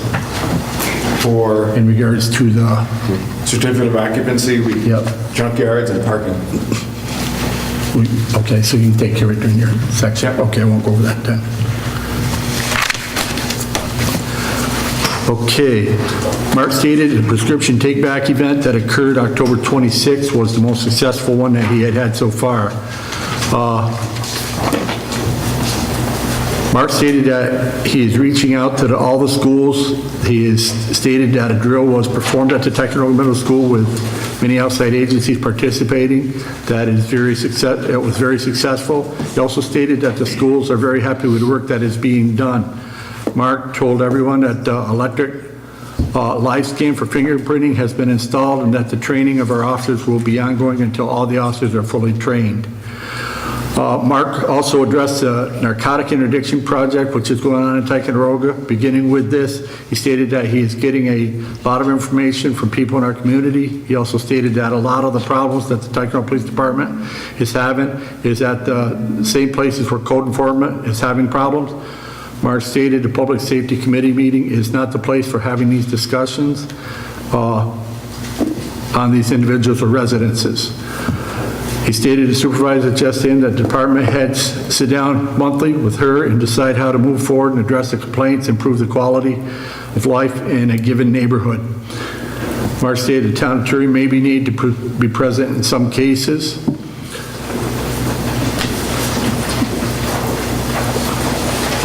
Speaker 7: For
Speaker 13: in regards to the,
Speaker 7: certificate of occupancy,
Speaker 13: Yep.
Speaker 7: junkyards and parking.
Speaker 13: okay, so you can take care of it during your section?
Speaker 7: Yep.
Speaker 13: Okay, I won't go over that then. Okay, Mark stated the prescription take-back event that occurred October 26th was the most successful one that he had had so far. Mark stated that he is reaching out to all the schools. He has stated that a drill was performed at the Ticonderoga Middle School with many outside agencies participating. That is it was very successful. He also stated that the schools are very happy with the work that is being done. Mark told everyone that the electric live scan for fingerprinting has been installed and that the training of our officers will be ongoing until all the officers are fully trained. Mark also addressed the narcotic interdiction project, which is going on in Ticonderoga. Beginning with this, he stated that he is getting a lot of information from people in our community. He also stated that a lot of the problems that the Ticonderoga Police Department is having is at the same places where code enforcement is having problems. Mark stated the Public Safety Committee meeting is not the place for having these discussions on these individuals or residences. He stated the supervisor just in that department heads sit down monthly with her and decide how to move forward and address the complaints, improve the quality of life in a given neighborhood. Mark stated the town attorney may be need to be present in some cases.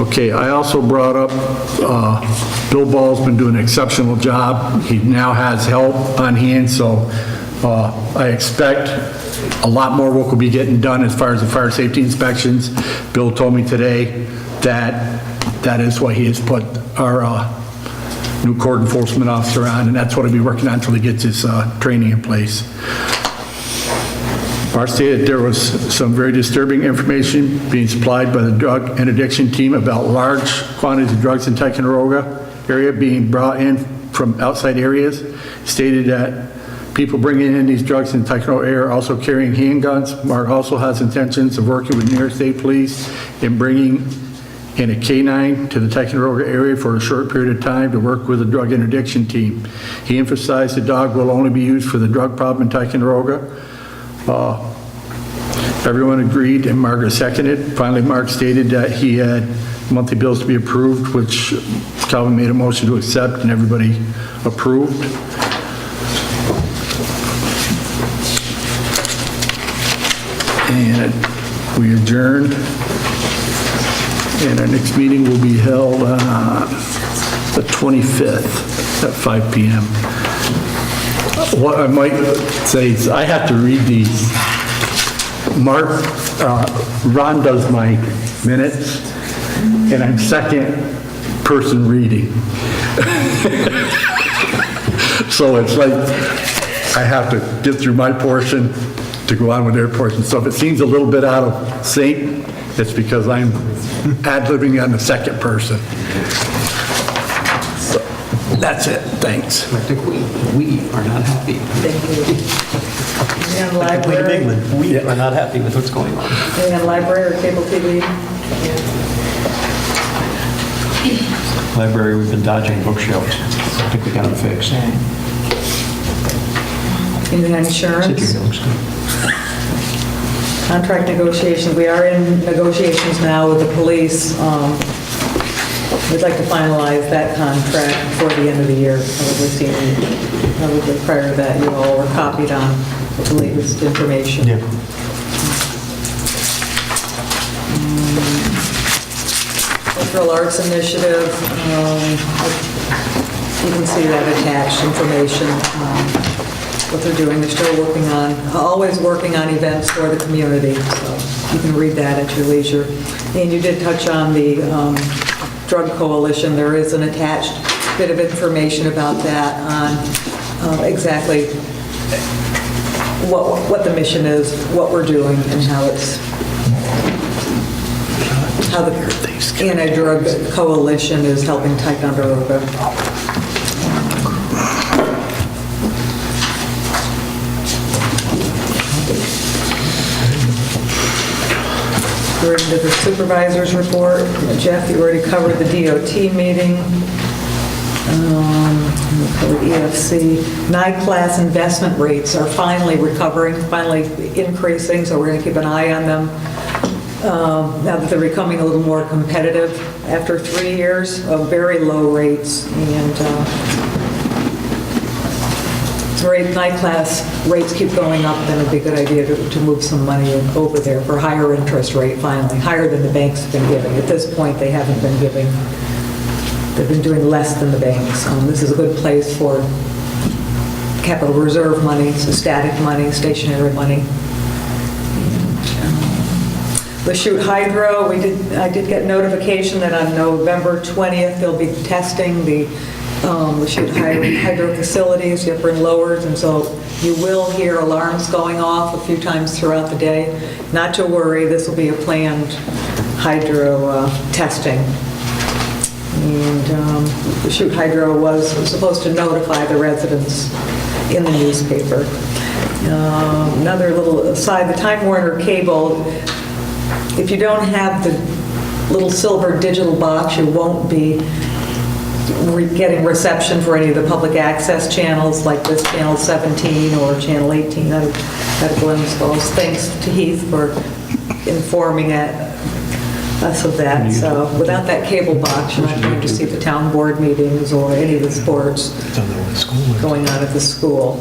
Speaker 13: Okay, I also brought up Bill Ball's been doing an exceptional job. He now has help on hand, so I expect a lot more work will be getting done as far as the fire safety inspections. Bill told me today that that is what he has put our new code enforcement officer on, and that's what he'll be working on until he gets his training in place. Mark stated there was some very disturbing information being supplied by the drug and addiction team about large quantities of drugs in Ticonderoga area being brought in from outside areas. Stated that people bringing in these drugs in Ticonderoga area are also carrying handguns. Mark also has intentions of working with New York State Police and bringing in a K-9 to the Ticonderoga area for a short period of time to work with the drug interdiction team. He emphasized the dog will only be used for the drug problem in Ticonderoga. Everyone agreed and Margaret seconded. Finally, Mark stated that he had monthly bills to be approved, which Calvin made a motion to accept and everybody approved. And we adjourn. And our next meeting will be held on the 25th at 5 p.m. What I might say is I have to read these. Ron does my minutes, and I'm second person reading. So it's like I have to get through my portion to go on with their portion. So if it seems a little bit out of sync, it's because I'm ad-libbing on the second person. So that's it. Thanks.
Speaker 1: I think we are not happy.
Speaker 2: And
Speaker 1: Like Lena
Speaker 2: library,
Speaker 1: Bigman, we are not happy with what's going on.
Speaker 2: and library or cable TV.
Speaker 1: Library, we've been dodging bookshelves. I think we got them fixed.
Speaker 2: And then insurance.
Speaker 1: City looks good.
Speaker 2: Contract negotiations, we are in negotiations now with the police. We'd like to finalize that contract before the end of the year. Probably prior to that, you all were copied on the latest information.
Speaker 1: Yeah.
Speaker 2: Cultural Arts Initiative, you can see that attached information, what they're doing. They're still working on, always working on events for the community, so you can read that at your leisure. And you did touch on the Drug Coalition. There is an attached bit of information about that on exactly what the mission is, what we're doing, and how the Anti-Drug Coalition is helping Ticonderoga. We're into the supervisor's report. Jeff, you already covered the DOT meeting. We covered EFC. NICLAS investment rates are finally recovering, finally increasing, so we're going to keep an eye on them. Now that they're becoming a little more competitive after 3 years of very low rates. And night class rates keep going up, then it'd be a good idea to move some money over there for a higher interest rate finally, higher than the banks have been giving. At this point, they haven't been giving, they've been doing less than the banks. This is a good place for capital reserve money, so static money, stationary money. The Chute Hydro, I did get notification that on November 20th, they'll be testing the Chute Hydro facilities, the upper and lowers, and so you will hear alarms going off a few times throughout the day. Not to worry, this will be a planned hydro testing. And the Chute Hydro was supposed to notify the residents in the newspaper. Another little aside, the Time Warner cable, if you don't have the little silver digital box, you won't be getting reception for any of the public access channels like this channel 17 or channel 18 out of Glens Falls. Thanks to Heath for informing us of that. So without that cable box, you're not going to see the town board meetings or any of the sports going on at the school.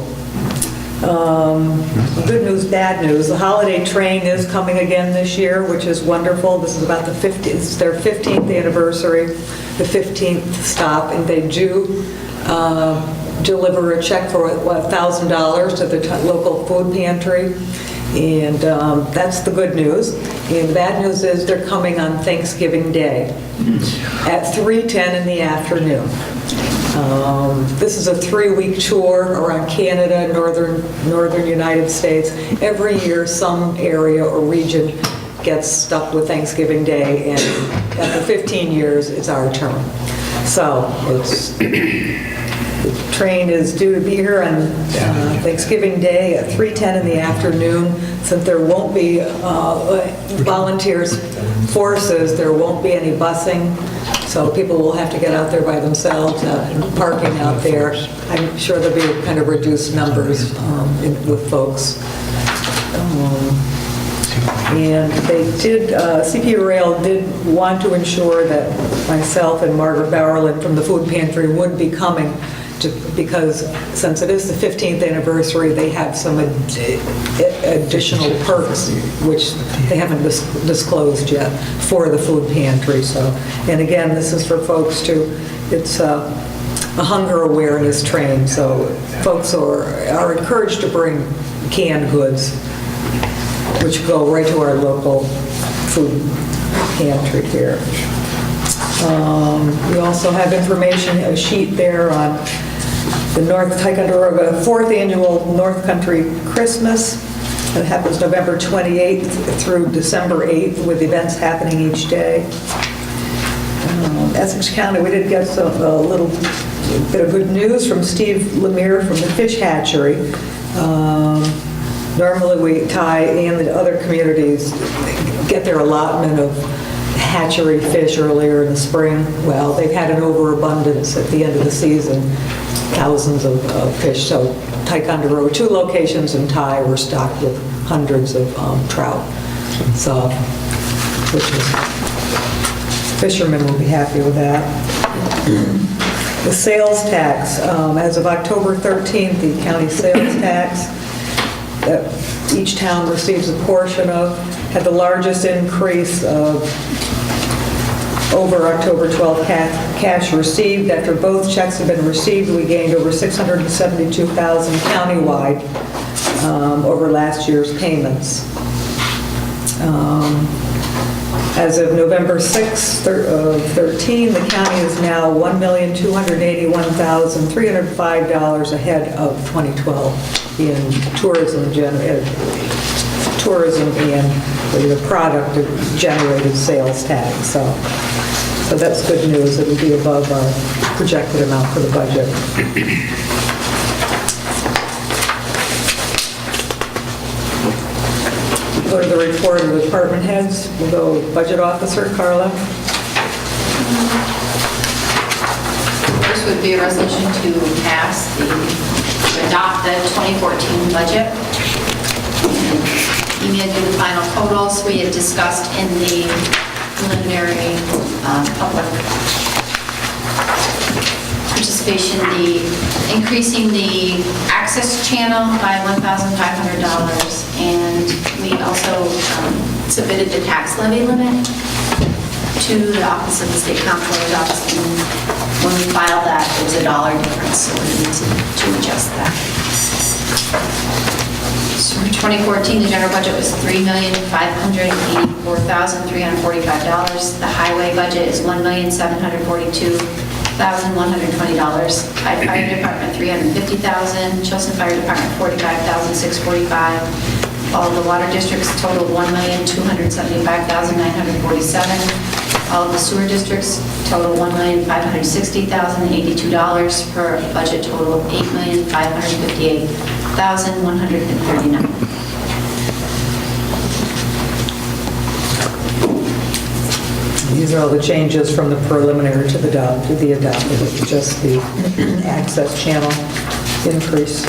Speaker 2: Good news, bad news. The holiday train is coming again this year, which is wonderful. This is about it's their 15th anniversary, the 15th stop, and they do deliver a check for $1,000 to the local food pantry. And that's the good news. And the bad news is they're coming on Thanksgiving Day at 3:10 in the afternoon. This is a 3-week tour around Canada, northern United States. Every year, some area or region gets stuck with Thanksgiving Day, and after 15 years, it's our turn. So the train is due to be here on Thanksgiving Day at 3:10 in the afternoon. Since there won't be volunteers forces, there won't be any busing. So people will have to get out there by themselves, parking out there. I'm sure there'll be kind of reduced numbers with folks. And they did, CP Rail did want to ensure that myself and Margaret Bowerland from the food pantry would be coming because since it is the 15th anniversary, they have some additional perks, which they haven't disclosed yet for the food pantry. So, and again, this is for folks it's a hunger awareness train, so folks are encouraged to bring canned goods, which go right to our local food pantry here. We also have information, a sheet there on the North Ticonderoga 4th Annual North Country Christmas. It happens November 28th through December 8th with events happening each day. Essex County, we did get a little bit of good news from Steve Lemire from the fish hatchery. Normally Ty and the other communities get their allotment of hatchery fish earlier in the spring. Well, they've had an overabundance at the end of the season, thousands of fish. So Ticonderoga, 2 locations in Ty were stocked with hundreds of trout. So, fishermen will be happy with that. The sales tax, as of October 13th, the county sales tax that each town receives a portion of had the largest increase of over October 12th cash received. After both checks have been received, we gained over $672,000 countywide over last year's payments. As of November 6th of 13, the county is now $1,281,305 ahead of 2012 in tourism and the product of generated sales tax. So that's good news. It will be above our projected amount for the budget. Go to the report of the department heads. We'll go budget officer, Carla.
Speaker 9: First would be a resolution to adopt the 2014 budget. Emailed you the final totals we had discussed in the preliminary public participation, increasing the access channel by $1,500, and we also submitted the tax levy limit to the Office of the State Comptroller's Office, and when we filed that, it was $1 difference, so we need to adjust that. So for 2014, the general budget was $3,584,345. The highway budget is $1,742,120. Fire Department, $350,000. Chilson Fire Department, $45,645. All of the water districts totaled $1,275,947. All of the sewer districts total $1,560,082 for a budget total of $8,558,139.
Speaker 2: These are all the changes from the preliminary to the adopted, it's just the access channel increase.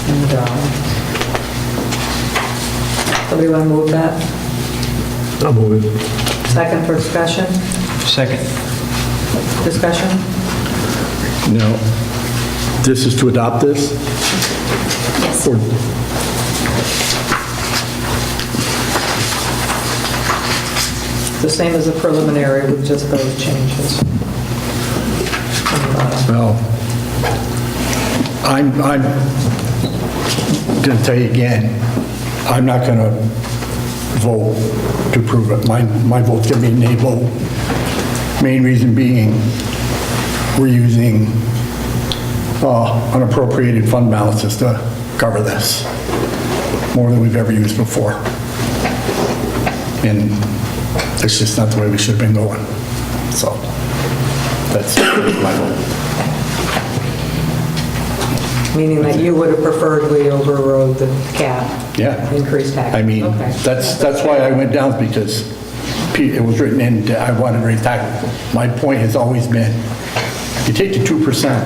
Speaker 2: And, somebody want to move that?
Speaker 4: I'll move it.
Speaker 2: Second for discussion?
Speaker 1: Second.
Speaker 2: Discussion?
Speaker 13: No. This is to adopt this?
Speaker 9: Yes.
Speaker 13: Or-
Speaker 2: The same as the preliminary with just those changes.
Speaker 13: Well, I'm going to tell you again, I'm not going to vote to approve it. My vote's going to be a nay vote. Main reason being, we're using unappropriated fund balances to cover this, more than we've ever used before. And it's just not the way we should have been going. So, that's my vote.
Speaker 2: Meaning that you would have preferred we overrode the cap?
Speaker 13: Yeah.
Speaker 2: Increased tax?
Speaker 13: I mean,
Speaker 2: Okay.
Speaker 13: that's why I went down, because it was written in, I wanted to raise tax. My point has always been, you take the 2%,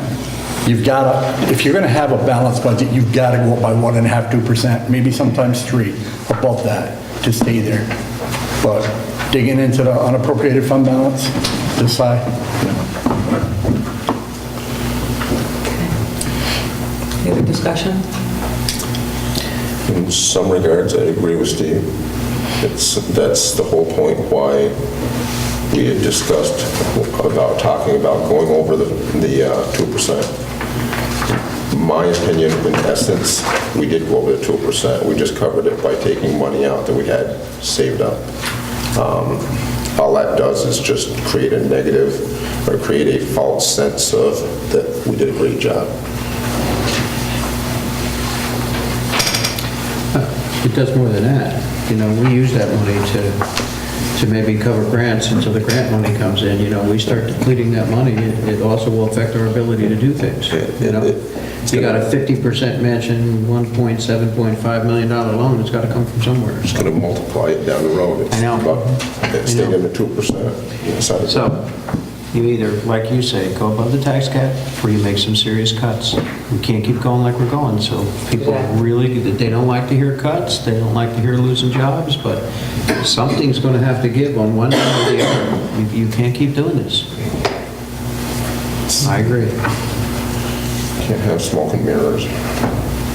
Speaker 13: you've got to, if you're going to have a balanced budget, you've got to go up by 1.5%, 2%, maybe sometimes 3 above that to stay there. But digging into the unappropriated fund balance this high,
Speaker 2: Any other discussion?
Speaker 6: In some regards, I agree with Steve. That's the whole point why we had discussed about talking about going over the 2%. In my opinion, in essence, we did go over the 2%. We just covered it by taking money out that we had saved up. All that does is just create a negative or create a false sense of that we did a great job.
Speaker 1: It does more than that. You know, we use that money to maybe cover grants until the grant money comes in. You know, we start depleting that money, it also will affect our ability to do things. You know, you got a 50% mention, $1.7.5 million loan, it's got to come from somewhere.
Speaker 6: It's going to multiply it down the road.
Speaker 1: I know.
Speaker 6: But it's staying in the 2%.
Speaker 1: So, you either, like you say, go above the tax cap, or you make some serious cuts. We can't keep going like we're going, so people really, they don't like to hear cuts, they don't like to hear losing jobs, but something's going to have to give on one end or the other. You can't keep doing this. I agree.
Speaker 6: Can't have smoke and mirrors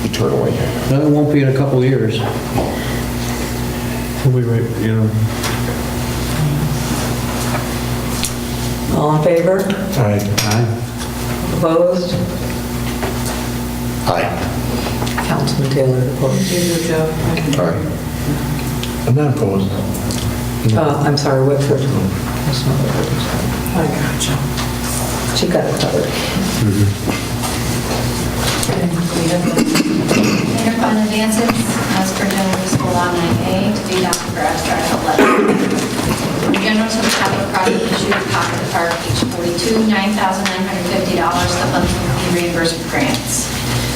Speaker 6: eternally.
Speaker 1: No, it won't be in a couple of years. We, you know.
Speaker 2: All in favor?
Speaker 4: Aye.
Speaker 2: Opposed?
Speaker 13: aye.
Speaker 2: Councilman Taylor opposed.
Speaker 6: Aye.
Speaker 4: I'm not opposed.
Speaker 2: I'm sorry, Whitford. I got you. She got it covered.
Speaker 9: Interfund advances, as per general municipal law 9A, to be adopted for abstract 11. From general to the capital project issue, pocket the park, page 42, $9,950. The funds will be reimbursed with grants.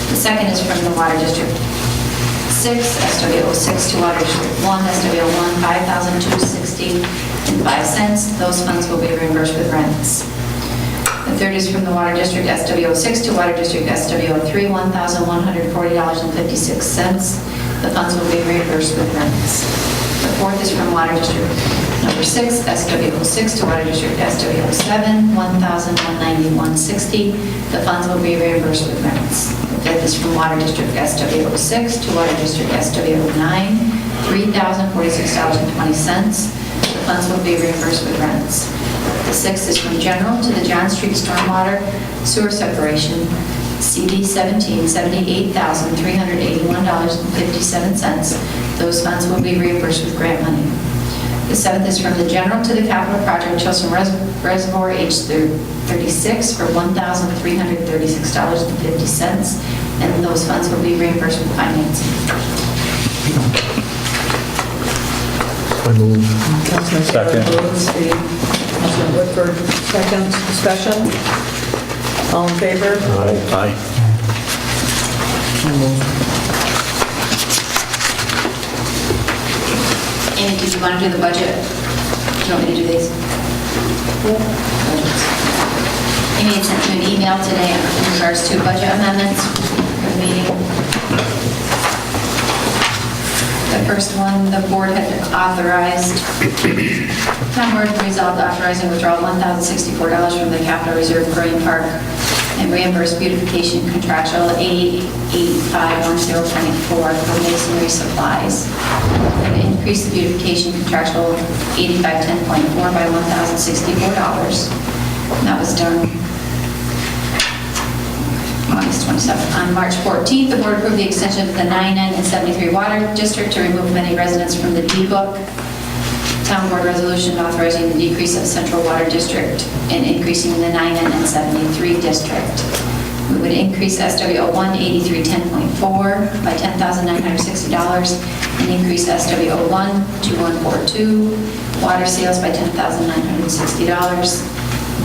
Speaker 9: The second is from the Water District 6, SWO 6 to Water District 1, SWO 1, $5,260.05. Those funds will be reimbursed with rents. The third is from the Water District SWO 6 to Water District SWO 3, $1,140.56. The funds will be reimbursed with rents. The fourth is from Water District number 6, SW06 to Water District SW07, $1,191.60. The funds will be reimbursed with grants. The fifth is from Water District SW06 to Water District SW09, $3,046.20. The funds will be reimbursed with grants. The sixth is from General to the John Street Stormwater Sewer Separation, CD 17, $78,381.57. Those funds will be reimbursed with grant money. The seventh is from the General to the Capital Project Chilson Reservoir, age 36, for $1,336.50, and those funds will be reimbursed with financing.
Speaker 4: I move.
Speaker 2: Councilman Second. Councilman Woodford, second. Discussion? All in favor?
Speaker 13: Aye.
Speaker 9: Amy, did you want to do the budget? Do you want me to do these? Budgets. Amy had sent you an email today in regards to budget amendments for the meeting. The first one, the board had authorized, town board resolved authorizing withdrawal $1,064 from the capital reserve Green Park and reimburse beautification contractual 88,510.4 for masonry supplies. And increase the beautification contractual 8510.4 by $1,064. And that was done August 27th. On March 14th, the board approved the extension of the 9N and 73 Water District to remove many residents from the D-book. Town board resolution authorizing the decrease of Central Water District and increasing the 9N and 73 District. We would increase SW01 8310.4 by $10,960 and increase SW01 2142 water sales by $10,960.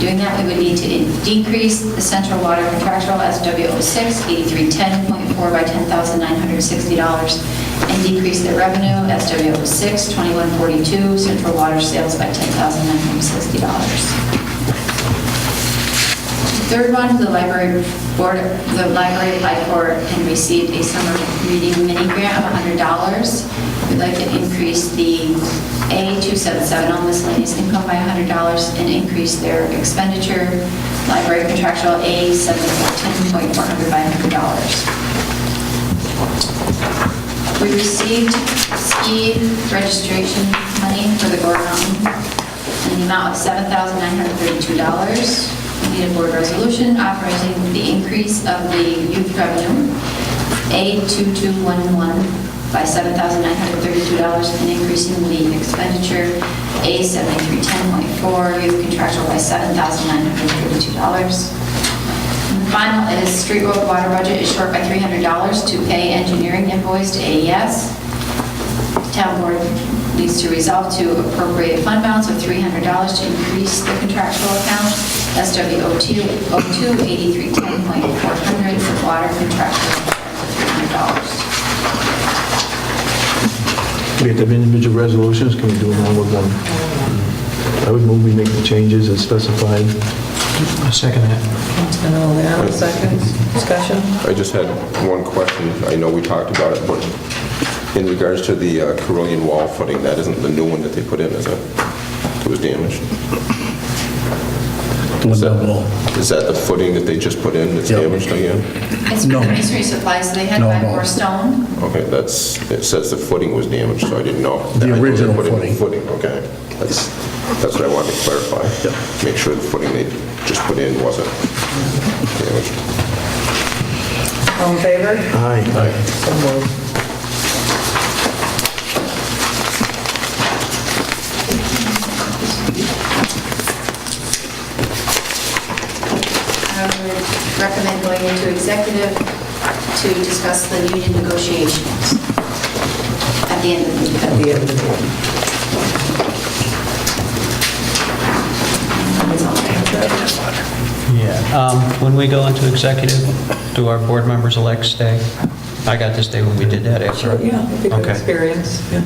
Speaker 9: Doing that, we would need to decrease the Central Water Contractual SW06 8310.4 by $10,960 and decrease the revenue SW06 2142 Central Water Sales by $10,960. The third one, the library applied for and received a summer reading mini grant of $100. We'd like to increase the A277 on miscellaneous income by $100 and increase their expenditure, library contractual A7410.400 by $100. We received ski registration money for the Gore Mountain in the amount of $7,932. We need a board resolution authorizing the increase of the youth revenue, A2211, by $7,932 and increasing the expenditure, A7310.4, youth contractual by $7,932. And the final is street road water budget is short by $300 to pay engineering invoice to AES. Town board needs to resolve to appropriate fund balance of $300 to increase the contractual account, SW02 8310.400 for water contractual $300.
Speaker 4: We have to have individual resolutions, can we do them all with one? I would move we make the changes as specified.
Speaker 1: I second that.
Speaker 2: Councilman Oleano, second. Discussion?
Speaker 6: I just had one question. I know we talked about it, but in regards to the Carillion wall footing, that isn't the new one that they put in, is it? It was damaged. Is that the footing that they just put in that's damaged again?
Speaker 9: It's
Speaker 13: No.
Speaker 9: masonry supplies, so they had to buy more stone.
Speaker 6: Okay, it says the footing was damaged, so I didn't know.
Speaker 13: The
Speaker 6: I know they
Speaker 13: original
Speaker 6: put in the
Speaker 13: footing.
Speaker 6: Okay, that's what I wanted to clarify. Make sure the footing they just put in wasn't damaged.
Speaker 2: All in favor?
Speaker 4: Aye.
Speaker 2: So moved.
Speaker 9: I would recommend going into executive to discuss the union negotiations at the end of the meeting.
Speaker 2: At the end of the meeting.
Speaker 9: That's all I have.
Speaker 1: Yeah. When we go into executive, do our board members elect stay? I got to stay when we did that after.
Speaker 2: Yeah, it'd be a good
Speaker 1: Okay.
Speaker 2: experience. Yeah.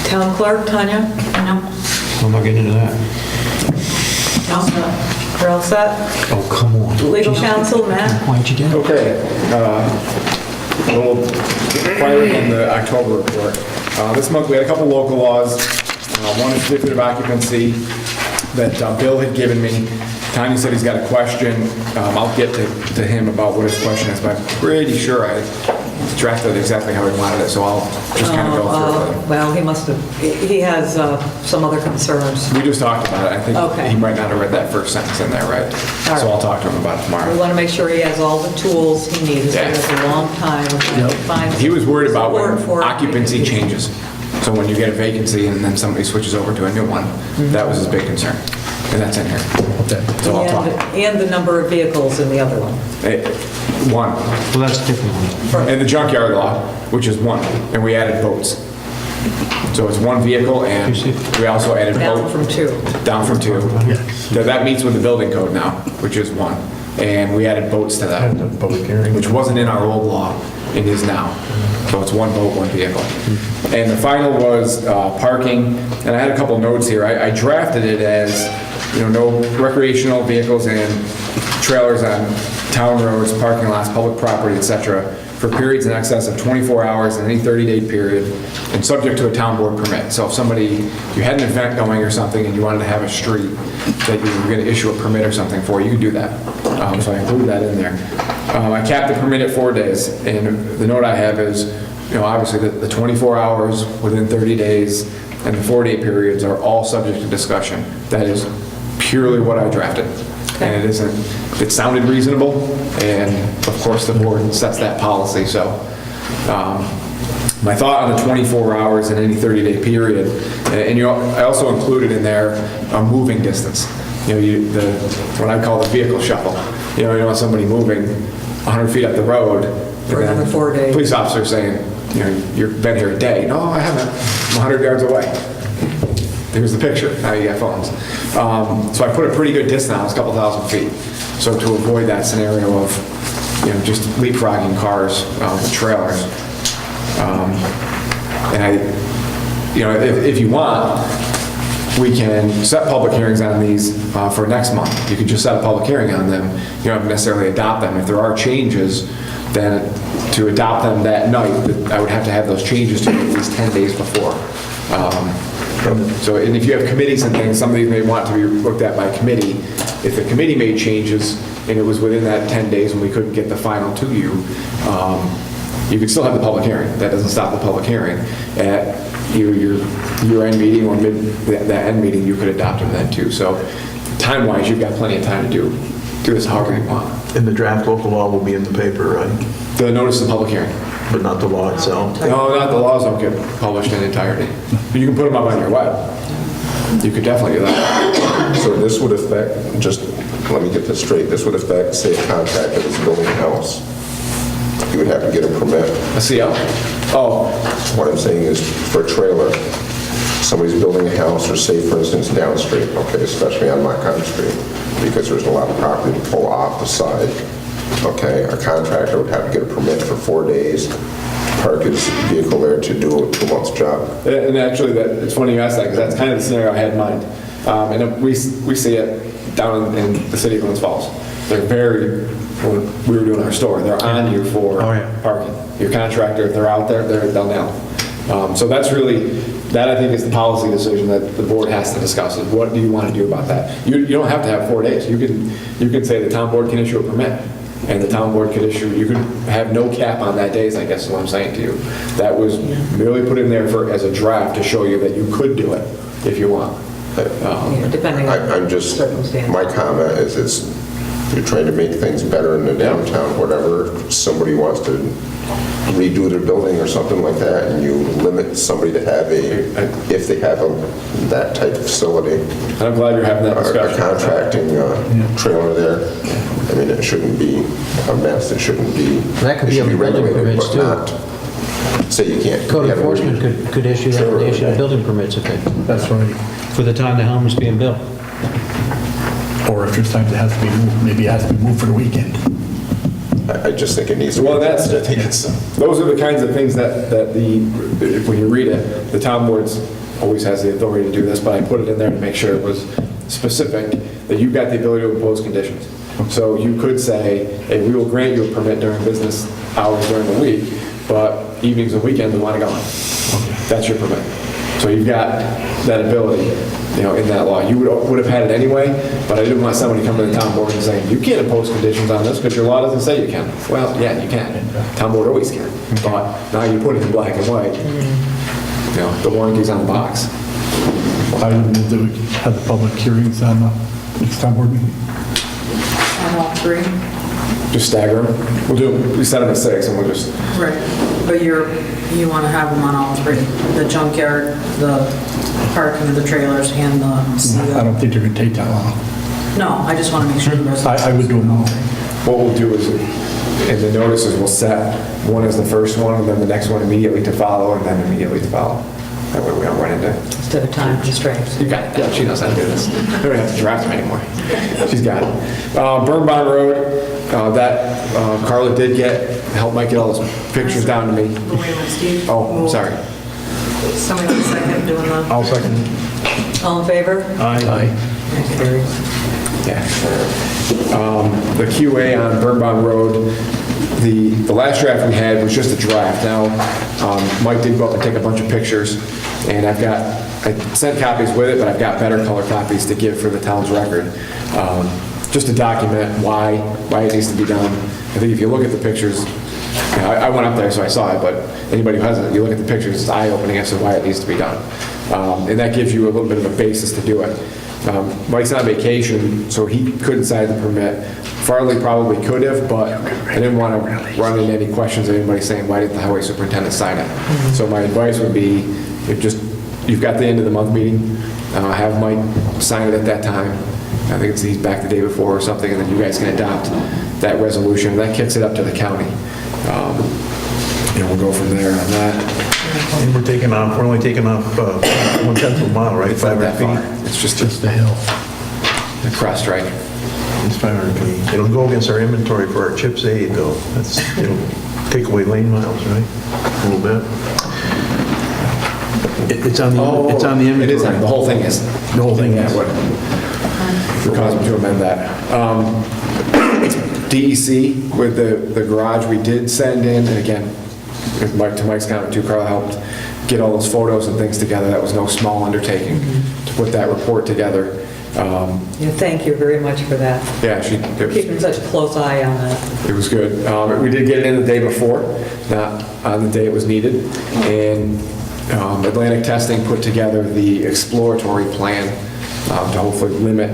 Speaker 2: Town clerk, Tanya?
Speaker 9: No.
Speaker 1: When am I getting into that?
Speaker 2: You're all set?
Speaker 1: Oh, come on.
Speaker 2: Legal
Speaker 1: Jeez.
Speaker 2: counsel, Matt?
Speaker 1: Why'd you get it?
Speaker 7: Okay, little clarity on the October report. This month, we had a couple local laws. One is certificate of occupancy that Bill had given me. Tanya said he's got a question. I'll get to him about what his question is, but I'm pretty sure I drafted it exactly how he wanted it, so I'll just kind of go through it.
Speaker 2: Well, he has some other concerns.
Speaker 7: We just talked about it. I think
Speaker 2: Okay.
Speaker 7: he might not have read that first sentence in there, right?
Speaker 2: All
Speaker 7: So
Speaker 2: right.
Speaker 7: I'll talk to him about it tomorrow.
Speaker 2: We want to make sure he has all the tools he needs. He has a long time. to find
Speaker 7: He was worried about
Speaker 2: support
Speaker 7: when
Speaker 2: for it.
Speaker 7: occupancy changes. So when you get a vacancy and then somebody switches over to a new one, that was his big concern. And that's in here. So I'll talk.
Speaker 2: And the number of vehicles in the other one.
Speaker 7: One.
Speaker 1: Well, that's a different one.
Speaker 7: And the junkyard law, which is one, and we added boats. So it's one vehicle, and we also added
Speaker 2: Down
Speaker 7: boat.
Speaker 2: from 2.
Speaker 7: Down from 2. So that meets with the building code now, which is 1. And we added boats to that, which wasn't in our old law, it is now. So it's 1 boat, 1 vehicle. And the final was parking, and I had a couple notes here. I drafted it as, no recreational vehicles and trailers on town roads, parking lots, public property, etc., for periods in excess of 24 hours in any 30-day period, and subject to a town board permit. So if you had an event going or something and you wanted to have a street that you were going to issue a permit or something for, you could do that. So I included that in there. I capped the permit at 4 days, and the note I have is, obviously the 24 hours within 30 days and the 4-day periods are all subject to discussion. That is purely what I drafted. And it sounded reasonable, and of course the board sets that policy, so. My thought on the 24 hours in any 30-day period, and I also included in there a moving distance. What I call the vehicle shuffle. You don't want somebody moving 100 feet up the road.
Speaker 2: For another 4 days.
Speaker 7: Police officer saying, you've been here a day. No, I haven't. I'm 100 yards away. Here's the picture. Now you got phones. So I put a pretty good distance on, it's a couple thousand feet. So to avoid that scenario of, just leapfrogging cars with trailers. If you want, we can set public hearings on these for next month. You could just set a public hearing on them. You don't have to necessarily adopt them. If there are changes, then to adopt them that night, I would have to have those changes to at least 10 days before. And if you have committees and things, some of these may want to be looked at by committee. If the committee made changes and it was within that 10 days and we couldn't get the final to you, you could still have the public hearing. That doesn't stop the public hearing. At your year-end meeting or that end meeting, you could adopt them then too. So time-wise, you've got plenty of time to do this however you want.
Speaker 4: And the draft local law will be in the paper, right?
Speaker 7: The notice of public hearing.
Speaker 4: But not the law itself?
Speaker 7: No, not the laws don't get published in entirety. But you can put them up on your web. You could definitely do that.
Speaker 6: So this would affect, just let me get this straight, this would affect, say, a contractor that's building a house. You would have to get a permit.
Speaker 7: A CO? Oh.
Speaker 6: What I'm saying is for a trailer, somebody's building a house, or say, for instance, down the street, okay, especially on Montgomery Street, because there's a lot of property to pull off the side. Okay, a contractor would have to get a permit for 4 days, park his vehicle there to do a 2-month job.
Speaker 7: And actually, it's funny you asked that, because that's kind of the scenario I had in mind. And we see it down in the city of Glens Falls. They're when we were doing our store, they're on you for parking. Your contractor, if they're out there, they'll nail. So that's that I think is the policy decision that the board has to discuss, is what do you want to do about that? You don't have to have 4 days. You can say the town board can issue a permit. And the town board could you could have no cap on that days, I guess is what I'm saying to you. That was merely put in there as a draft to show you that you could do it if you want.
Speaker 2: Depending on circumstances.
Speaker 6: My comment is you're trying to make things better in the downtown, whatever. Somebody wants to redo their building or something like that, and you limit somebody to have if they have that type of facility.
Speaker 7: I'm glad you're having that discussion.
Speaker 6: A contracting trailer there. I mean, it shouldn't be a mess. It shouldn't be.
Speaker 1: That could be on the building permits too.
Speaker 6: Not, say you can't.
Speaker 1: Code enforcement could issue that. They issue building permits if
Speaker 13: That's right.
Speaker 1: for the time the home is being built.
Speaker 13: Or if there's times it has to be moved, maybe it has to be moved for the weekend.
Speaker 6: I just think it needs to be.
Speaker 7: Well,
Speaker 6: Those
Speaker 7: are the kinds of things that when you read it, the town boards always has the authority to do this, but I put it in there to make sure it was specific, that you've got the ability to impose conditions. So you could say, hey, we will grant you a permit during business hours during the week, but evenings and weekends, we want it gone. That's your permit. So you've got that ability, in that law. You would have had it anyway, but I didn't want somebody to come to the town board and say, you can't impose conditions on this because your law doesn't say you can. Well, yeah, you can. Town board always can. But now you put it in black and white. The warranty's on the box.
Speaker 13: I would move that we have the public hearings on the next town board meeting.
Speaker 11: On all three?
Speaker 7: Just stagger them. We set them at 6 and we'll just,
Speaker 11: Right. But you want to have them on all three? The junkyard, the parking of the trailers, and the
Speaker 13: I don't think they're going to take that long.
Speaker 11: No, I just want to make sure the rest.
Speaker 13: I would do them all.
Speaker 7: what we'll do is, in the notices, we'll set one as the first one, and then the next one immediately to follow, and then immediately to follow. That way we don't run into...
Speaker 2: Instead of time constraints.
Speaker 7: You got it. Yeah, she knows how to do this. We don't have to draft them anymore. She's got it. Burn Barn Road, Carla did help Mike get all those pictures down to me.
Speaker 11: Wait a minute, Steve.
Speaker 7: Oh, I'm sorry.
Speaker 11: Somebody in a second doing the...
Speaker 13: I'll second.
Speaker 2: All in favor?
Speaker 13: Aye.
Speaker 2: Carries.
Speaker 7: Yeah. The QA on Burn Barn Road, the last draft we had was just a draft. Now, Mike did go up and take a bunch of pictures, and I sent copies with it, but I've got better color copies to give for the town's record, just to document why it needs to be done. I think if you look at the pictures, I went up there, so I saw it, but anybody who hasn't, you look at the pictures, it's eye-opening as to why it needs to be done. And that gives you a little bit of a basis to do it. Mike's on vacation, so he couldn't sign the permit. Farley probably could have, but I didn't want to run into any questions of anybody saying, why didn't the highway superintendent sign it? So my advice would be, you've got the end of the month meeting, have Mike sign it at that time. I think he's back the day before or something, and then you guys can adopt that resolution. That kicks it up to the county. We'll go from there on that.
Speaker 4: And we're only taking off 1/10 of a mile, right?
Speaker 7: It's not
Speaker 4: 500
Speaker 7: that far.
Speaker 4: feet.
Speaker 7: It's just
Speaker 13: the hill.
Speaker 7: a cross strike.
Speaker 4: It's 500 feet. It'll go against our inventory for our CHIPS aid, though. It'll take away lane miles, right? A little bit. It's on the inventory.
Speaker 7: It is, the whole thing is.
Speaker 4: The whole thing is.
Speaker 7: Would cause me to amend that. DEC with the garage, we did send in, and again, to Mike's comment too, Carl helped get all those photos and things together. That was no small undertaking to put that report together.
Speaker 2: Thank you very much for that.
Speaker 7: Yeah,
Speaker 2: Keeping such a close eye on that.
Speaker 7: it was good. We did get it in the day before, not on the day it was needed. And Atlantic Testing put together the exploratory plan to hopefully limit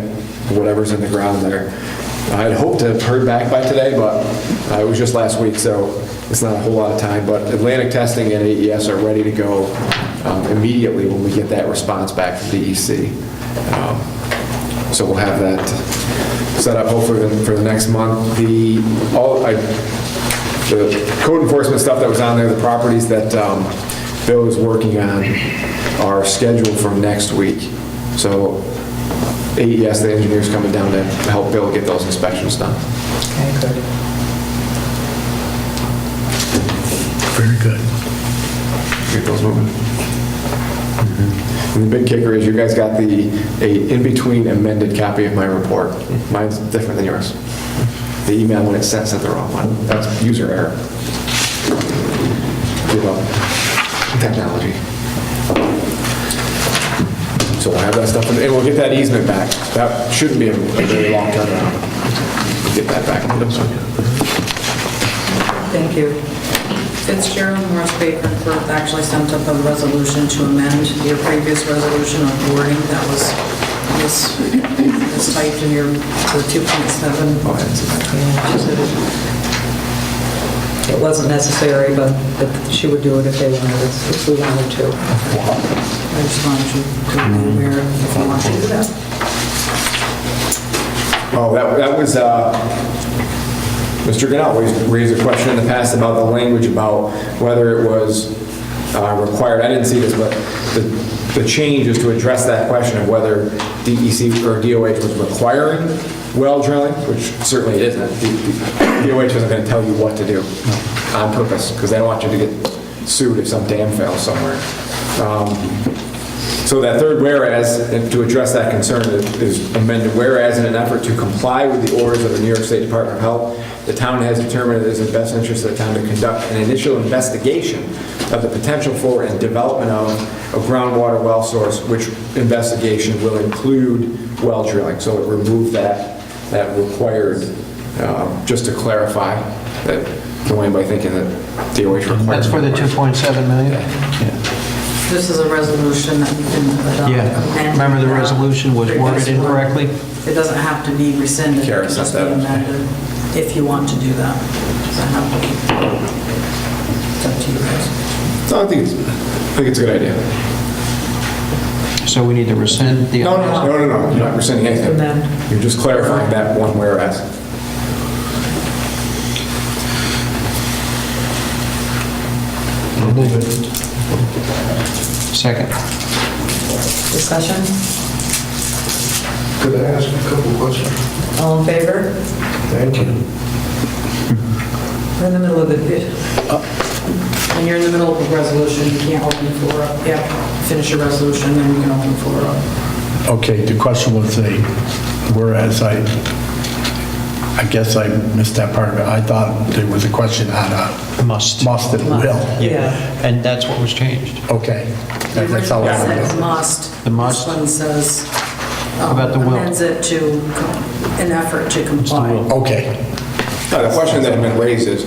Speaker 7: whatever's in the ground there. I had hoped to have heard back by today, but it was just last week, so it's not a whole lot of time. But Atlantic Testing and AES are ready to go immediately when we get that response back from DEC. So we'll have that set up hopefully for the next month. The code enforcement stuff that was on there, the properties that Bill is working on are scheduled for next week. So AES, the engineer's coming down to help Bill get those inspections done.
Speaker 2: Okay, good.
Speaker 13: Very good.
Speaker 7: Get those moving. And the big kicker is you guys got a in-between amended copy of my report. Mine's different than yours. The email when it's sent the wrong one. That's user error. Give up. Technology. So we'll have that stuff, and we'll get that easement back. That shouldn't be a very long turnaround. Get that back.
Speaker 2: Thank you.
Speaker 11: Fitzgerald and Morris Baker and Firth actually sent up a resolution to amend your previous resolution of wording that was typed in your, the 2.7.
Speaker 2: It wasn't necessary, but she would do it if we wanted to.
Speaker 11: I just wanted you to be aware if you want to do that.
Speaker 7: Oh, that was, Mr. Gannell raised a question in the past about the language about whether it was required. I didn't see this, but the change is to address that question of whether DEC or DOH was requiring well drilling, which certainly it isn't. DOH isn't going to tell you what to do on purpose because they don't want you to get sued if some dam fails somewhere. So that third whereas, and to address that concern, is amended, whereas in an effort to comply with the orders of the New York State Department of Health, the town has determined it is in the best interest of the town to conduct an initial investigation of the potential for and development of a groundwater well source, which investigation will include well drilling. So it removed that required, just to clarify that, don't want anybody thinking that DOH requires.
Speaker 1: That's for the 2.7 million?
Speaker 11: This is a resolution that you can adopt.
Speaker 1: Yeah.
Speaker 11: amend,
Speaker 1: Remember the resolution was worded
Speaker 11: previous one.
Speaker 1: incorrectly?
Speaker 11: It doesn't have to be rescinded, it
Speaker 7: Kara
Speaker 11: can just be
Speaker 7: sent that.
Speaker 11: amended if you want to do that. Doesn't have to be. It's up to you guys.
Speaker 7: No, I think it's a good idea.
Speaker 1: So we need to rescind the...
Speaker 7: No, you're not rescinding anything.
Speaker 11: Amend.
Speaker 7: You're just clarifying that one whereas.
Speaker 1: I'll move it. Second.
Speaker 11: Discussion?
Speaker 10: Could I ask a couple questions?
Speaker 11: All in favor?
Speaker 10: Thank you.
Speaker 11: We're in the middle of it. When you're in the middle of a resolution, you can't open the floor up. Yeah, finish your resolution, then you can open the floor up.
Speaker 13: Okay, the question was whereas I guess I missed that part of it. I thought there was a question on a
Speaker 1: Must.
Speaker 13: must and will.
Speaker 11: Yeah.
Speaker 1: And that's what was changed.
Speaker 13: Okay.
Speaker 11: The
Speaker 13: That's all I
Speaker 11: original
Speaker 13: wanted.
Speaker 11: says must.
Speaker 1: The must.
Speaker 11: This one says,
Speaker 1: About the will.
Speaker 11: amends it to an effort to comply.
Speaker 13: Okay,
Speaker 7: The question that had been raised is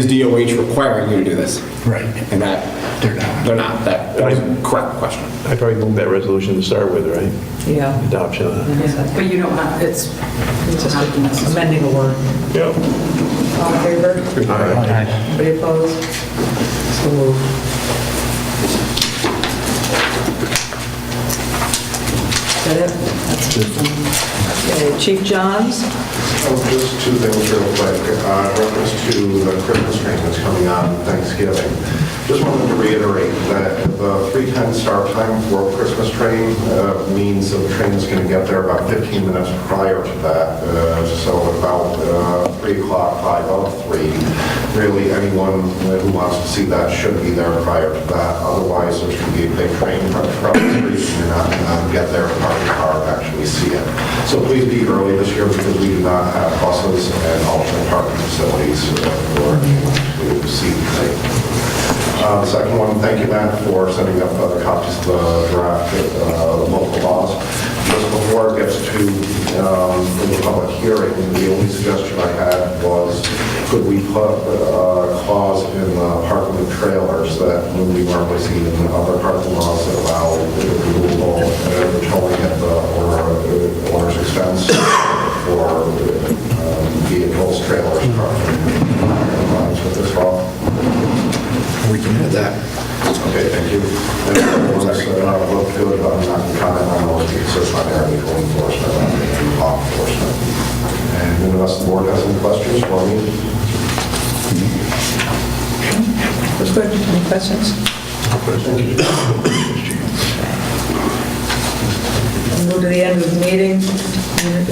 Speaker 7: DOH requiring you to do this?
Speaker 13: right.
Speaker 7: And that,
Speaker 13: They're not.
Speaker 7: they're not. That was a correct question.
Speaker 4: I'd probably move that resolution to start with, right?
Speaker 11: Yeah.
Speaker 4: Adoption of that.
Speaker 11: Yeah, but you don't have, it's just amending a word.
Speaker 4: Yep.
Speaker 11: All in favor?
Speaker 1: Aye.
Speaker 11: Anybody opposed? So moved. Is that it? That's it. Okay, Chief Johns?
Speaker 10: Just two things real quick. Reference to the Christmas train that's coming on Thanksgiving. Just wanted to reiterate that the 3:10 start time for Christmas train means that the train is going to get there about 15 minutes prior to that. So about 3 o'clock, 5 of 3. Really, anyone who wants to see that should be there prior to that. Otherwise, there's going to be a big train across the street and you're not going to get there to park your car and actually see it. So please be early this year because we do not have buses and alternate parking facilities for anyone to see the train. The second one, thank you, Matt, for sending up other copies of the draft the local laws. Just before it gets to the public hearing, the only suggestion I had was, could we put a clause in the parking of trailers that we normally see in other parking laws that allow the removal and the towing at the owner's expense for vehicles, trailers, parking in lines with this law?
Speaker 7: We can add that.
Speaker 10: Okay, thank you. And the ones that look good, but I'm not going to comment on those because it's not there for enforcement and law enforcement. And unless the board has any questions for me?
Speaker 2: That's good. Any questions?
Speaker 10: Thank you.
Speaker 2: We'll move to the end of the meeting.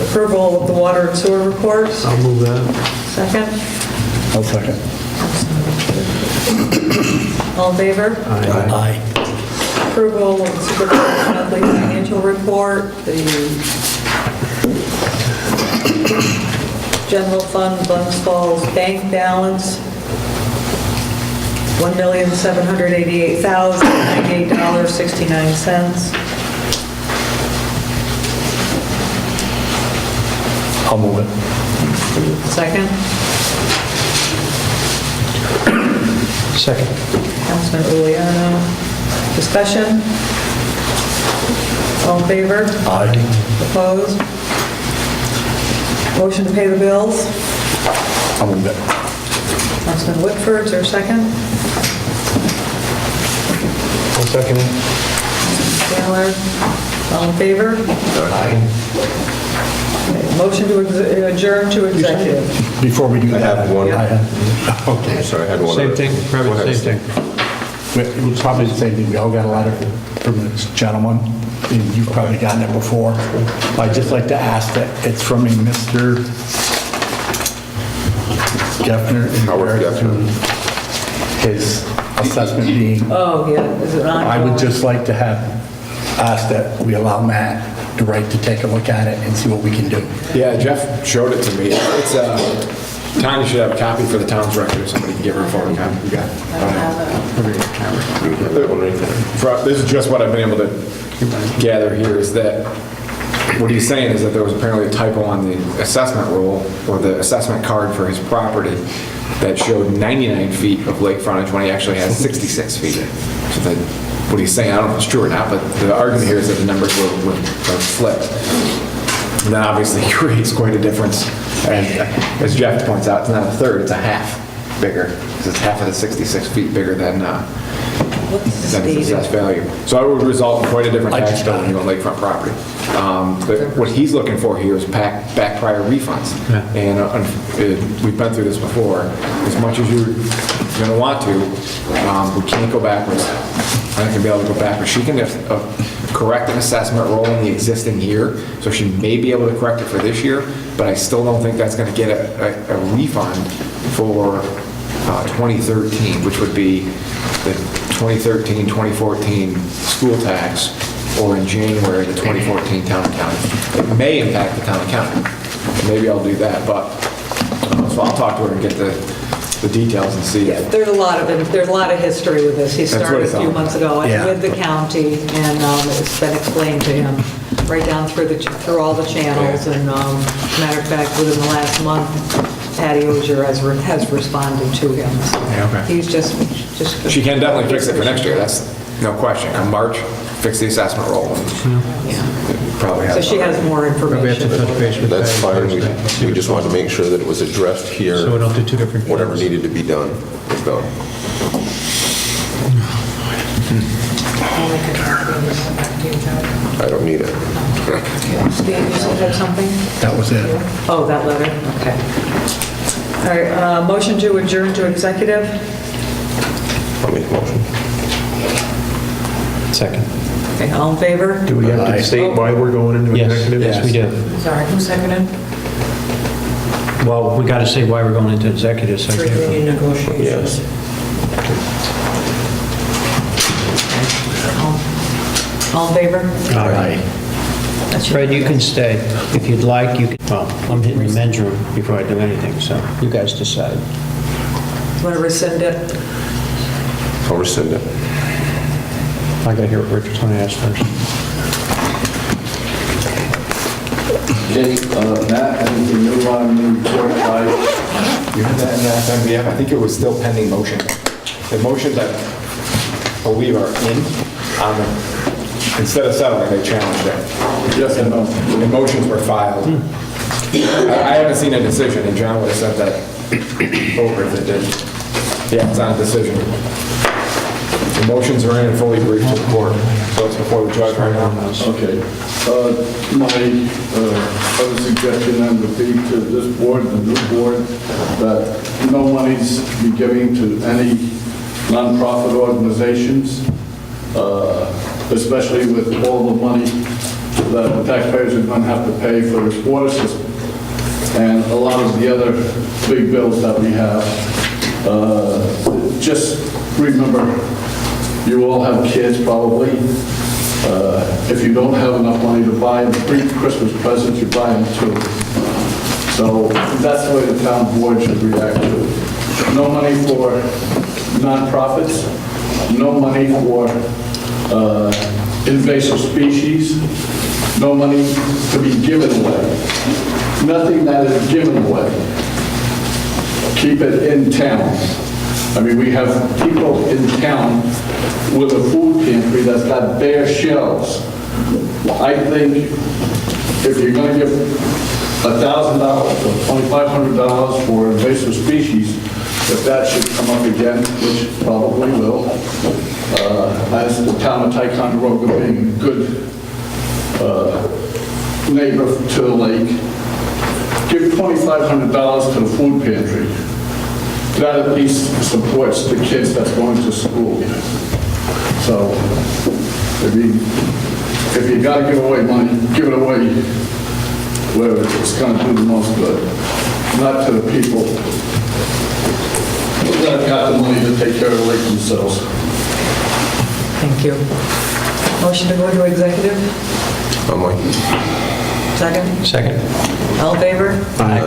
Speaker 2: Approval of the water and sewer reports.
Speaker 1: I'll move that.
Speaker 2: Second.
Speaker 13: I'll second.
Speaker 2: All in favor?
Speaker 13: Aye.
Speaker 2: Approval of the supervisor's monthly financial report, the general fund, Glens Falls bank balance, $1,788,098.69.
Speaker 13: I'll move it.
Speaker 2: Second.
Speaker 1: Second.
Speaker 2: Councilman Uliano. Discussion? All in favor?
Speaker 13: Aye.
Speaker 2: Opposed? Motion to pay the bills?
Speaker 13: I'll move it.
Speaker 2: Councilman Whitford, is there a second?
Speaker 1: I'll second it.
Speaker 2: Taylor? All in favor?
Speaker 1: Aye.
Speaker 2: Okay, Motion to adjourn to executive.
Speaker 13: Before we do that.
Speaker 6: I have one.
Speaker 13: Okay.
Speaker 6: Sorry, I had one.
Speaker 1: Same
Speaker 6: other-
Speaker 1: thing,
Speaker 6: Go
Speaker 1: probably
Speaker 6: ahead,
Speaker 1: the same
Speaker 6: Steve.
Speaker 1: thing.
Speaker 13: It's probably the same thing. We all got a letter from this gentleman, and you've probably gotten it before. I'd just like to ask that it's from a Mr. Geffner. in
Speaker 6: Howard
Speaker 13: regards to
Speaker 6: Geffner.
Speaker 13: His assessment being,
Speaker 2: Oh, yeah, is it on?
Speaker 13: I would just like to have ask that we allow Matt the right to take a look at it and see what we can do.
Speaker 7: Yeah, Jeff showed it to me. It's, Tanya should have a copy for the town's record, if somebody can give her a photocopy. You got it? This is just what I've been able to gather here, is that what he's saying is that there was apparently a typo on the assessment roll, or the assessment card for his property, that showed 99 feet of lake frontage when he actually has 66 feet. So that, what he's saying, I don't know if it's true or not, but the argument here is that the numbers were flipped. And that obviously creates quite a difference. And as Jeff points out, it's not a third, it's a half bigger. Because it's half of the 66 feet bigger than its assessed value. So it would result in quite a different tax bill when you own lakefront property. But what he's looking for here is back prior refunds. And we've been through this before. As much as you're going to want to, we can't go backwards. I'm not going to be able to go backwards. She can correct an assessment roll in the existing year, so she may be able to correct it for this year, but I still don't think that's going to get a refund for 2013, which would be the 2013-2014 school tax, or in January, the 2014 town and county. It may impact the town and county. Maybe I'll do that, but, so I'll talk to her and get the details and see.
Speaker 2: Yeah, there's a lot of history with this. He started a few months ago with the county, and it's been explained to him right down through all the channels. And matter of fact, within the last month, Patty Ogier has responded to him. So he's just.
Speaker 7: She can definitely fix it for next year. That's no question. Come March, fix the assessment roll. Probably has.
Speaker 2: So she has more information.
Speaker 6: That's fine. We just wanted to make sure that it was addressed here.
Speaker 1: So we don't do two different.
Speaker 6: Whatever needed to be done was done. I don't need it.
Speaker 2: Steve, you said had something?
Speaker 13: That was it.
Speaker 2: Oh, that letter? Okay. All right, motion to adjourn to executive?
Speaker 6: I'll make a motion.
Speaker 1: Second.
Speaker 2: Okay, all in favor?
Speaker 4: Do we have to state why we're going into executive?
Speaker 1: Yes, we do.
Speaker 11: Sorry, who seconded?
Speaker 1: Well, we got to say why we're going into executive
Speaker 11: For
Speaker 1: session.
Speaker 11: union negotiations.
Speaker 6: Yes.
Speaker 2: All in favor?
Speaker 1: All right. Fred, you can stay. If you'd like, you can, well, I'm hitting the men's room before I do anything, so you guys decide.
Speaker 2: Want to rescind it?
Speaker 6: I'll rescind it.
Speaker 1: I got to hear what Richard's going to ask first.
Speaker 8: Okay, Matt, anything new on the report?
Speaker 7: You had that in the FMVF. I think it was still pending motion. The motions I believe are in on the, instead of settling, they challenged it.
Speaker 8: Yes and no.
Speaker 7: The motions were filed. I haven't seen a decision, and John would have sent that over if it did. Yeah, it's on a decision. The motions are in and fully briefed to the court, so it's before the judge right now.
Speaker 8: Okay. My other suggestion then would be to this board, the new board, that no monies be given to any nonprofit organizations, especially with all the money that the taxpayers are going to have to pay for this water system and a lot of the other big bills that we have. Just remember, you all have kids probably. If you don't have enough money to buy them 3 Christmas presents, you buy them 2. So that's the way the town board should react to it. No money for nonprofits, no money for invasive species, no money to be given away. Nothing that is given away. Keep it in town. I mean, we have people in town with a food pantry that's got bare shelves. I think if you're going to give $1,000 or $2,500 for invasive species, if that should come up again, which probably will, as the town of Ticonderoga being a good neighbor to the lake, give $2,500 to the food pantry. That at least supports the kids that's going to school. So, if you got to give away money, give it away where it's going to do the most good, not to the people that got the money to take care of the lake themselves.
Speaker 2: Thank you. Motion to go into executive?
Speaker 6: I'm like,
Speaker 2: Second?
Speaker 1: Second.
Speaker 2: All in favor?
Speaker 1: Aye.